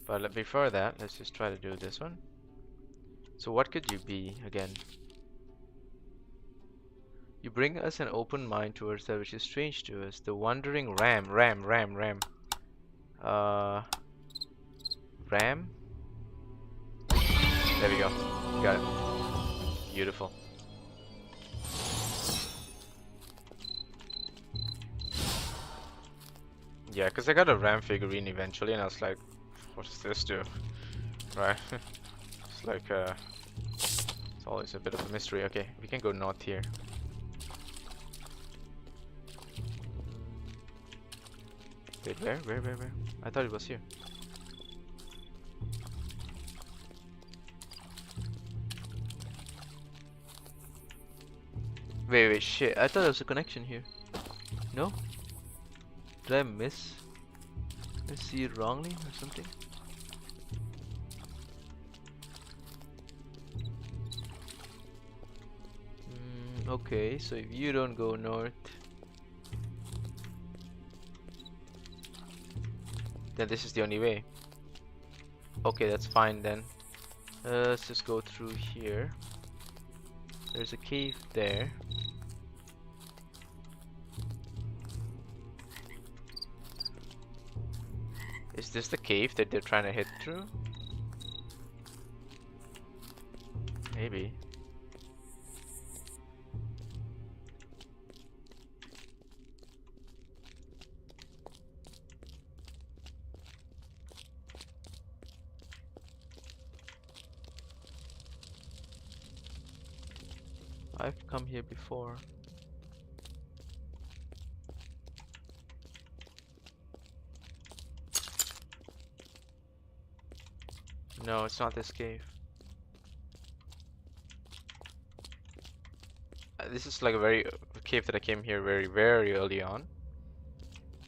But before that, let's just try to do this one. So what could you be again? You bring us an open mind towards that which is strange to us. The wandering ram. Ram? There we go. Got it. Beautiful. Yeah, because I got a ram figurine eventually, and I was like, what does this do? Right? It's like, it's always a bit of a mystery. Okay, we can go north here. Wait, where? I thought it was here. Wait, shit. I thought there was a connection here. No? Did I miss? Did I see it wrongly or something? Okay, so if you don't go north, then this is the only way. Okay, that's fine then. Let's just go through here. There's a cave there. Is this the cave that they're trying to hit through? Maybe. I've come here before. No, it's not this cave. This is like a cave that I came here very early on.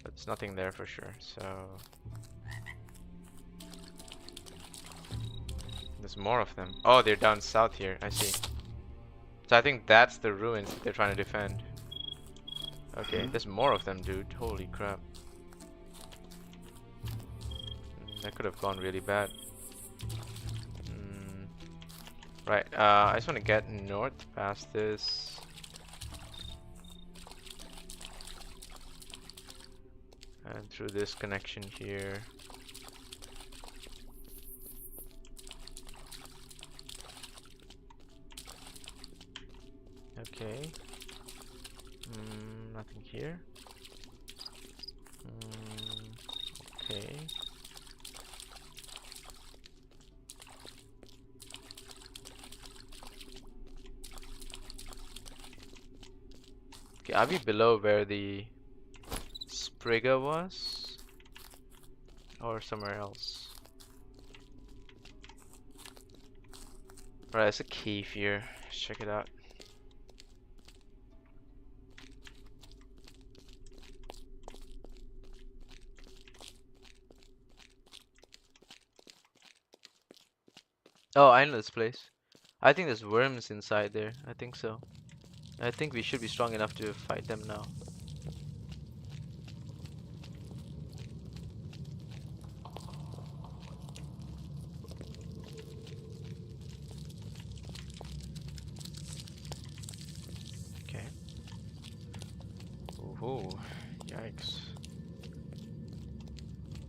But there's nothing there for sure, so... There's more of them. Oh, they're down south here, I see. So I think that's the ruins that they're trying to defend. Okay, there's more of them, dude. Holy crap. That could have gone really bad. Right, I just want to get north past this. And through this connection here. Okay. Nothing here. Okay. Okay, are we below where the Sprigga was? Or somewhere else? Right, there's a cave here. Let's check it out. Oh, I know this place. I think there's worms inside there. I think so. I think we should be strong enough to fight them now. Okay. Oh, yikes.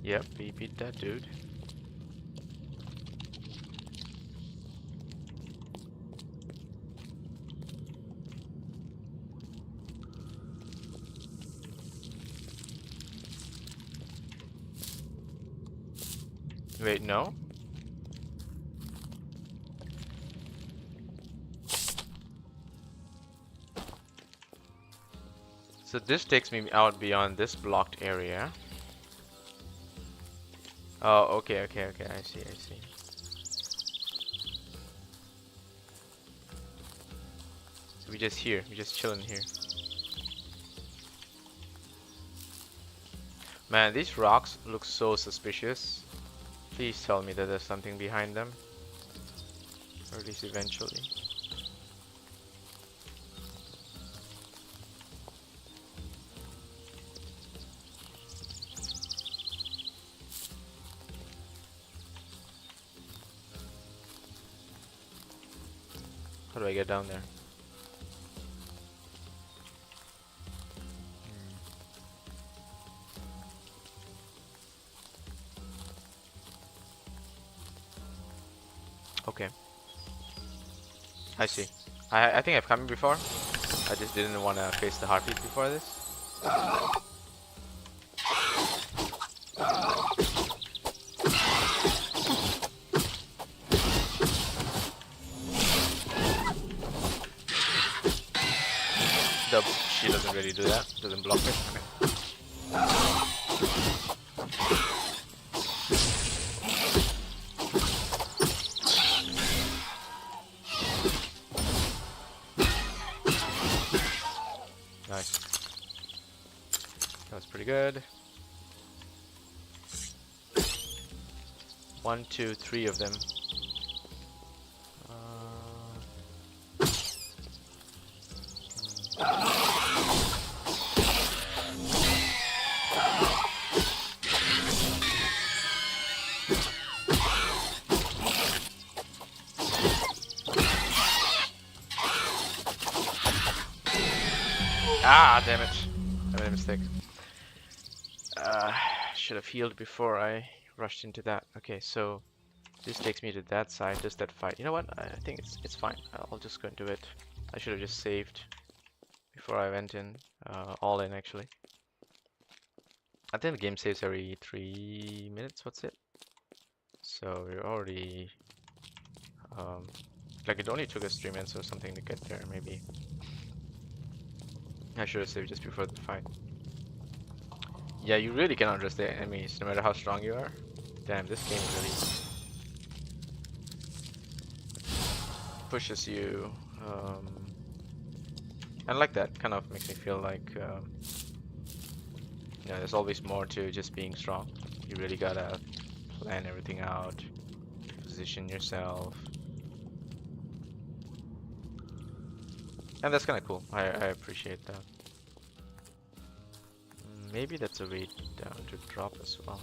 Yep, we beat that dude. Wait, no? So this takes me out beyond this blocked area. Oh, okay, I see. So we just here, we just chilling here. Man, these rocks look so suspicious. Please tell me that there's something behind them. Or at least eventually. How do I get down there? Okay. I see. I think I've come before. I just didn't want to face the heartbeat before this. She doesn't really do that. Doesn't block it. Okay. Nice. That was pretty good. 1, 2, 3 of them. Ah, damn it. I made a mistake. Should have healed before I rushed into that. Okay, so this takes me to that side. Does that fight? You know what? I think it's fine. I'll just go and do it. I should have just saved before I went in. All in, actually. I think the game saves every 3 minutes. What's it? So we're already... like it only took us 3 minutes or something to get there, maybe. I should have saved just before the fight. Yeah, you really cannot trust the enemies, no matter how strong you are. Damn, this game really pushes you. I like that. Kind of makes me feel like, you know, there's always more to just being strong. You really gotta plan everything out, position yourself. And that's kind of cool. I appreciate that. Maybe that's a way down to drop as well.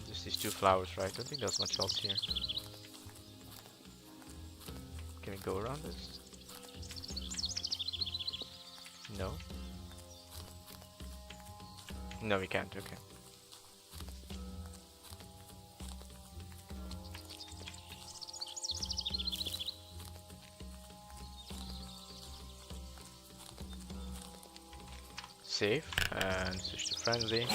Just these 2 flowers, right? I don't think there's much else here. Can we go around this? No? No, we can't. Okay. Save and switch to frenzy.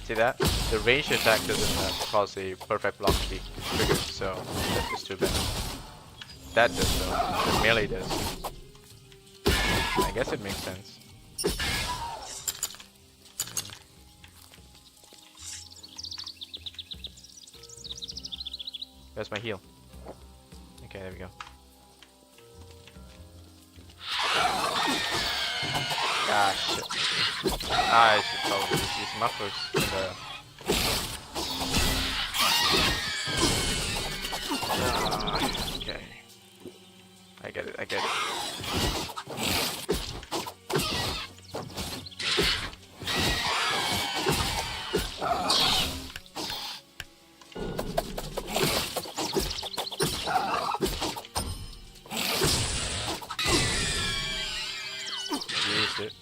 See that? The ranged attack doesn't cause a perfect block to be triggered, so that's just too bad. That does though. The melee does. I guess it makes sense. Where's my heal? Okay, there we go. Ah, shit. I should probably just use mufflers in the... okay. I get it. Use it.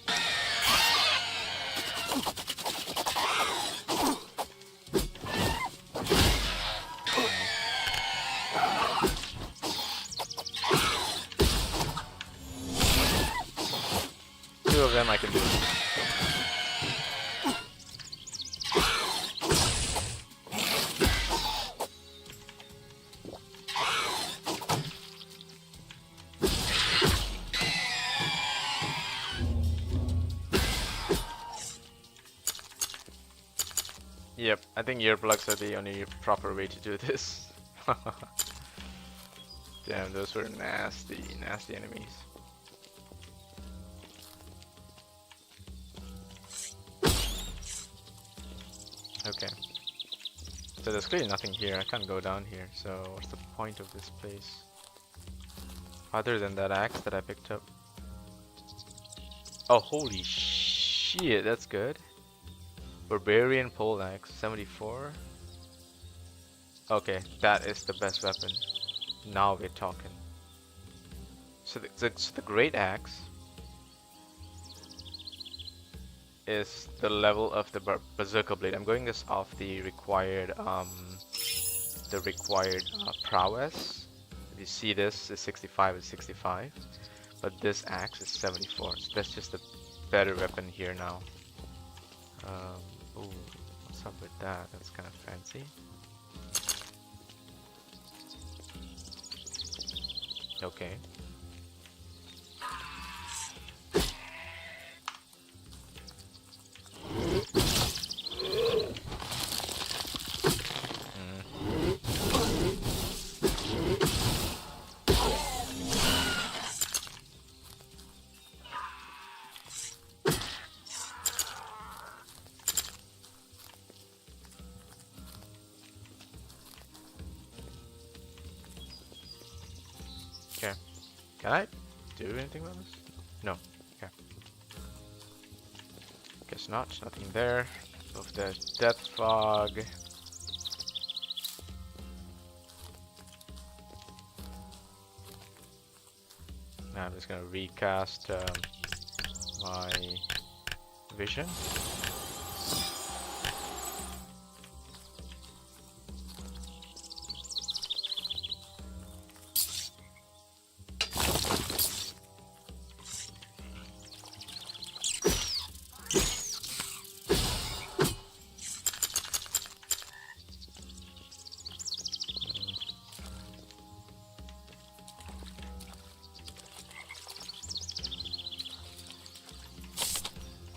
Two of them I can do. Yep, I think earplugs are the only proper way to do this. Damn, those were nasty, nasty enemies. Okay. So there's clearly nothing here. I can't go down here. So what's the point of this place? Other than that axe that I picked up. Oh, holy shit, that's good. Barbarian pole axe, 74. Okay, that is the best weapon. Now we're talking. So the great axe is the level of the berserker blade. I'm going this off the required prowess. If you see, this is 65 is 65, but this axe is 74. So that's just a better weapon here now. Ooh, what's up with that? That's kind of fancy. Okay. Okay. Can I do anything with this? No. Okay. Guess not. Nothing there. Of the death fog. Now I'm just gonna recast my vision.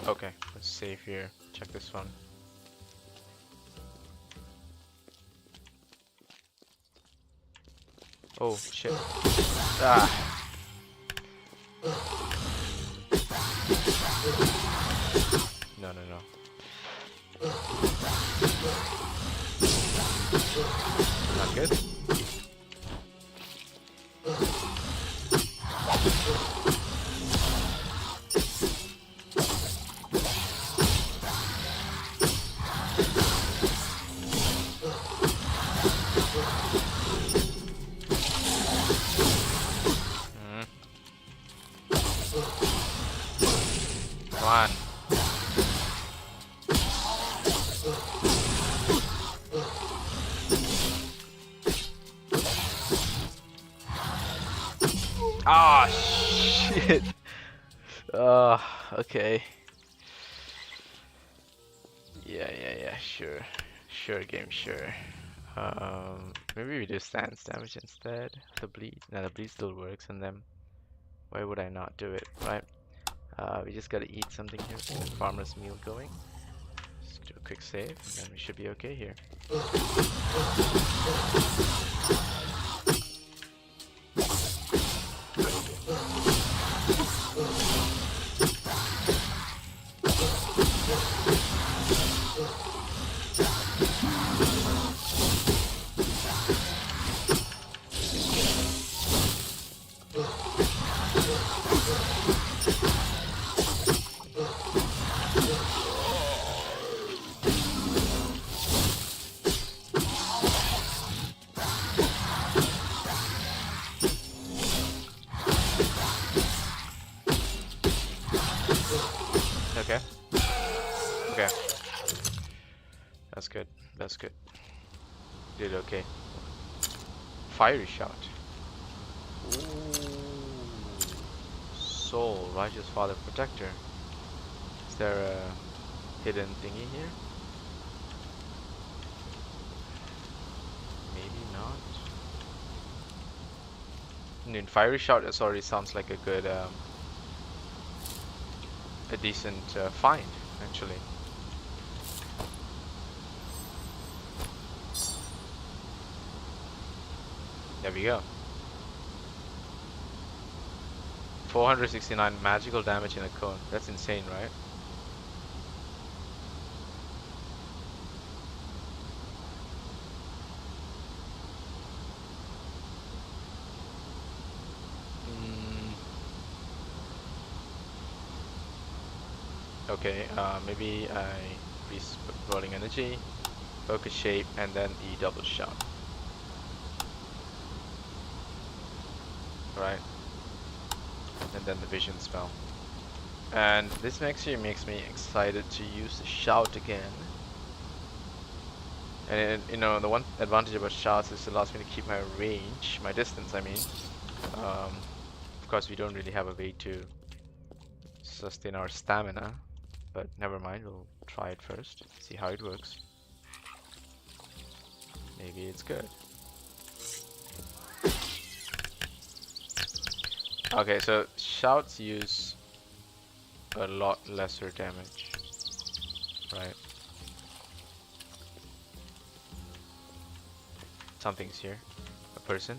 Okay, let's save here. Check this one. Oh shit. Ah. No, no, no. Not good. Come on. Ah, shit. Okay. Yeah, sure. Sure, game, sure. Maybe we do stance damage instead. The bleed. No, the bleed still works on them. Why would I not do it, right? We just gotta eat something here. Get a farmer's meal going. Just do a quick save, and then we should be okay here. Okay. Okay. That's good. That's good. Did okay. Fiery shout. Ooh. Soul, righteous father, protector. Is there a hidden thingy here? Maybe not. Dude, fiery shout this already sounds like a good, a decent find, actually. There we go. 469 magical damage in a cone. That's insane, right? Okay, maybe I increase rolling energy, focus shape, and then E double shout. Right? And then the vision spell. And this actually makes me excited to use the shout again. And you know, the one advantage about shouts is it allows me to keep my range, my distance, I mean. Of course, we don't really have a way to sustain our stamina, but never mind, we'll try it first, see how it works. Maybe it's good. Okay, so shouts use a lot lesser damage, right? Something's here. A person.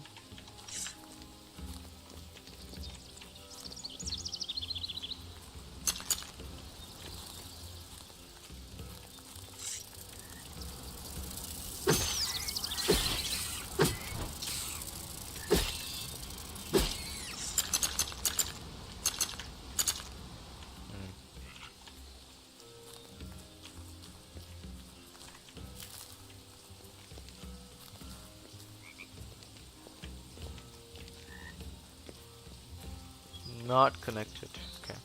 Not connected. Okay.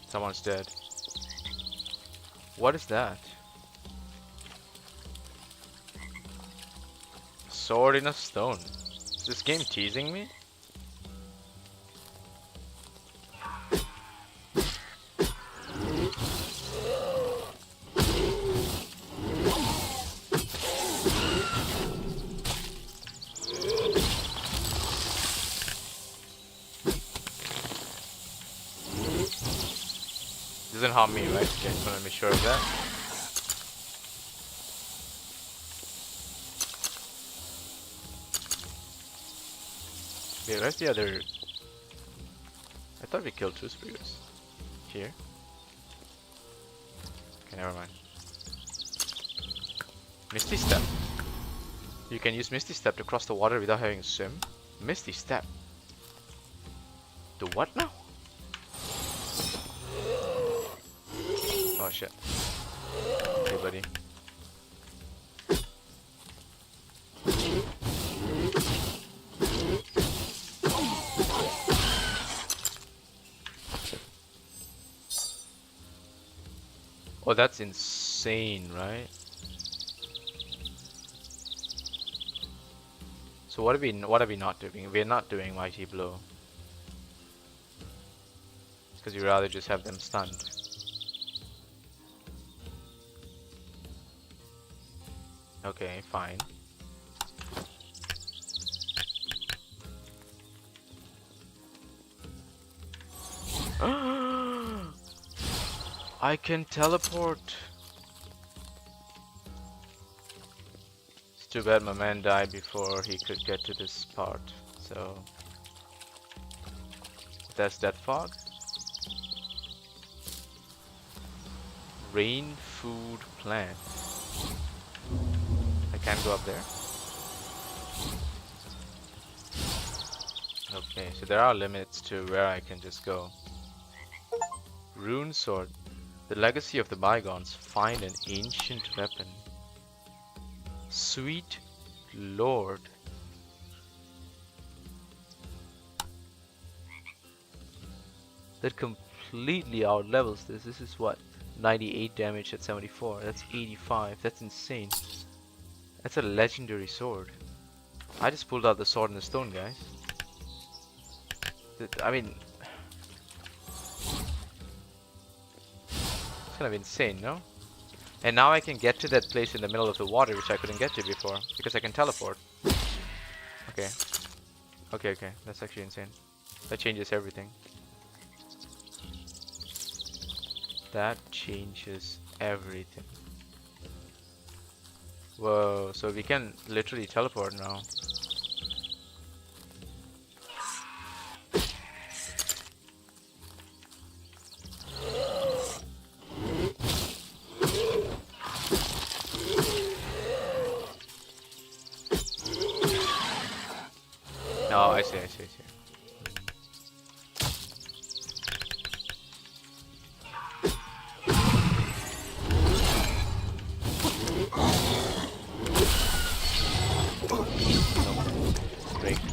Someone's dead. What is that? Sword in a stone. Is this game teasing me? Doesn't harm me, right? Okay, just wanna make sure of that. Wait, where's the other? I thought we killed two spirits. Here? Okay, never mind. Misty Step. You can use Misty Step to cross the water without having to swim. Misty Step. The what now? Oh shit. Hey buddy. Oh, that's insane, right? So what are we not doing? We're not doing Mighty Blow. Because we'd rather just have them stunned. Okay, fine. I can teleport. It's too bad my man died before he could get to this part. So that's that fog. Rain food plant. I can't go up there. Okay, so there are limits to where I can just go. Rune sword. The legacy of the bygones. Find an ancient weapon. Sweet Lord. That completely out levels this. This is what? 98 damage at 74. That's 85. That's insane. That's a legendary sword. I just pulled out the sword in the stone, guys. I mean, it's kind of insane, no? And now I can get to that place in the middle of the water, which I couldn't get to before, because I can teleport. Okay. Okay. That's actually insane. That changes everything. That changes everything. Whoa, so we can literally teleport now. No, I see.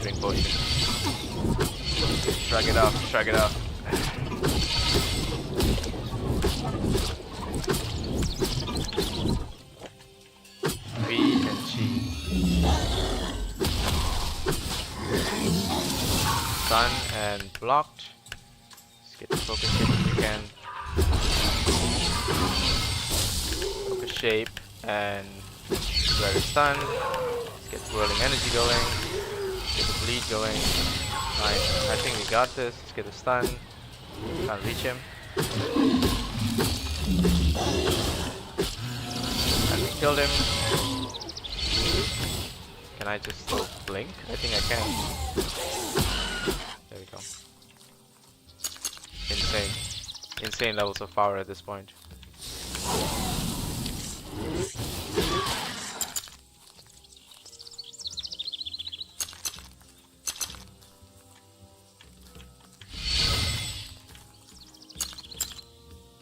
Drink potion. Shrug it off. B and G. Stun and blocked. Let's get the focus shape if we can. Focus shape and very stun. Let's get whirling energy going. Get the bleed going. Nice. I think we got this. Let's get the stun. Can't reach him. And we killed him. Can I just still blink? I think I can. There we go. Insane. Insane levels of power at this point.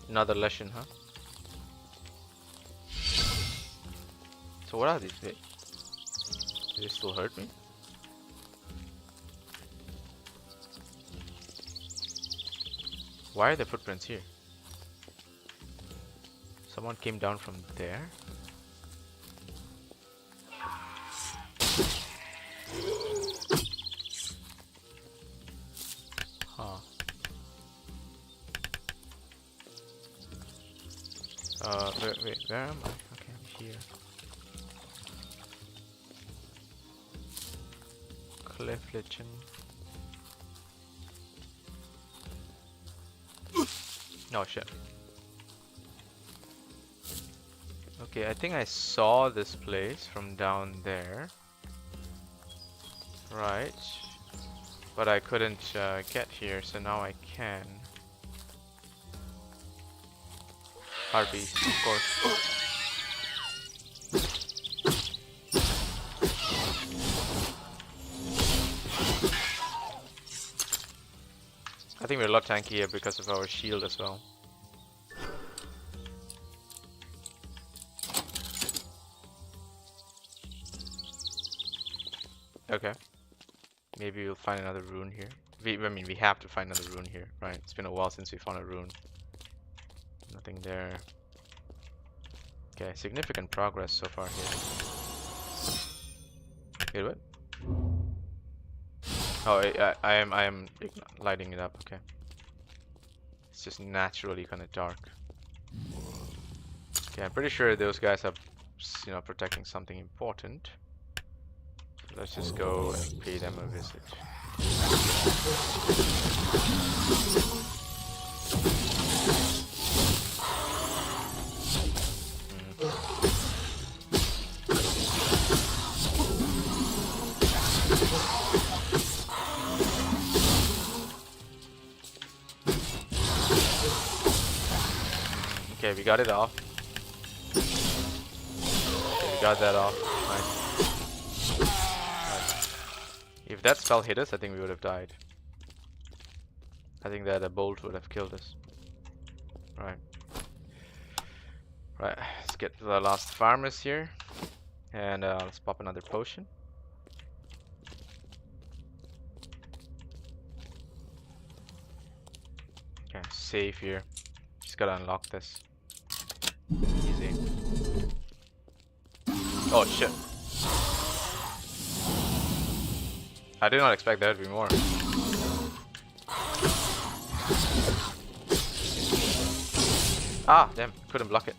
Another lesson, huh? So what are these? Wait. Do they still hurt me? Why are the footprints here? Someone came down from there? Huh. Wait, where am I? Okay, I'm here. Cliff legend. No shit. Okay, I think I saw this place from down there. Right. But I couldn't get here, so now I can. Harpies, of course. I think we're a lot tankier because of our shield as well. Okay. Maybe we'll find another rune here. I mean, we have to find another rune here, right? It's been a while since we found a rune. Nothing there. Okay, significant progress so far here. Wait, what? Oh, I am lighting it up. Okay. It's just naturally kind of dark. Okay, I'm pretty sure those guys are, you know, protecting something important. So let's just go and pay them a visit. Okay, we got it off. Okay, we got that off. Nice. Nice. If that spell hit us, I think we would have died. I think that a bolt would have killed us. Right. Right, let's get to the last farmers here. And let's pop another potion. Okay, save here. Just gotta unlock this. Easy. Oh shit. I did not expect there to be more. Ah, damn, couldn't block it.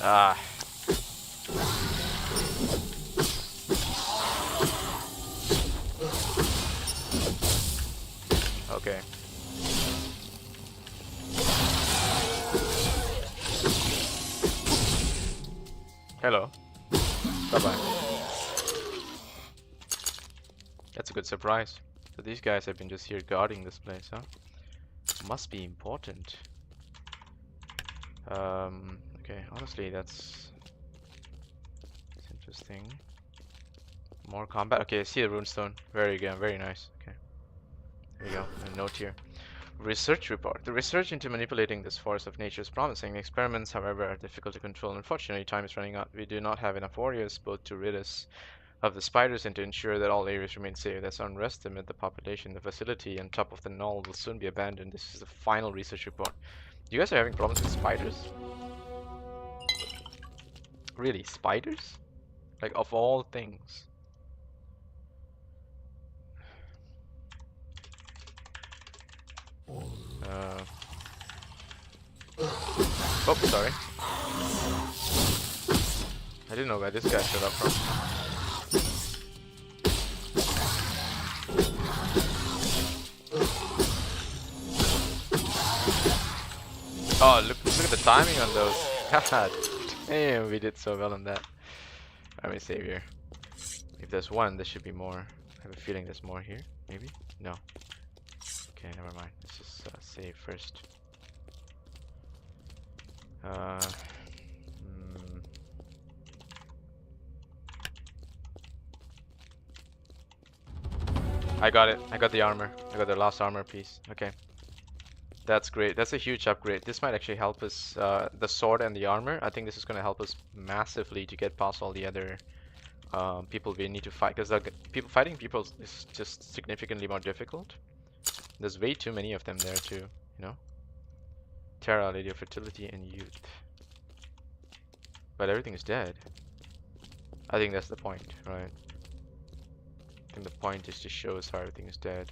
Ah. Okay. Hello. Bye-bye. That's a good surprise. So these guys have been just here guarding this place, huh? Must be important. Okay, honestly, that's interesting. More combat. Okay, I see a runestone. Very good, very nice. Okay, there we go. A note here. Research report. The research into manipulating this force of nature is promising. The experiments, however, are difficult to control. Unfortunately, time is running out. We do not have enough warriors both to rid us of the spiders and to ensure that all areas remain safe. Let's underestimate the population. The facility on top of the knoll will soon be abandoned. This is the final research report. You guys are having problems with spiders? Really, spiders? Like, of all things. Oh, sorry. I didn't know where this guy showed up from. Oh, look at the timing on those. God damn, we did so well on that. Let me save here. If there's one, there should be more. I have a feeling there's more here. Maybe? No. Okay, never mind. Let's just save first. I got it. I got the armor. I got the last armor piece. Okay. That's great. That's a huge upgrade. This might actually help us, the sword and the armor. I think this is going to help us massively to get past all the other people we need to fight. Because fighting people is just significantly more difficult. There's way too many of them there too, you know? Terra, Lady of Fertility and Youth. But everything is dead. I think that's the point, right? I think the point is to show us how everything is dead.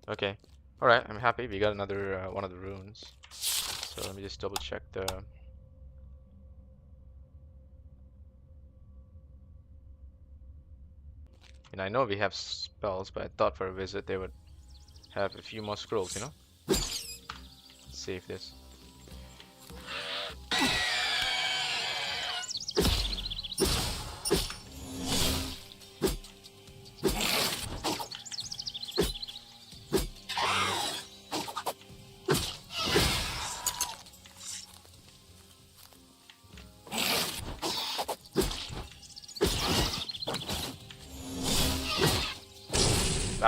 Okay. Alright, I'm happy. We got another one of the runes. So let me just double check the... And I know we have spells, but I thought for a visit they would have a few more scrolls, you know? Let's save this.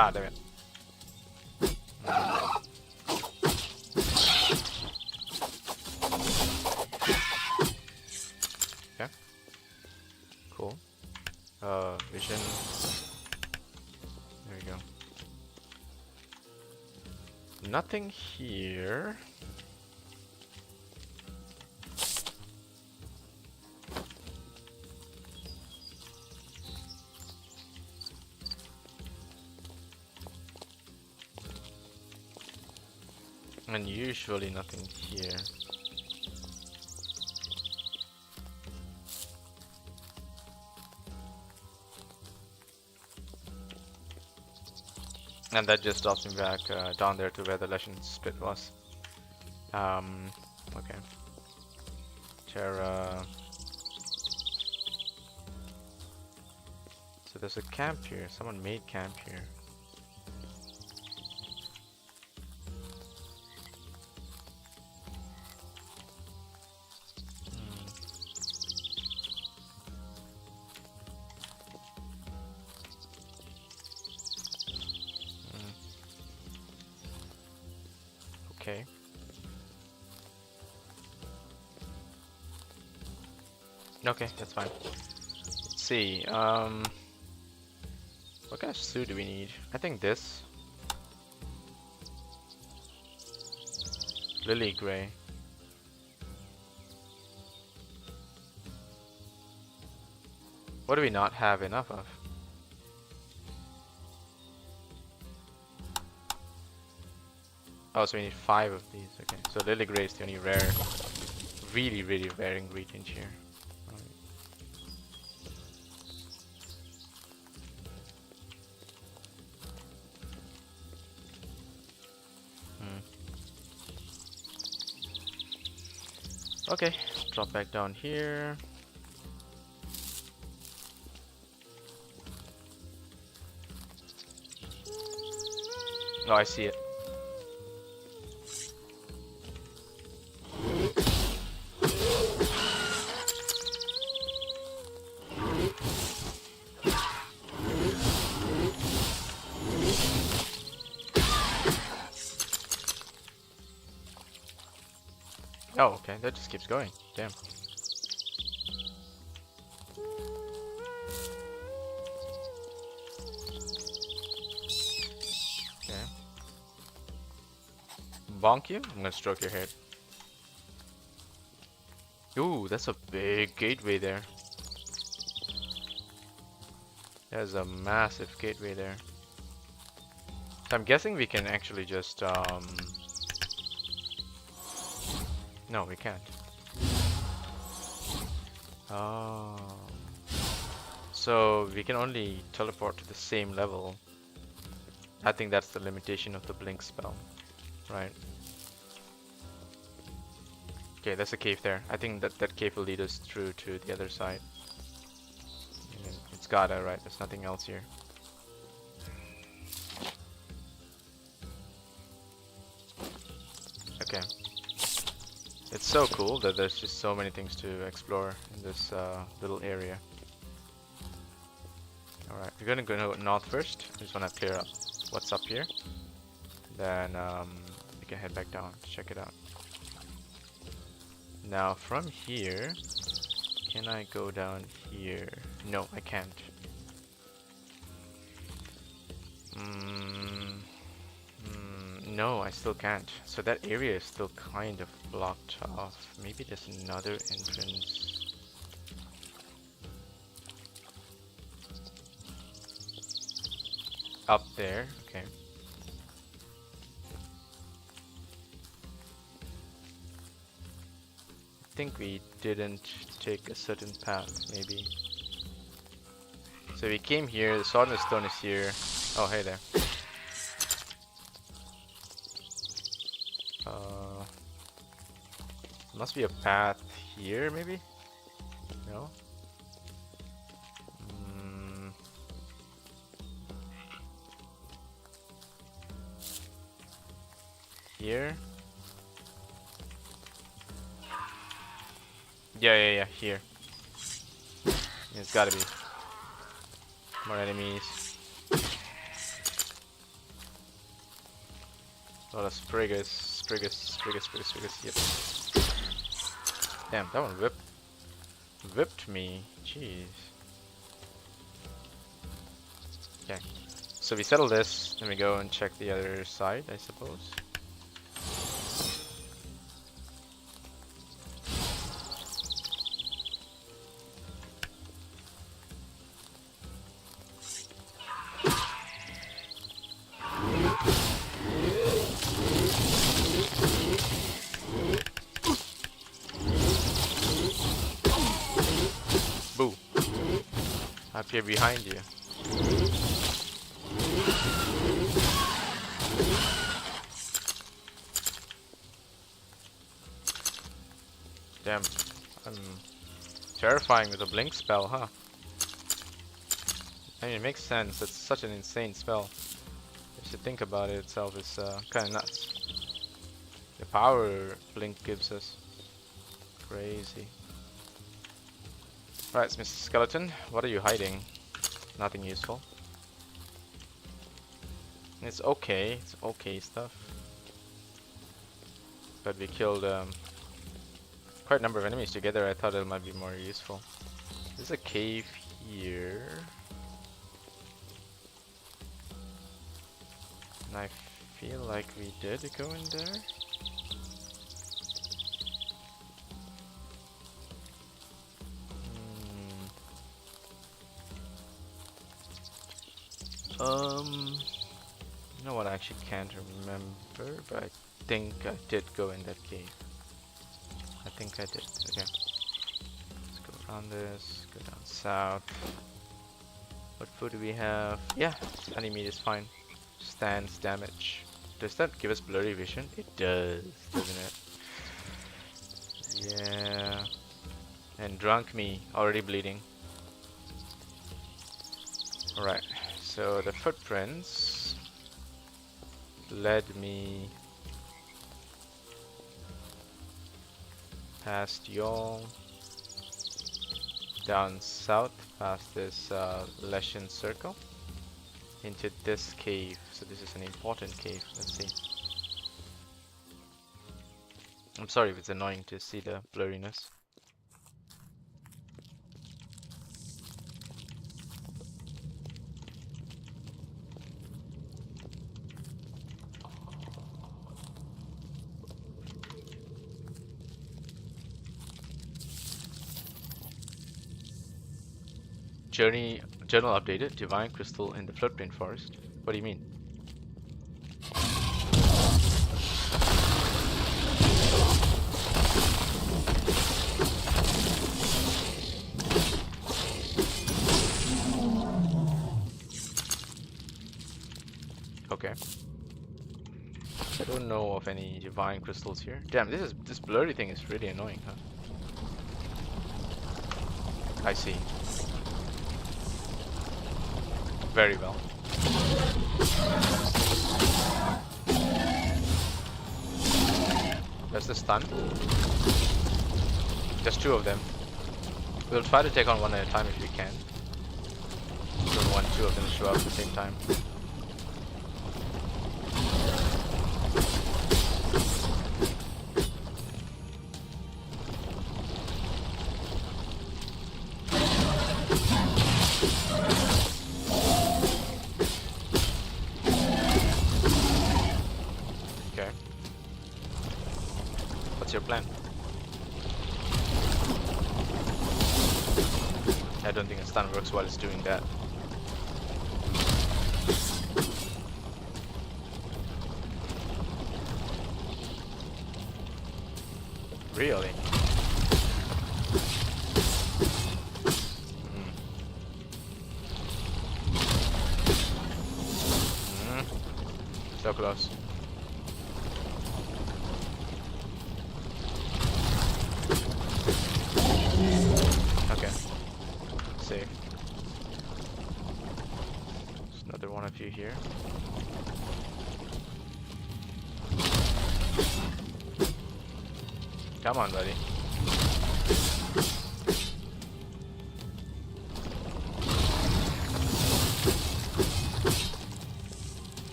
Ah, damn it. Okay. Cool. Vision. There we go. Nothing here. And usually nothing here. And that just drops me back down there to where the legend split was. Okay. Terra. So there's a camp here. Someone made camp here. Okay. Okay, that's fine. Let's see. What kind of suit do we need? I think this. Lily gray. What do we not have enough of? Oh, so we need 5 of these. Okay, so lily gray is the only rare, really, really rare ingredient here. Hmm. Okay, drop back down here. Oh, I see it. Oh, okay, that just keeps going. Damn. Okay. Bonk you? I'm gonna stroke your head. Ooh, that's a big gateway there. There's a massive gateway there. So I'm guessing we can actually just, no, we can't. Oh. So we can only teleport to the same level. I think that's the limitation of the blink spell, right? Okay, there's a cave there. I think that cave will lead us through to the other side. And it's gotta, right? There's nothing else here. Okay. It's so cool that there's just so many things to explore in this little area. Alright, we're gonna go north first. I just wanna clear up what's up here. Then we can head back down to check it out. Now from here, can I go down here? No, I can't. No, I still can't. So that area is still kind of blocked off. Maybe there's another entrance. Up there, okay. I think we didn't take a certain path, maybe. So we came here, the sword and the stone is here. Oh, hey there. Must be a path here, maybe? No? Here? Yeah, here. It's gotta be. More enemies. A lot of Spriggas, yep. Damn, that one whipped me. Jeez. Okay. So we settle this, then we go and check the other side, I suppose. Boo. I appear behind you. Damn. I'm terrifying with a blink spell, huh? I mean, it makes sense. It's such an insane spell. If you think about it itself, it's kind of nuts. The power blink gives us. Crazy. Right, Mr. Skeleton, what are you hiding? Nothing useful. It's okay stuff. But we killed quite a number of enemies together. I thought it might be more useful. There's a cave here. And I feel like we did go in there. You know what? I actually can't remember, but I think I did go in that cave. I think I did. Okay. Let's go around this, go down south. What food do we have? Yeah, honey meat is fine. Stands damage. Does that give us blurry vision? It does, doesn't it? Yeah. And drunk me, already bleeding. Alright, so the footprints led me past y'all, down south, past this Leshen circle, into this cave. So this is an important cave. Let's see. I'm sorry if it's annoying to see the blurriness. Journal updated. Divine crystal in the floodplain forest. What do you mean? Okay. I don't know of any divine crystals here. Damn, this blurry thing is really annoying, huh? I see. Very well. That's the stun. There's two of them. We'll try to take on one at a time if we can. Don't want two of them to show up at the same time. What's your plan? I don't think a stun works while it's doing that. Really? So close. Okay. Safe. There's another one of you here. Come on, buddy.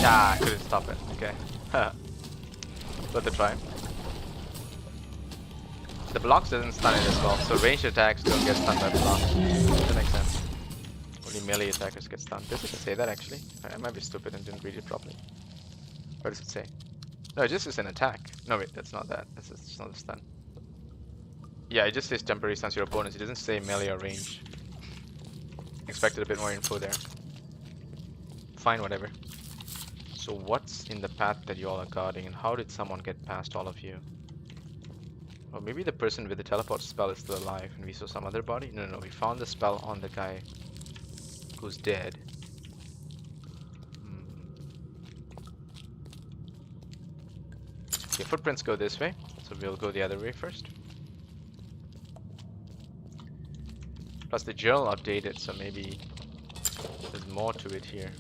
Ah, I couldn't stop it. Okay. Worth a try. The blocks doesn't stun it as well, so ranged attacks don't get stunned by blocks. That makes sense. Only melee attackers get stunned. Does it say that actually? I might be stupid and didn't read it properly. What does it say? No, it just is an attack. No wait, that's not that. That's just not a stun. Yeah, it just says temporary stuns your opponents. It doesn't say melee or range. Expected a bit more info there. Fine, whatever. So what's in the path that you all are guarding, and how did someone get past all of you? Or maybe the person with the teleport spell is still alive and we saw some other body? No, no, we found the spell on the guy who's dead. Hmm. Okay, footprints go this way, so we'll go the other way first. Plus the journal updated, so maybe there's more to it here.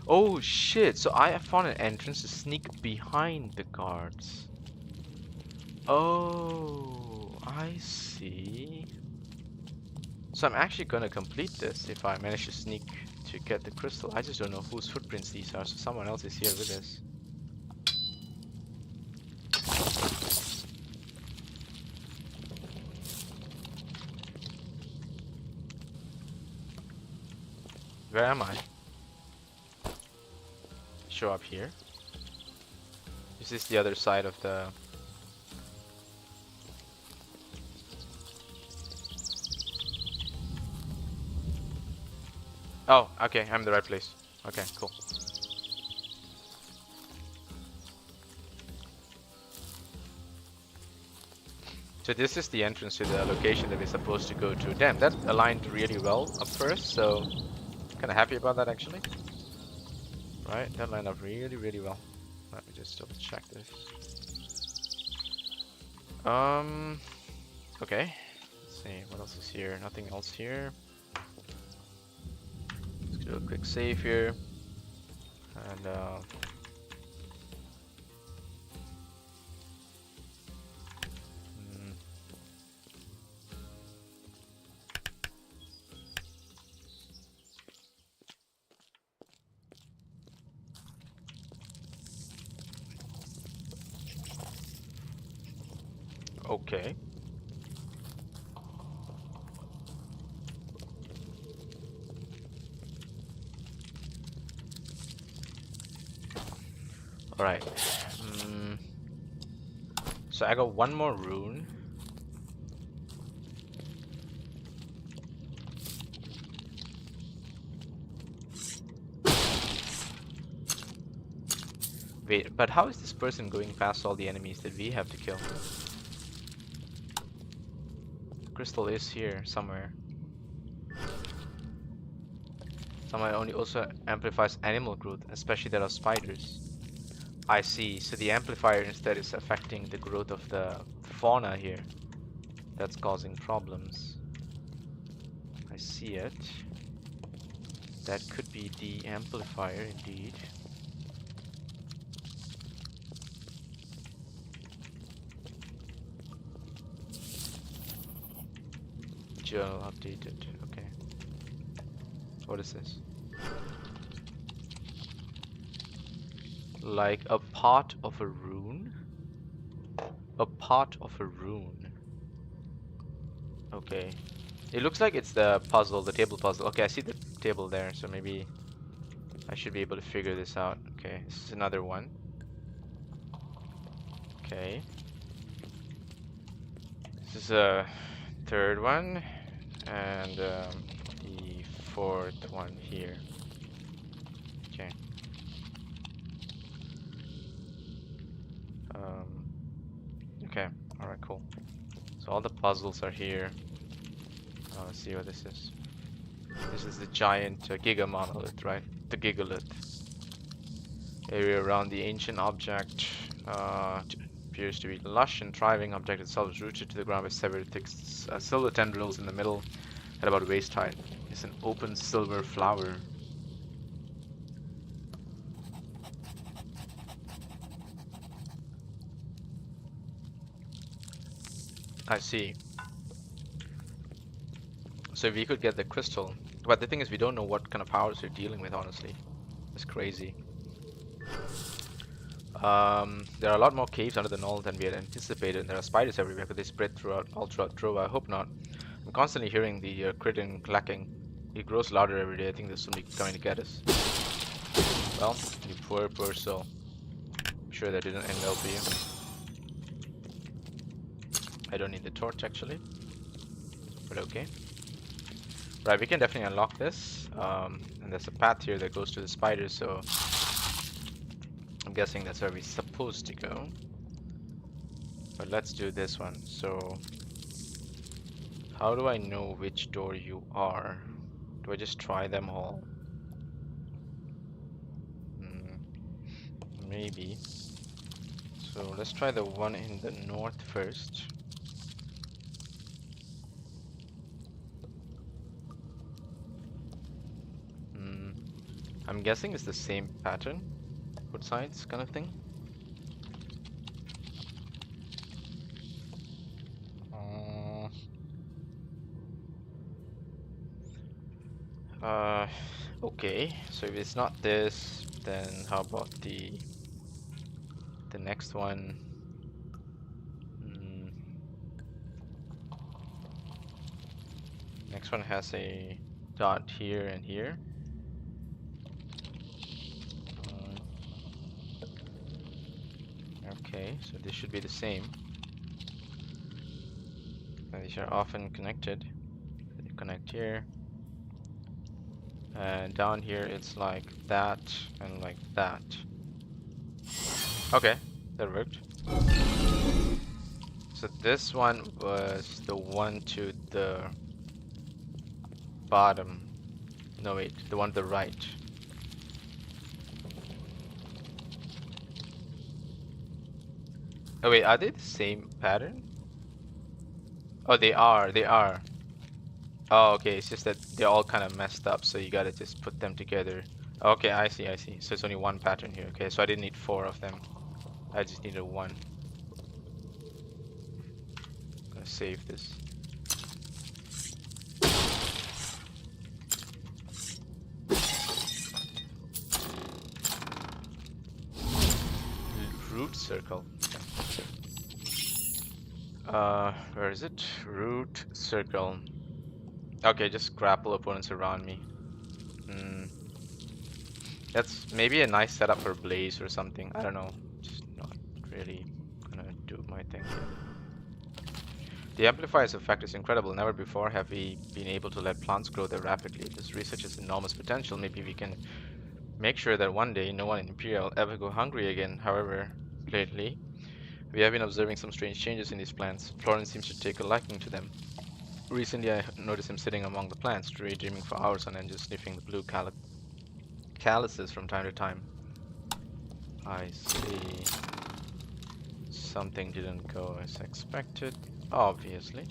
Oh shit, so I found an entrance to sneak behind the guards. Oh, I see. So I'm actually gonna complete this if I manage to sneak to get the crystal. I just don't know whose footprints these are, so someone else is here with us. Where am I? Show up here. Is this the other side of the... Oh, okay, I'm in the right place. Okay, cool. So this is the entrance to the location that we're supposed to go to. Damn, that aligned really well up first, so kind of happy about that actually. Right, that lined up really, really well. Let me just double check this. Okay. Let's see, what else is here? Nothing else here. Let's do a quick save here. And okay. Alright. So I got one more rune. Wait, but how is this person going past all the enemies that we have to kill? The crystal is here somewhere. Someone only also amplifies animal growth, especially that of spiders. I see, so the amplifier instead is affecting the growth of the fauna here. That's causing problems. I see it. That could be the amplifier indeed. Journal updated, okay. What is this? Like a part of a rune? A part of a rune. Okay. It looks like it's the puzzle, the table puzzle. Okay, I see the table there, so maybe I should be able to figure this out. Okay, this is another one. Okay. This is a third one. And the fourth one here. Okay. Okay. Alright, cool. So all the puzzles are here. Let's see what this is. This is the giant Giga monolith, right? The Gigalith. Area around the ancient object appears to be lush and thriving. Object itself is rooted to the ground with severed thick silver tendrils in the middle at about waist height. It's an open silver flower. I see. So we could get the crystal, but the thing is we don't know what kind of powers we're dealing with, honestly. It's crazy. There are a lot more caves under the knoll than we had anticipated, and there are spiders everywhere. Could they spread all throughout Drova? I hope not. I'm constantly hearing the critting clacking. It grows louder every day. I think this will be coming to get us. Well, you poor soul. I'm sure that didn't end well for you. I don't need the torch actually, but okay. Right, we can definitely unlock this. And there's a path here that goes to the spiders, so I'm guessing that's where we're supposed to go. But let's do this one. So, how do I know which door you are? Do I just try them all? Maybe. So let's try the one in the north first. I'm guessing it's the same pattern, both sides kind of thing. Okay, so if it's not this, then how about the next one? Next one has a dot here and here. Okay, so this should be the same. And these are often connected. You connect here. And down here it's like that and like that. Okay, that worked. So this one was the one to the bottom. No wait, the one to the right. Oh wait, are they the same pattern? Oh, they are, they are. Oh, okay, it's just that they're all kind of messed up, so you gotta just put them together. Okay, I see, I see. So it's only one pattern here. Okay, so I didn't need 4 of them. I just needed 1. I'm gonna save this. Root circle. Where is it? Root circle. Okay, just grapple opponents around me. That's maybe a nice setup for Blaze or something. I don't know. Just not really gonna do my thing here. The amplifier's effect is incredible. Never before have we been able to let plants grow that rapidly. This research has enormous potential. Maybe we can make sure that one day no one in Imperial ever go hungry again. However, lately, we have been observing some strange changes in these plants. Florence seems to take a liking to them. Recently, I noticed him sitting among the plants, daydreaming for hours on end, just sniffing the blue calices from time to time. I see. Something didn't go as expected, obviously.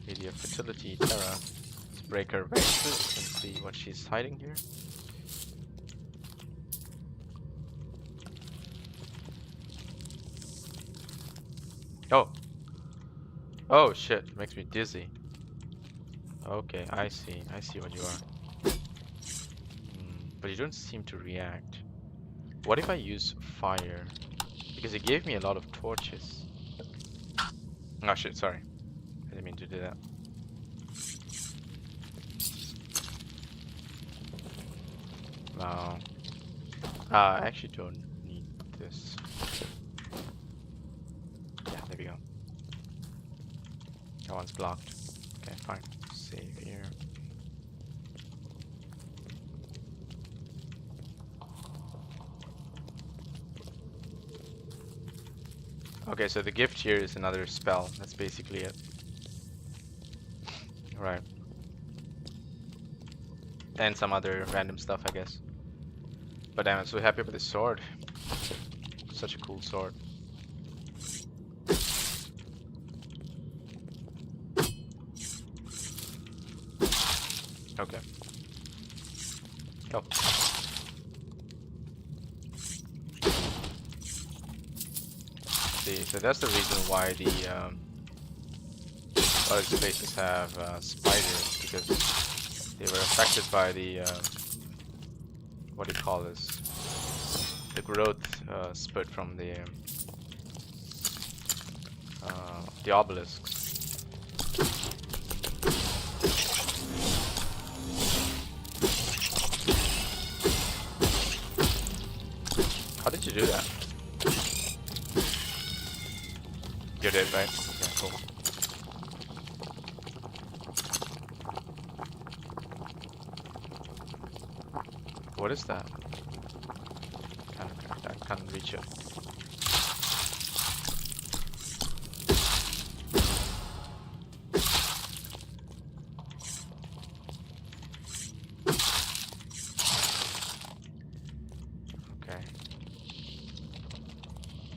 Lady of Fertility, Terra. Let's break her braces and see what she's hiding here. Oh! Oh shit, makes me dizzy. Okay, I see what you are. But you don't seem to react. What if I use fire? Because it gave me a lot of torches. Oh shit, sorry. I didn't mean to do that. No. I actually don't need this. Yeah, there we go. That one's blocked. Okay, fine. Save here. Okay, so the gift here is another spell. That's basically it. Right. And some other random stuff, I guess. But I'm so happy with this sword. Such a cool sword. Okay. Oh. See, so that's the reason why the other spaces have spiders, because they were affected by the what do you call this? The growth spurt from the obelisks. How did you do that? You did, right? Okay, cool. What is that? Can't reach it. Okay.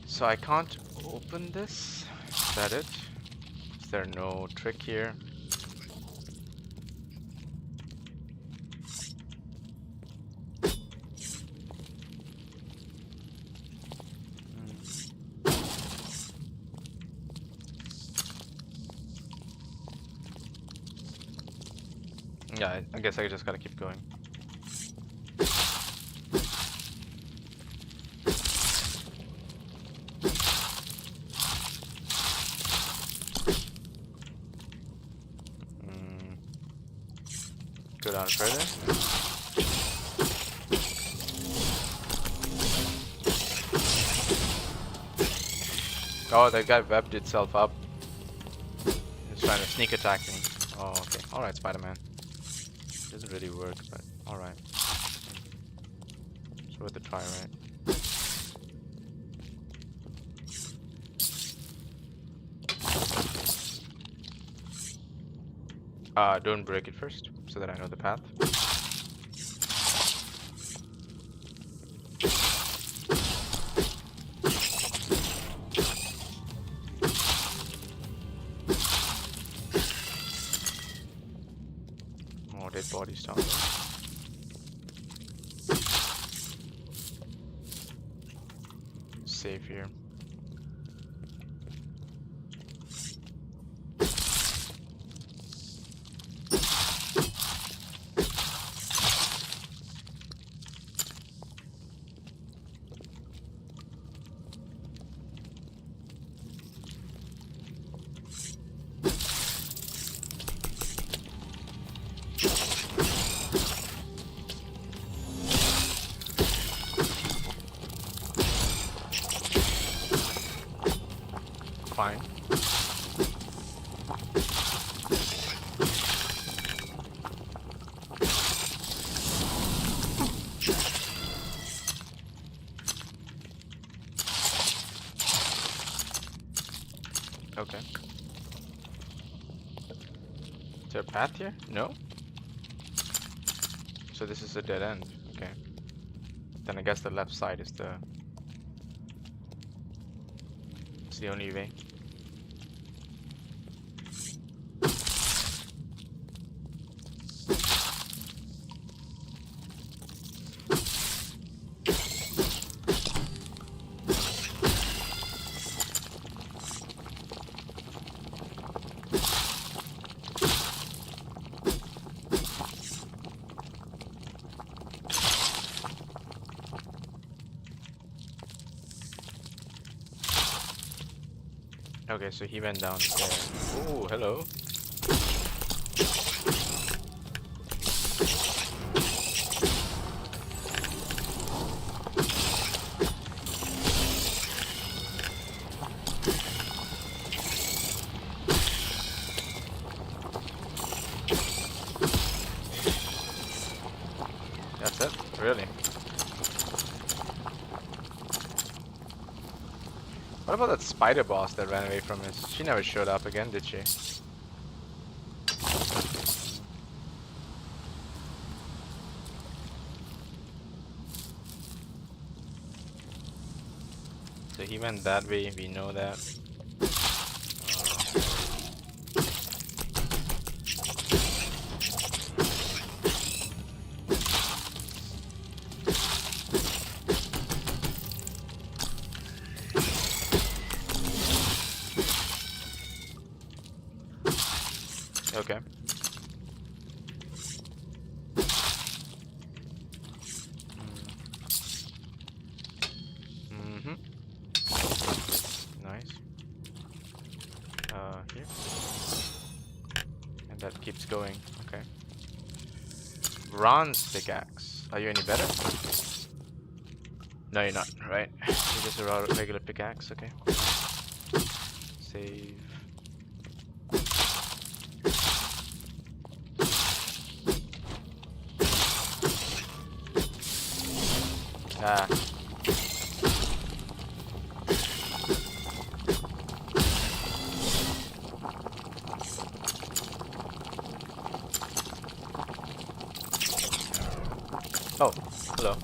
So I can't open this? Is that it? Is there no trick here? Yeah, I guess I just gotta keep going. Go down further. Oh, that guy webbed itself up. He's trying to sneak attack me. Oh, okay. Alright, Spider-Man. Doesn't really work, but alright. It's worth a try, right? Don't break it first, so that I know the path. More dead bodies down there. Safe here. Fine. Okay. Is there a path here? No? So this is a dead end. Okay. Then I guess the left side is the... It's the only way. Okay, so he went down there. Oh, hello. That's it? Really? What about that spider boss that ran away from us? She never showed up again, did she? So he went that way, we know that. Okay. Mm-hmm. Nice. Here. And that keeps going. Okay. Bronze pickaxe. Are you any better? No, you're not, right? You're just a regular pickaxe, okay. Save. Ah. Oh, hello.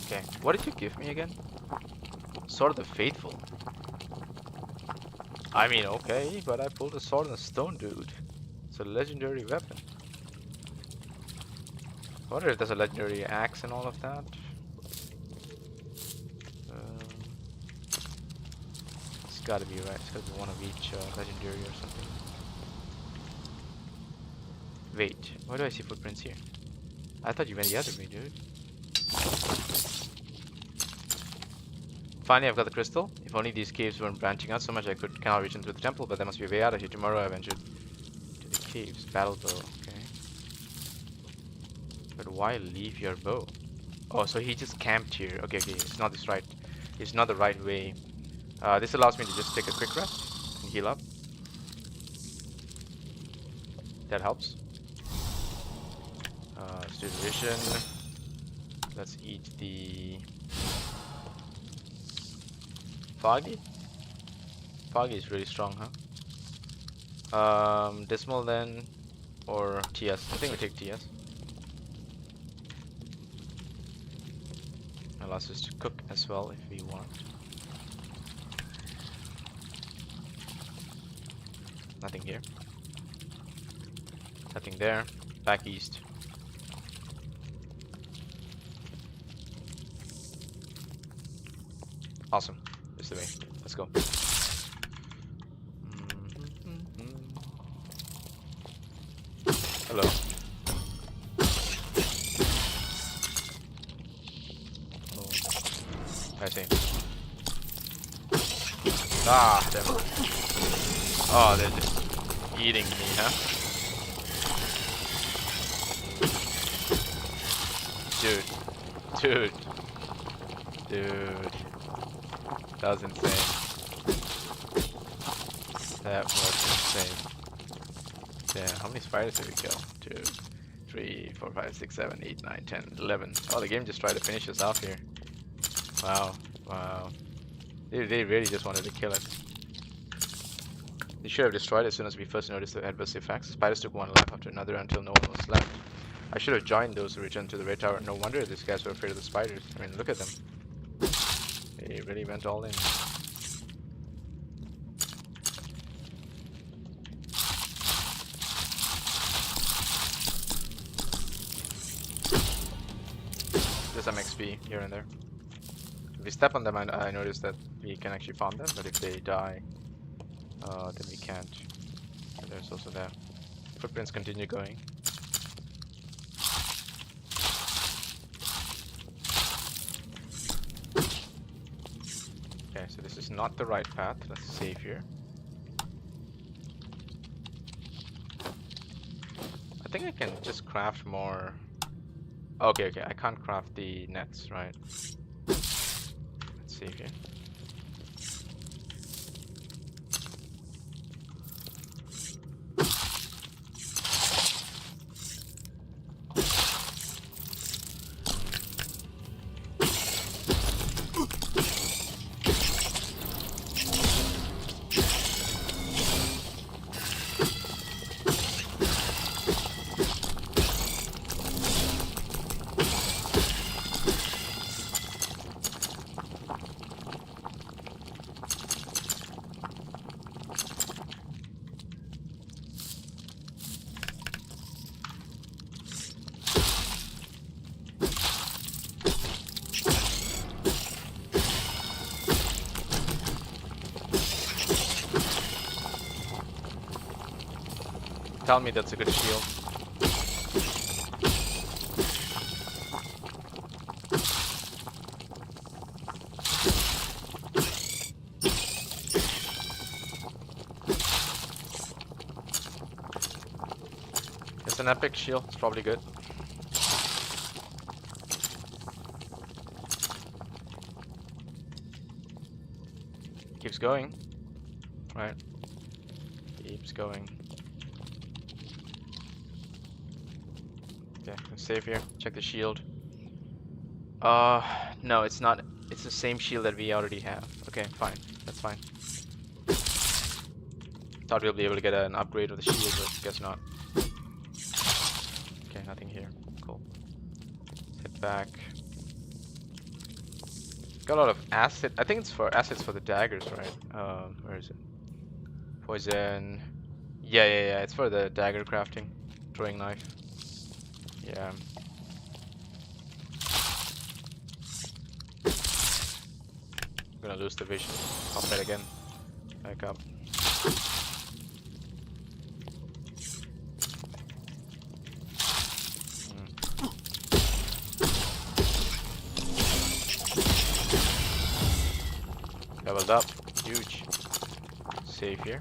Okay, what did you give me again? Sword of the Faithful. I mean, okay, but I pulled a sword and a stone, dude. It's a legendary weapon. I wonder if there's a legendary axe and all of that. It's gotta be right. It's gotta be one of each legendary or something. Wait, why do I see footprints here? I thought you went the other way, dude. Finally, I've got the crystal. If only these caves weren't branching out so much, I cannot reach into the temple, but there must be a way out of here. Tomorrow I ventured to the caves. Battle bow, okay. But why leave your bow? Oh, so he just camped here. Okay, okay, it's not this right. It's not the right way. This allows me to just take a quick rest and heal up. That helps. Let's do the vision. Let's eat the foggy. Foggy is really strong, huh? Dismal then, or TS. I think we take TS. Allows us to cook as well if we want. Nothing here. Nothing there. Back east. Awesome. This is the way. Let's go. Hello. Oh. I see. Ah, damn it. Oh, they're just eating me, huh? Dude. That was insane. That was insane. Damn, how many spiders did we kill? 2, 3, 4, 5, 6, 7, 8, 9, 10, 11. Oh, the game just tried to finish us off here. Wow. They really just wanted to kill it. They should have destroyed it as soon as we first noticed the adverse effects. Spiders took one life after another until no one was left. I should have joined those who returned to the Red Tower. No wonder these guys were afraid of the spiders. I mean, look at them. They really went all in. There's some XP here and there. If we step on them, I noticed that we can actually farm them, but if they die, then we can't. And there's also that. Footprints continue going. Okay, so this is not the right path. Let's save here. I think I can just craft more. Okay, I can't craft the nets, right? Let's save here. Tell me that's a good shield. It's an epic shield, it's probably good. Keeps going. Right. Keeps going. Okay, Save here. Check the shield. No, it's not. It's the same shield that we already have. Okay, fine. That's fine. Thought we'll be able to get an upgrade of the shield, but guess not. Okay, nothing here. Cool. Head back. Got a lot of acid. I think it's for acids for the daggers, right? Where is it? Poison. Yeah. It's for the dagger crafting. Throwing knife. Yeah. I'm gonna lose the vision. Pop that again. Back up. Leveled up. Huge. Save here.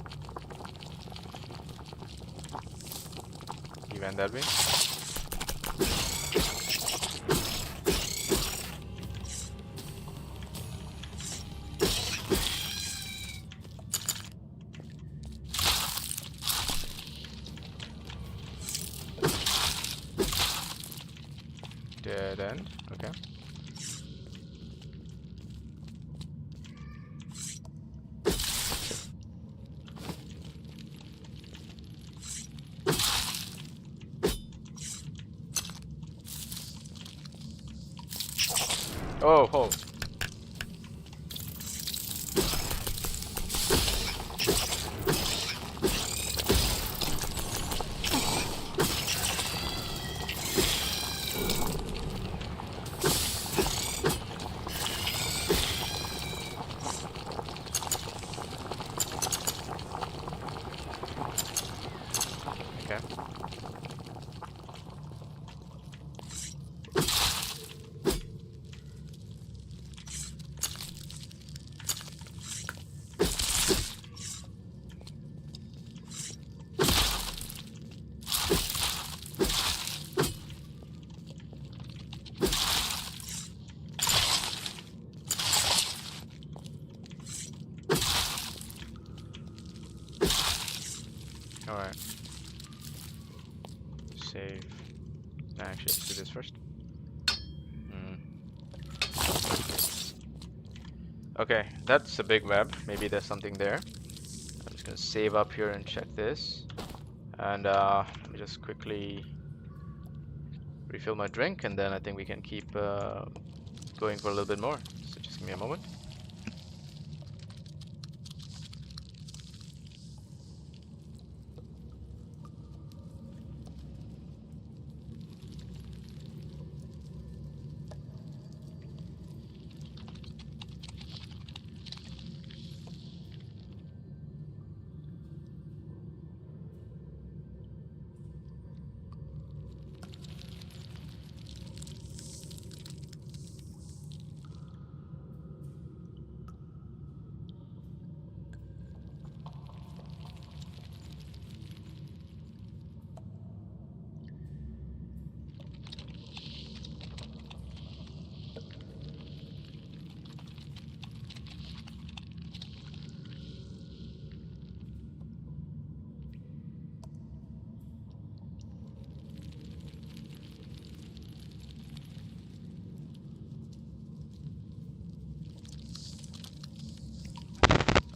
You went that way. Dead end. Okay. Oh. Okay. Alright. Save. Nah, actually, let's do this first. Okay, that's a big web. Maybe there's something there. I'm just gonna save up here and check this. And let me just quickly refill my drink, and then I think we can keep going for a little bit more. So just give me a moment.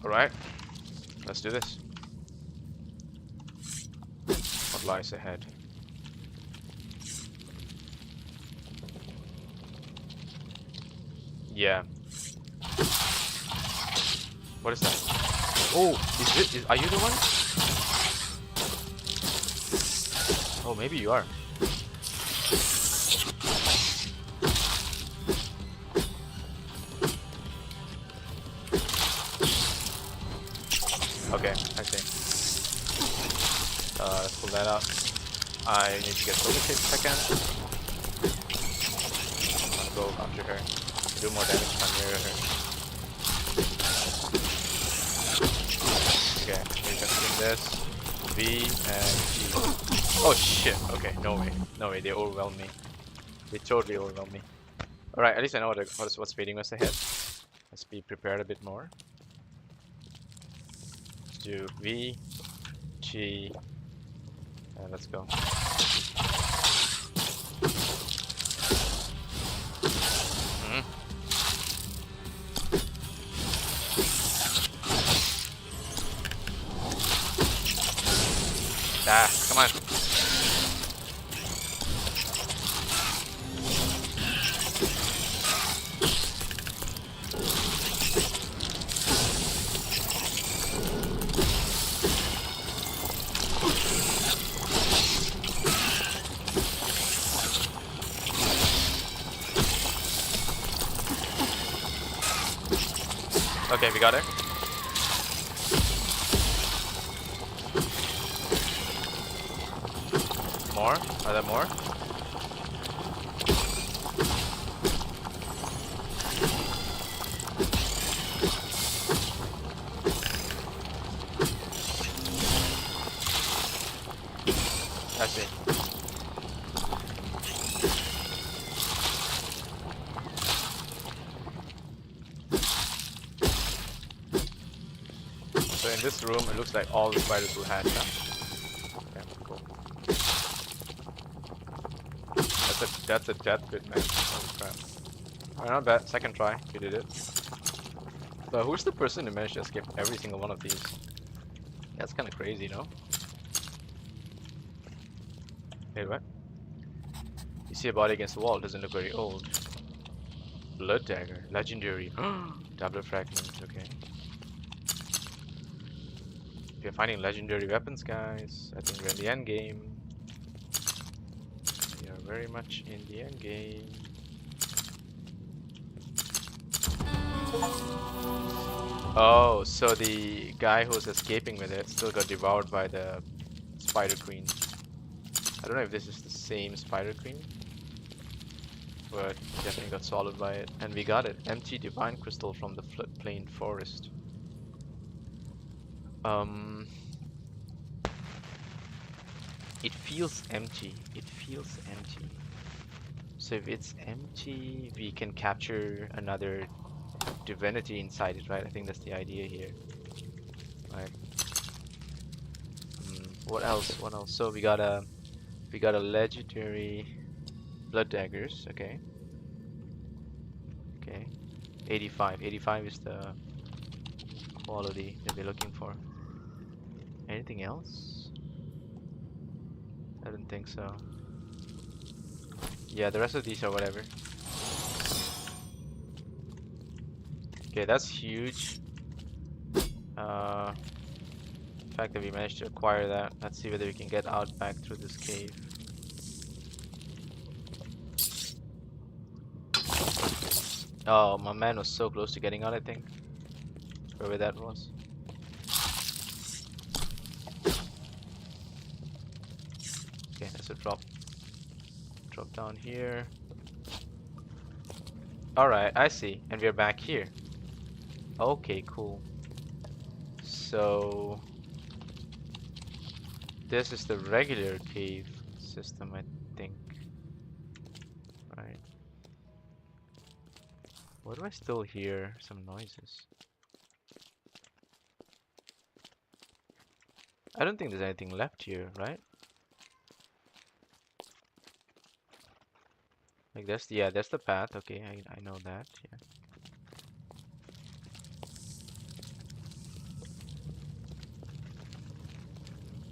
Alright, let's do this. What lies ahead? Yeah. What is that? Oh, are you the one? Oh, maybe you are. Okay, I see. Let's pull that out. I need to get silver tape if I can. I'll go after her. Do more damage if I'm near her. Okay, we can swing this. V and G. Oh shit, okay, no way. No way, they overwhelmed me. They totally overwhelmed me. Alright, at least I know what's waiting us ahead. Let's be prepared a bit more. Do V, G, and let's go. Okay, we got it. More? Are there more? I see. So in this room, it looks like all the spiders will hatch, huh? Okay, cool. That's a death bit, man. Holy crap. Alright, not bad. Second try. You did it. But who's the person who managed to escape every single one of these? That's kind of crazy, no? Wait, what? You see a body against the wall. Doesn't look very old. Blood dagger. Legendary. Tablet fragment. Okay. If you're finding legendary weapons, guys, I think we're in the end game. We are very much in the end game. Oh, so the guy who was escaping with it still got devoured by the Spider Queen. I don't know if this is the same Spider Queen, but definitely got swallowed by it. And we got it. Empty divine crystal from the floodplain forest. It feels empty. It feels empty. So if it's empty, we can capture another divinity inside it, right? I think that's the idea here. Right. What else? What else? So we got a legendary blood daggers. Okay. Okay. 85. 85 is the quality that we're looking for. Anything else? I don't think so. Yeah, the rest of these are whatever. Okay, that's huge. The fact that we managed to acquire that. Let's see whether we can get out back through this cave. Oh, my man was so close to getting out, I think. Wherever that was. Okay, that's a drop. Drop down here. Alright, I see. And we're back here. Okay, cool. So this is the regular cave system, I think. Right. Why do I still hear some noises? I don't think there's anything left here, right? Like that's the, yeah, that's the path. Okay, I know that. Yeah.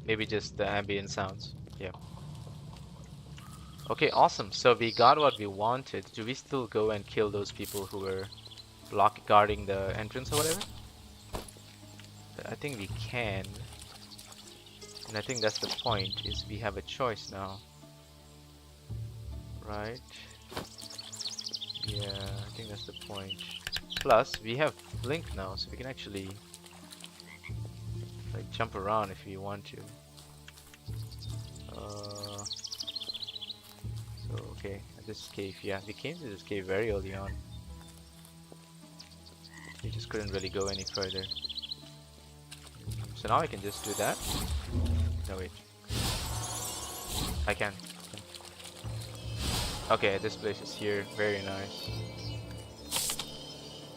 Maybe just the ambient sounds. Yeah. Okay, awesome. So we got what we wanted. Do we still go and kill those people who were guarding the entrance or whatever? I think we can. And I think that's the point, is we have a choice now. Right? Yeah, I think that's the point. Plus, we have Blink now, so we can actually like jump around if we want to. So okay, at this cave, yeah, we came to this cave very early on. We just couldn't really go any further. So now I can just do that. No wait, I can. Okay, this place is here, very nice.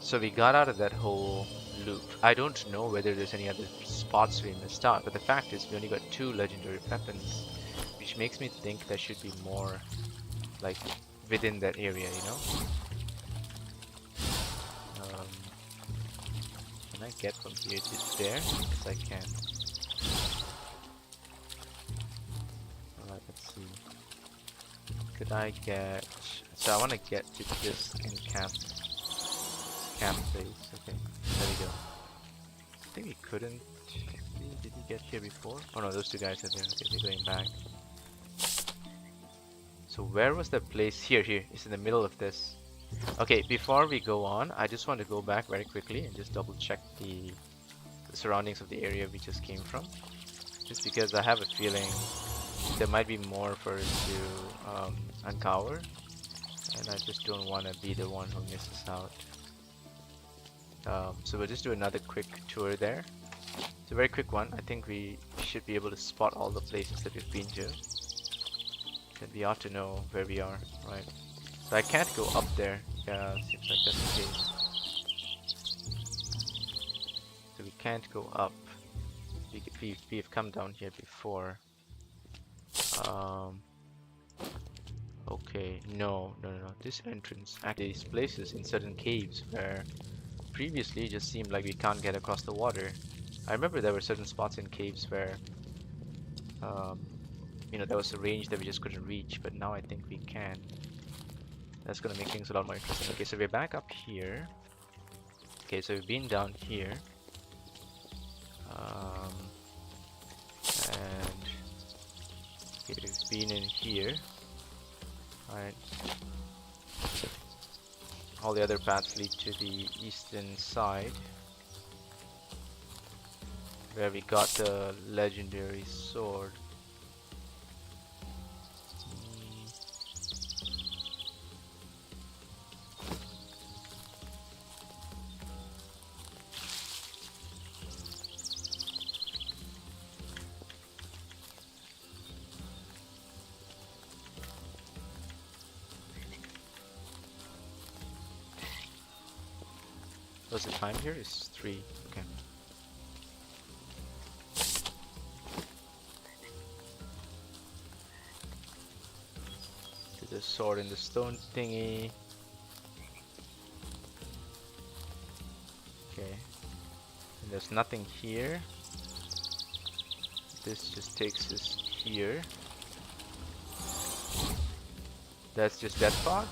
So we got out of that whole loop. I don't know whether there's any other spots we missed out, but the fact is we only got 2 legendary weapons, which makes me think there should be more like within that area, you know? Can I get from here to there? Yes, I can. Alright, let's see. Could I get... So I want to get to this camp place. Okay, there we go. I think we couldn't... Did we get here before? Oh no, those 2 guys are there. Okay, they're going back. So where was that place? Here, it's in the middle of this. Okay, before we go on, I just want to go back very quickly and just double check the surroundings of the area we just came from. Just because I have a feeling there might be more for us to uncover, and I just don't want to be the one who misses out. So we'll just do another quick tour there. It's a very quick one. I think we should be able to spot all the places that we've been to. And we ought to know where we are, right? So I can't go up there. Yeah, seems like that's the case. So we can't go up. We've come down here before. Okay, no. This entrance, actually these places in certain caves where previously it just seemed like we can't get across the water. I remember there were certain spots in caves where, you know, there was a range that we just couldn't reach, but now I think we can. That's gonna make things a lot more interesting. Okay, so we're back up here. Okay, so we've been down here. And okay, we've been in here. Alright. All the other paths lead to the eastern side, where we got the legendary sword. What's the time here? It's 3. Okay. To the sword in the stone thingy. Okay. And there's nothing here. This just takes us here. That's just dead fog?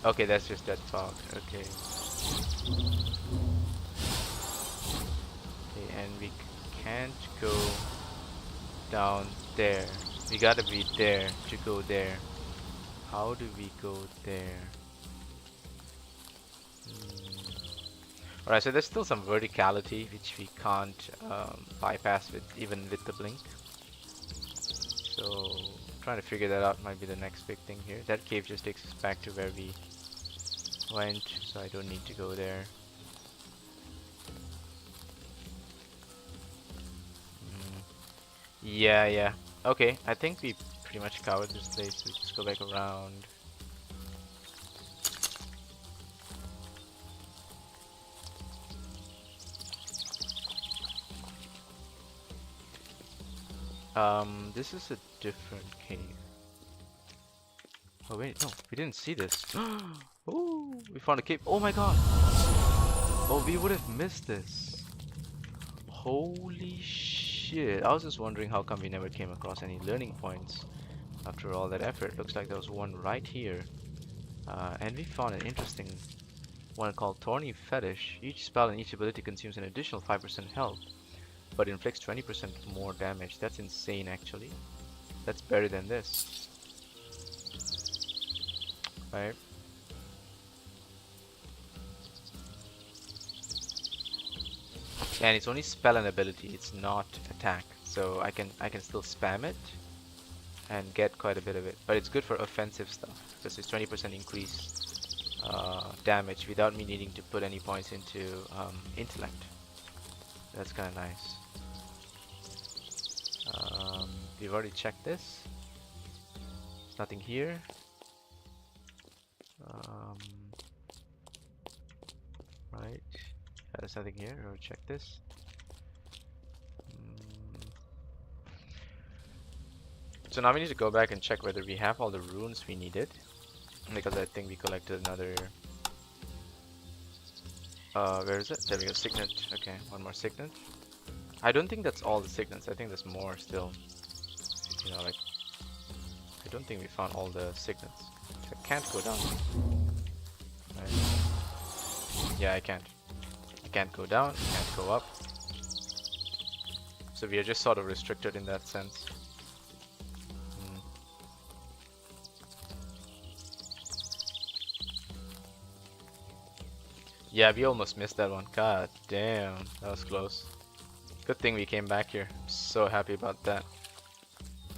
Okay, that's just dead fog. Okay. Okay, and we can't go down there. We gotta be there to go there. How do we go there? Alright, so there's still some verticality which we can't bypass with even with the blink. So trying to figure that out might be the next big thing here. That cave just takes us back to where we went, so I don't need to go there. Yeah. Okay, I think we pretty much covered this place. We just go back around. This is a different cave. Oh wait, no, we didn't see this. Oh, we found a cave. Oh my god! Oh, we would have missed this. Holy shit. I was just wondering how come we never came across any learning points after all that effort. Looks like there was one right here. And we found an interesting one called Thorny Fetish. Each spell and each ability consumes an additional 5% health, but inflicts 20% more damage. That's insane, actually. That's better than this. Right? And it's only spell and ability, it's not attack. So I can still spam it and get quite a bit of it. But it's good for offensive stuff because it's 20% increase damage without me needing to put any points into intellect. That's kind of nice. We've already checked this. There's nothing here. Right. There's nothing here. I'll check this. So now we need to go back and check whether we have all the runes we needed, because I think we collected another. Where is it? There we go. Signet. Okay, one more signet. I don't think that's all the signets. I think there's more still. You know, like I don't think we found all the signets. So I can't go down. Right. Yeah, I can't. I can't go down. I can't go up. So we are just sort of restricted in that sense. Yeah, we almost missed that one. God damn, that was close. Good thing we came back here. So happy about that.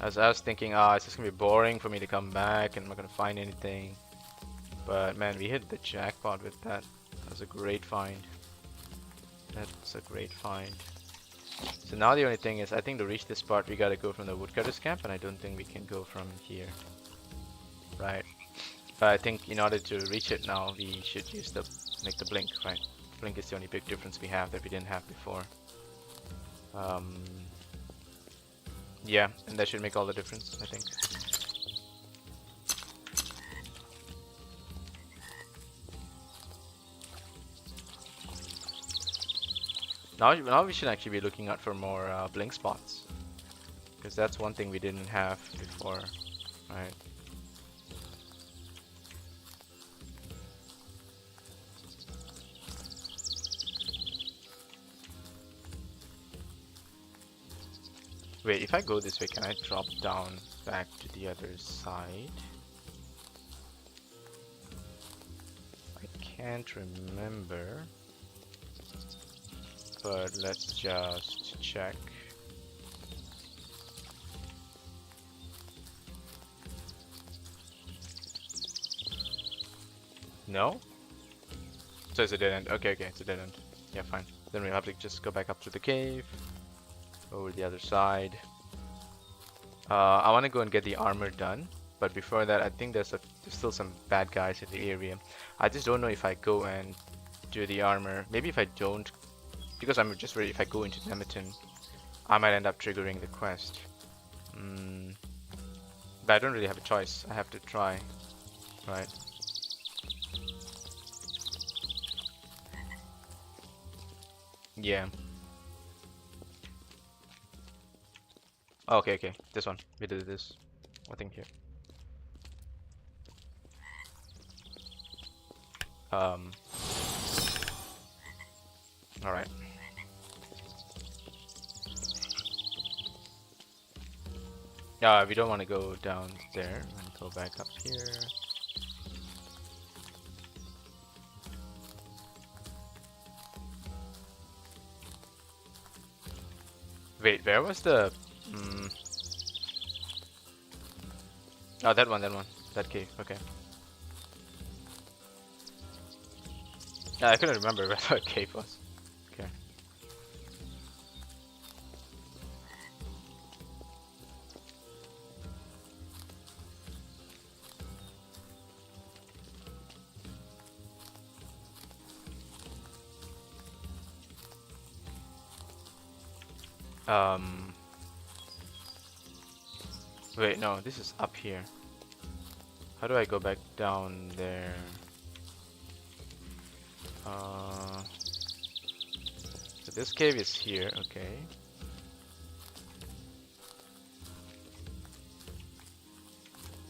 I was thinking, it's just gonna be boring for me to come back and I'm not gonna find anything. But man, we hit the jackpot with that. That was a great find. That was a great find. So now the only thing is, I think to reach this part, we gotta go from the woodcutter's camp, and I don't think we can go from here. Right. But I think in order to reach it now, we should use make the blink, right? Blink is the only big difference we have that we didn't have before. Yeah, and that should make all the difference, I think. Now we should actually be looking out for more blink spots, because that's one thing we didn't have before, right? Wait, if I go this way, can I drop down back to the other side? I can't remember, but let's just check. No? So it's a dead end. Okay, it's a dead end. Yeah, fine. Then we'll have to just go back up to the cave. Over the other side. I want to go and get the armor done, but before that, I think there's still some bad guys in the area. I just don't know if I go and do the armor. Maybe if I don't, because I'm just worried if I go into Nemeton, I might end up triggering the quest. But I don't really have a choice. I have to try, right? Yeah. Oh, okay. This one. We did this. I think here. Alright. We don't want to go down there and go back up here. Wait, where was the... Oh, that one. That cave, okay. I couldn't remember where that cave was. Okay. Wait, no, this is up here. How do I go back down there? So this cave is here, okay.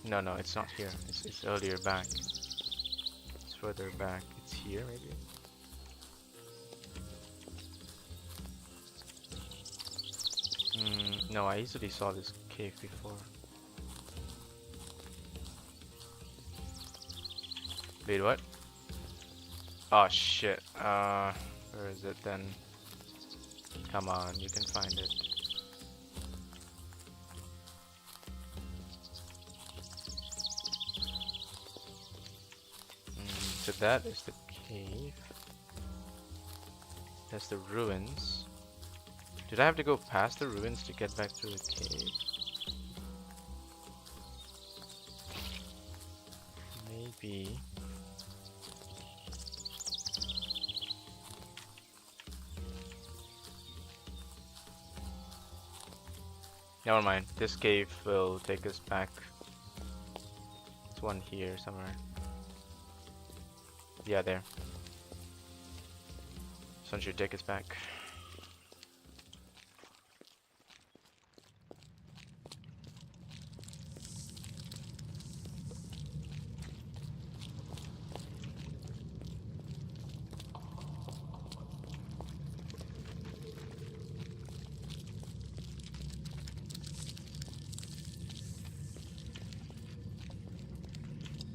No, it's not here. It's earlier back. It's further back. It's here, maybe? No, I easily saw this cave before. Wait, what? Oh shit. Where is it then? Come on, you can find it. So that is the cave. That's the ruins. Did I have to go past the ruins to get back to the cave? Maybe. Never mind. This cave will take us back. There's one here somewhere. Yeah, there. This one should take us back.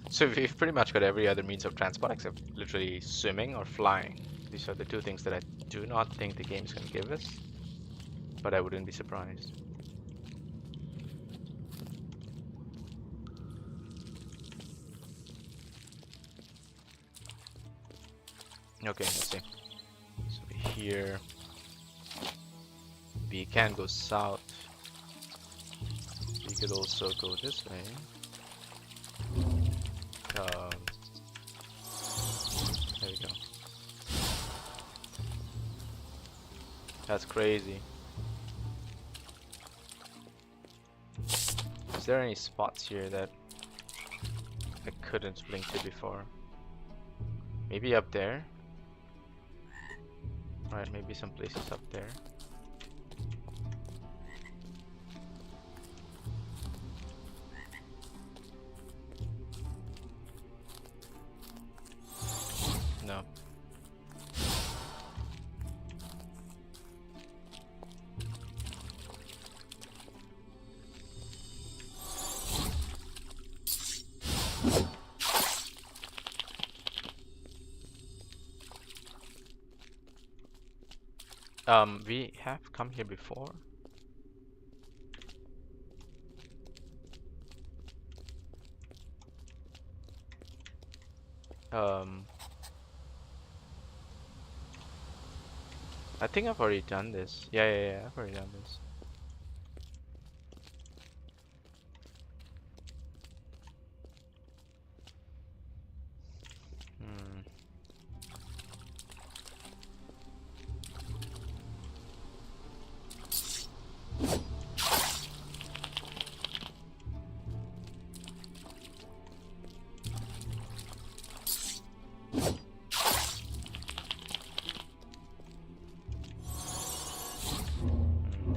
So we've pretty much got every other means of transport except literally swimming or flying. These are the two things that I do not think the game is going to give us, but I wouldn't be surprised. Okay, let's see. So here we can go south. We could also go this way. There we go. That's crazy. Is there any spots here that I couldn't blink to before? Maybe up there? Right, maybe some places up there. No. We have come here before. I think I've already done this. Yeah, I've already done this. Hmm.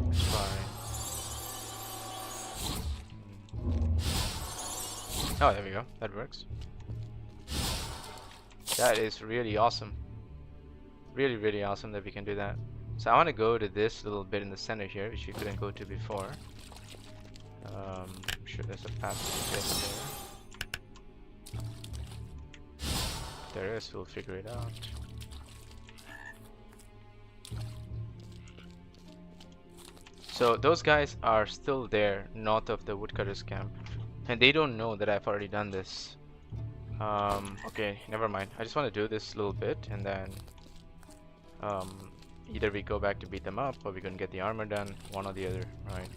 Let's try. Oh, there we go. That works. That is really awesome. Really, really awesome that we can do that. So I want to go to this little bit in the center here, which we couldn't go to before. I'm sure there's a path to get there. There is, we'll figure it out. So those guys are still there, north of the woodcutters camp. And they don't know that I've already done this. Okay, never mind. I just want to do this little bit and then either we go back to beat them up or we can get the armor done, one or the other, right?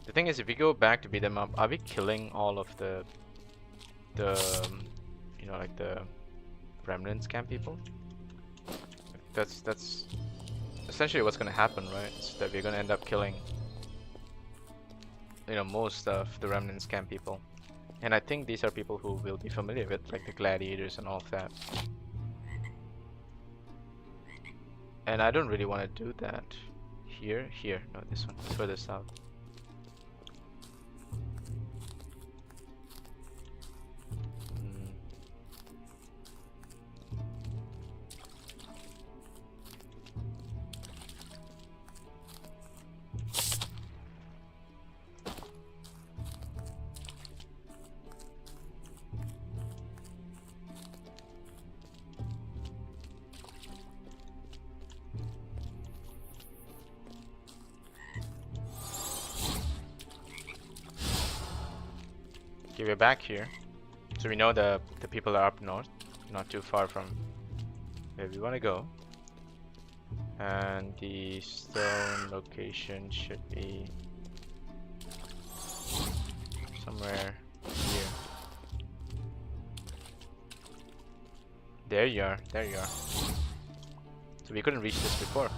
The thing is, if we go back to beat them up, are we killing all of the you know, like the remnants camp people? That's essentially what's gonna happen, right? Is that we're gonna end up killing, you know, most of the remnants camp people. And I think these are people who will be familiar with like the gladiators and all of that. And I don't really want to do that. Here, no, this one, further south. Okay, we're back here. So we know the people are up north, not too far from where we want to go. And the stone location should be somewhere here. There you are, there you are. So we couldn't reach this before.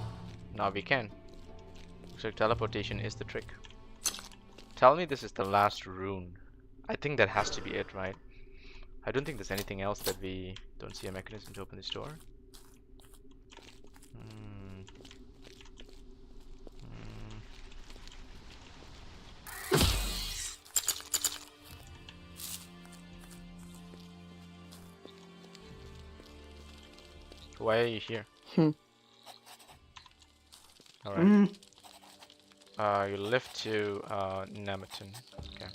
Now we can. Looks like teleportation is the trick. Tell me this is the last rune. I think that has to be it, right? I don't think there's anything else that we don't see a mechanism to open this door. Why are you here? Alright. You lift to Namaton. Okay.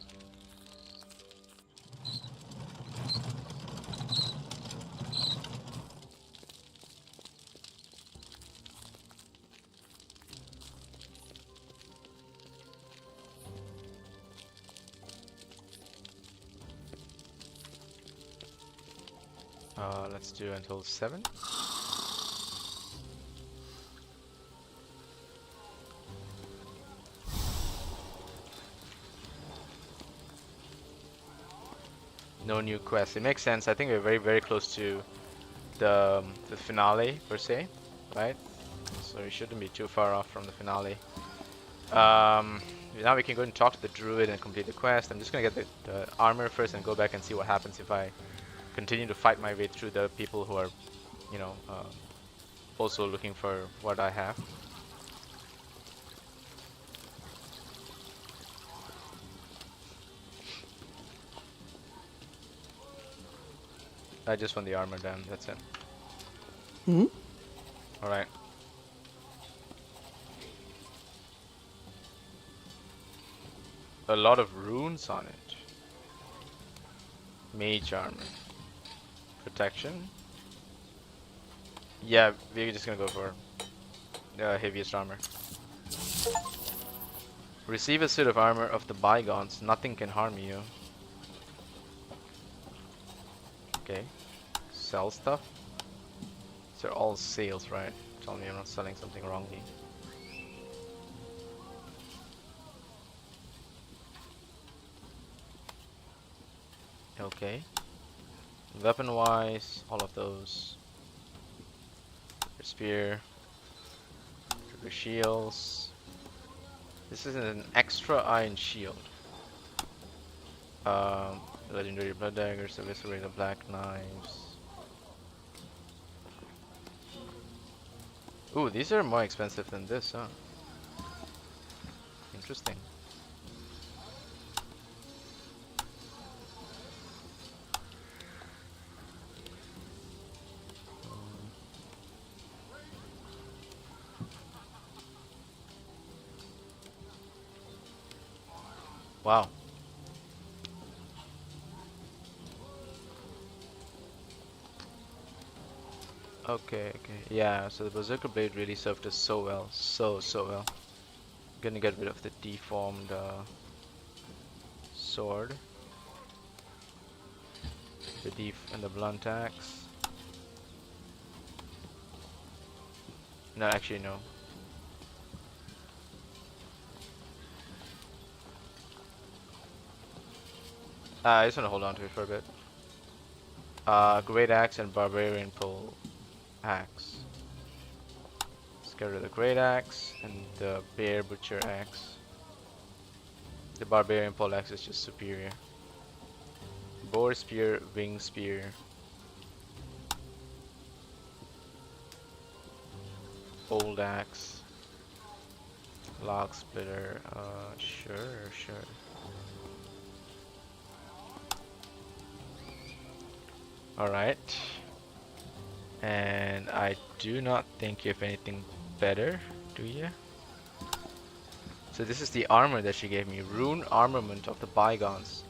Let's do until 7. No new quests. It makes sense. I think we're very, very close to the finale per se, right? So we shouldn't be too far off from the finale. Now we can go and talk to the druid and complete the quest. I'm just gonna get the armor first and go back and see what happens if I continue to fight my way through the people who are, you know, also looking for what I have. I just want the armor done, that's it. Alright. A lot of runes on it. Mage armor. Protection. Yeah, we're just gonna go for heaviest armor. Receive a suit of armor of the bygones. Nothing can harm you. Okay. Sell stuff. These are all sales, right? Tell me I'm not selling something wrongly. Okay. Weapon wise, all of those. Spear. Trigger shields. This is an extra iron shield. Legendary blood daggers, eviscerator black knives. Ooh, these are more expensive than this, huh? Interesting. Wow. Okay, yeah, so the Berserker Blade really served us so well, so well. Gonna get rid of the deformed sword. And the blunt axe. No, actually no. I just wanna hold on to it for a bit. Great axe and barbarian pole axe. Let's get rid of the great axe and the bear butcher axe. The barbarian pole axe is just superior. Boar spear, wing spear. Old axe. Log splitter. Sure. Alright. And I do not think you have anything better, do you? So this is the armor that she gave me. Rune armament of the bygones.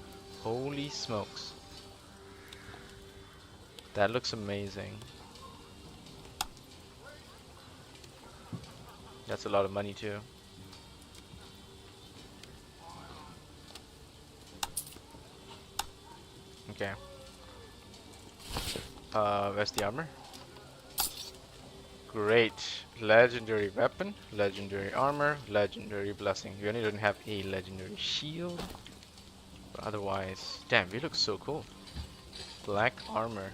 Holy smokes. That looks amazing. That's a lot of money too. Okay. Where's the armor? Great. Legendary weapon, legendary armor, legendary blessing. We only don't have a legendary shield. But otherwise, damn, we look so cool. Black armor.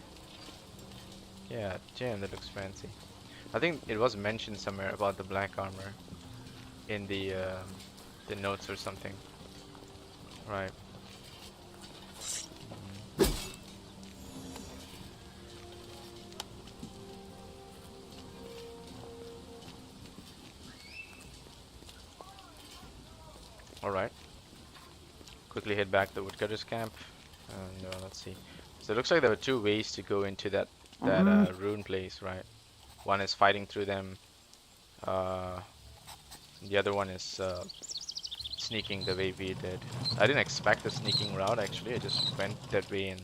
Yeah, damn, that looks fancy. I think it was mentioned somewhere about the black armor in the notes or something. Right. Alright. Quickly head back to the woodcutter's camp. And let's see. So it looks like there were two ways to go into that rune place, right? One is fighting through them. The other one is sneaking the way we did. I didn't expect the sneaking route actually. I just went that way and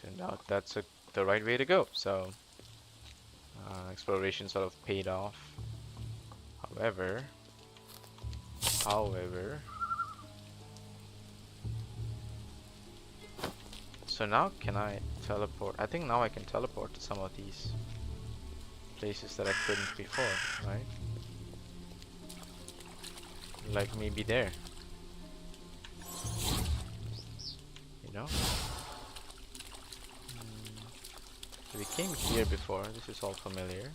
turned out that's the right way to go. So exploration sort of paid off. However, So now can I teleport? I think now I can teleport to some of these places that I couldn't before, right? Like maybe there. You know? So we came here before. This is all familiar.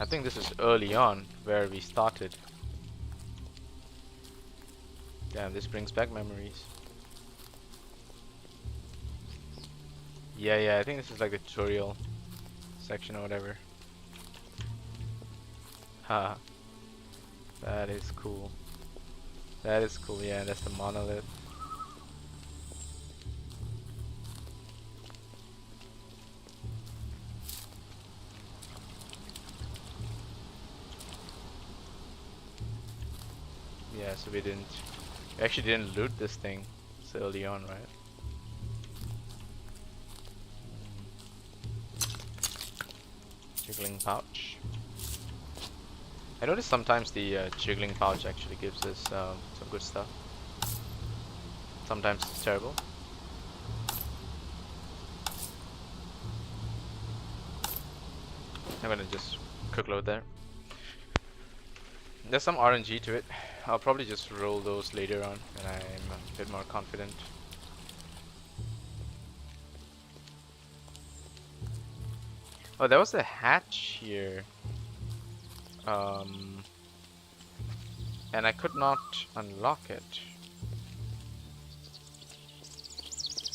I think this is early on where we started. Damn, this brings back memories. Yeah, I think this is like the tutorial section or whatever. Haha. That is cool. That is cool, yeah, that's the monolith. Yeah, so we actually didn't loot this thing so early on, right? Jiggling pouch. I noticed sometimes the jiggling pouch actually gives us some good stuff. Sometimes it's terrible. I'm gonna just quick load there. There's some RNG to it. I'll probably just roll those later on when I'm a bit more confident. Oh, there was a hatch here. And I could not unlock it.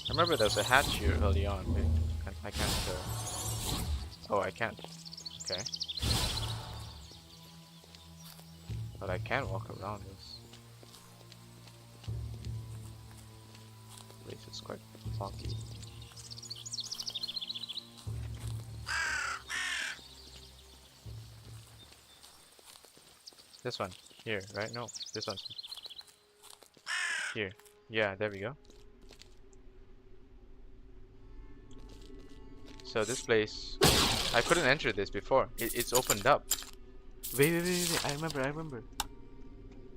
I remember there was a hatch here early on. Wait, I can't. Oh, I can't. Okay. But I can walk around this. Place is quite funky. This one. Here, right? No, this one's here. Yeah, there we go. So this place, I couldn't enter this before. It's opened up. Wait. I remember.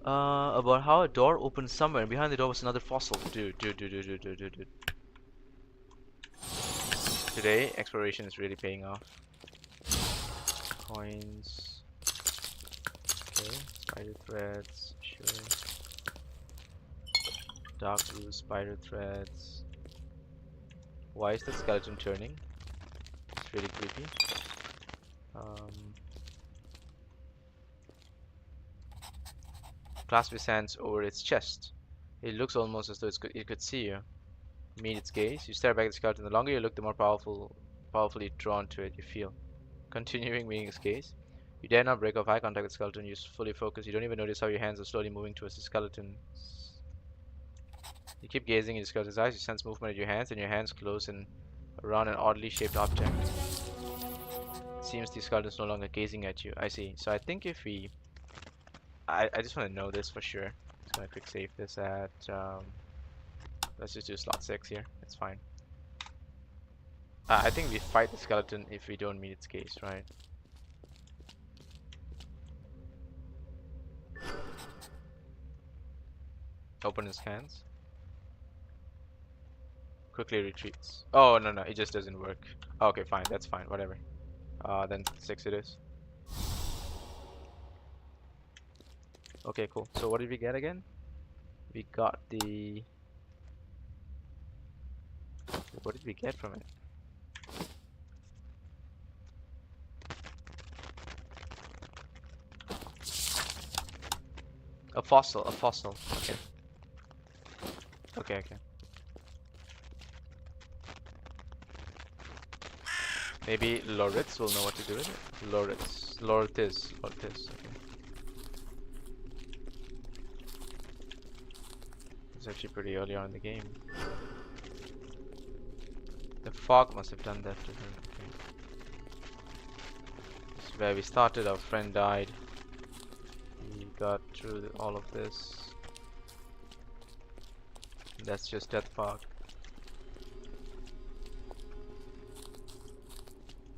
About how a door opened somewhere, and behind the door was another fossil. Dude. Today, exploration is really paying off. Coins. Okay, spider threads. Sure. Dark blue spider threads. Why is the skeleton turning? It's really creepy. Clasp his hands over its chest. It looks almost as though it could see you. Meet its gaze. You stare back at the skeleton. The longer you look, the more powerfully drawn to it you feel. Continuing meeting its gaze. You dare not break off eye contact with the skeleton. You're fully focused. You don't even notice how your hands are slowly moving towards the skeleton. You keep gazing in the skeleton's eyes. You sense movement in your hands, and your hands close in around an oddly shaped object. It seems the skeleton's no longer gazing at you. I see. So I think if we... I just want to know this for sure. Just gonna quick save this at... let's just do slot 6 here. It's fine. I think we fight the skeleton if we don't meet its gaze, right? Open his hands. Quickly retreats. Oh, no, it just doesn't work. Okay, fine, that's fine, whatever. Then 6 it is. Okay, cool. So what did we get again? We got the... What did we get from it? A fossil. Okay. Okay. Maybe Loritz will know what to do with it. Loritz. Okay. It's actually pretty early on in the game. The fog must have done that to him. Okay. This is where we started. Our friend died. We got through all of this. That's just death fog.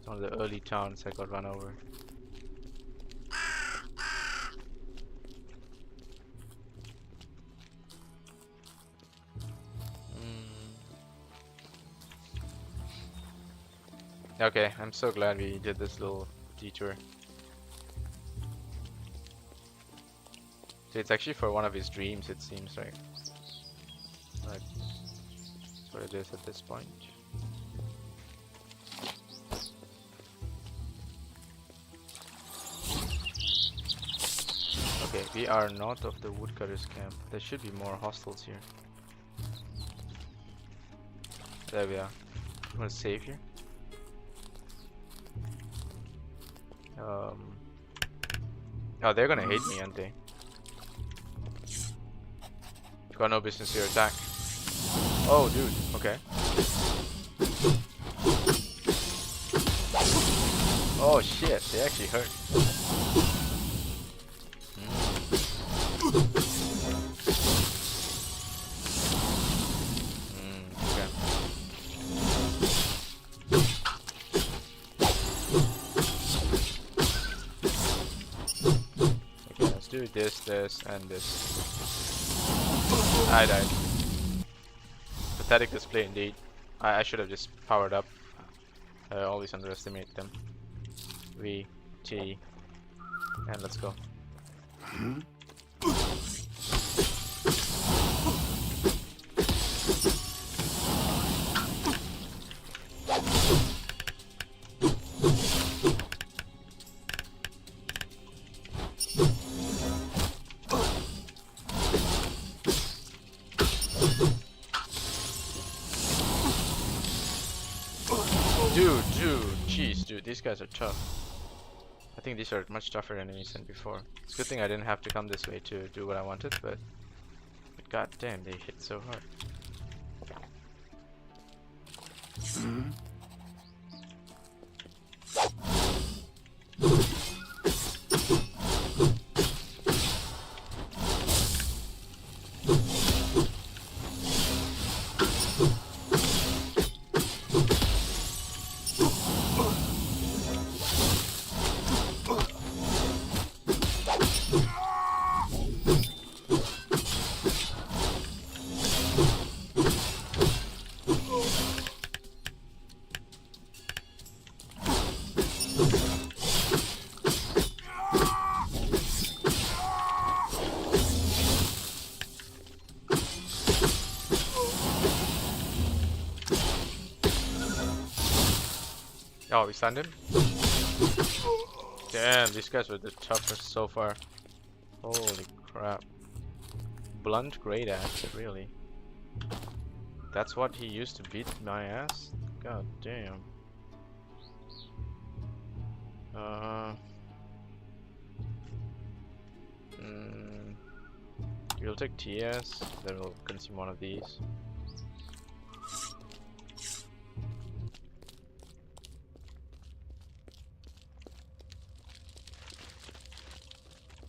One of the early towns that got run over. Okay, I'm so glad we did this little detour. So it's actually for one of his dreams, it seems, right? Like, that's what it is at this point. Okay, we are north of the woodcutter's camp. There should be more hostels here. There we are. I'm gonna save here. Oh, they're gonna hate me, aren't they? You've got no business here, attack. Oh, dude, okay. Oh shit, they actually hurt. Okay. Okay, let's do this, this, and this. I died. Pathetic display indeed. I should have just powered up. I always underestimate them. V, T, and let's go. Jeez, dude, these guys are tough. I think these are much tougher enemies than before. It's a good thing I didn't have to come this way to do what I wanted, but god damn, they hit so hard. Oh, we stunned him? Damn, these guys were the toughest so far. Holy crap. Blunt great axe, really. That's what he used to beat my ass? God damn. We'll take TS, then we'll consume one of these.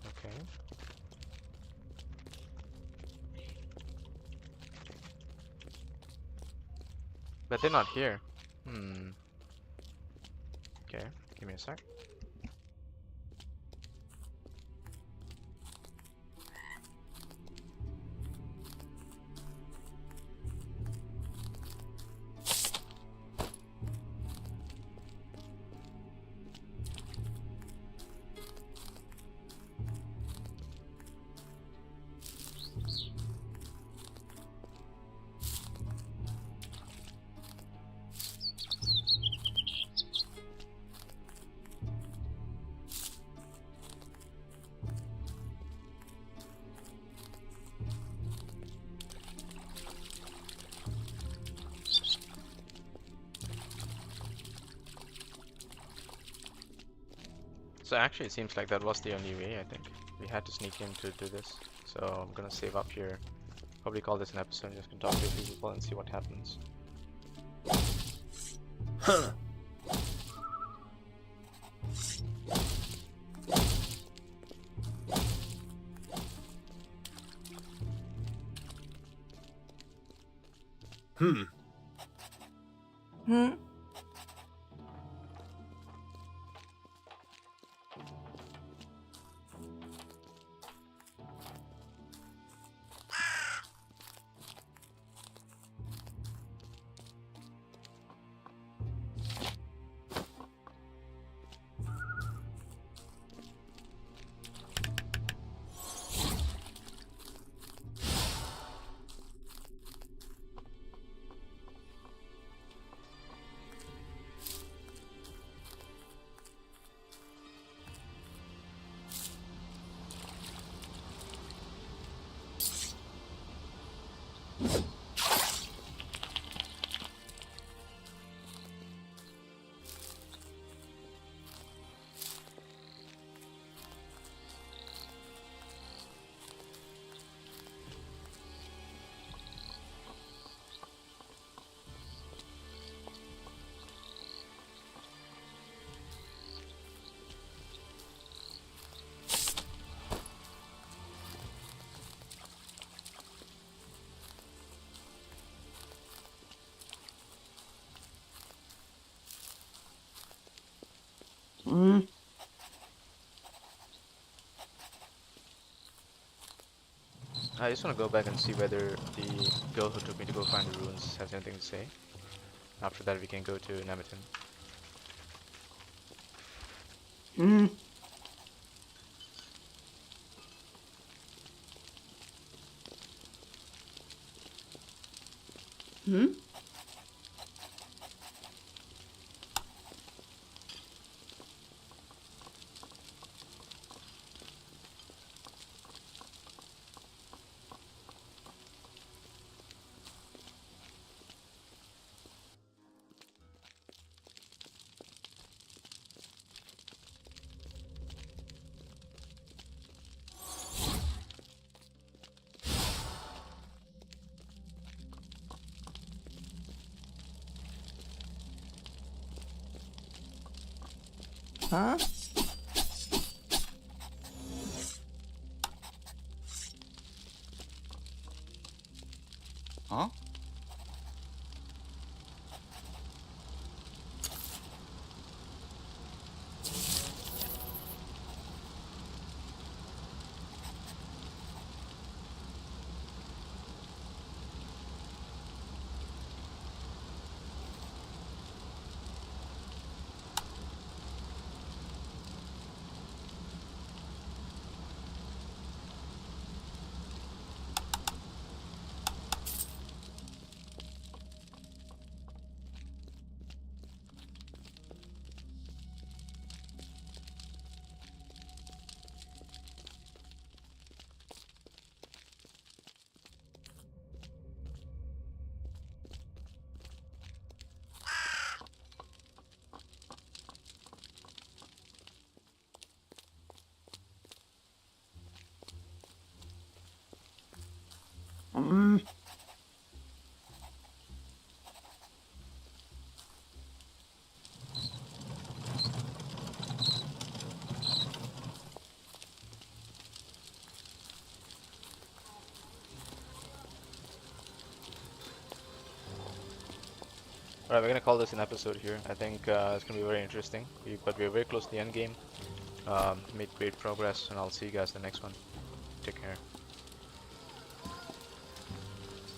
Okay. But they're not here. Okay, give me a sec. So actually it seems like that was the only way, I think. We had to sneak in to do this. So I'm gonna save up here. Probably call this an episode, just gonna talk to a few people and see what happens. Huh. I just want to go back and see whether the girl who took me to go find the ruins has anything to say. After that, we can go to Nematin. Hmm. Hmm? Huh? Huh? Mm. Alright, we're gonna call this an episode here. I think it's gonna be very interesting. But we're very close to the end game. Made great progress, and I'll see you guys in the next one. Take care.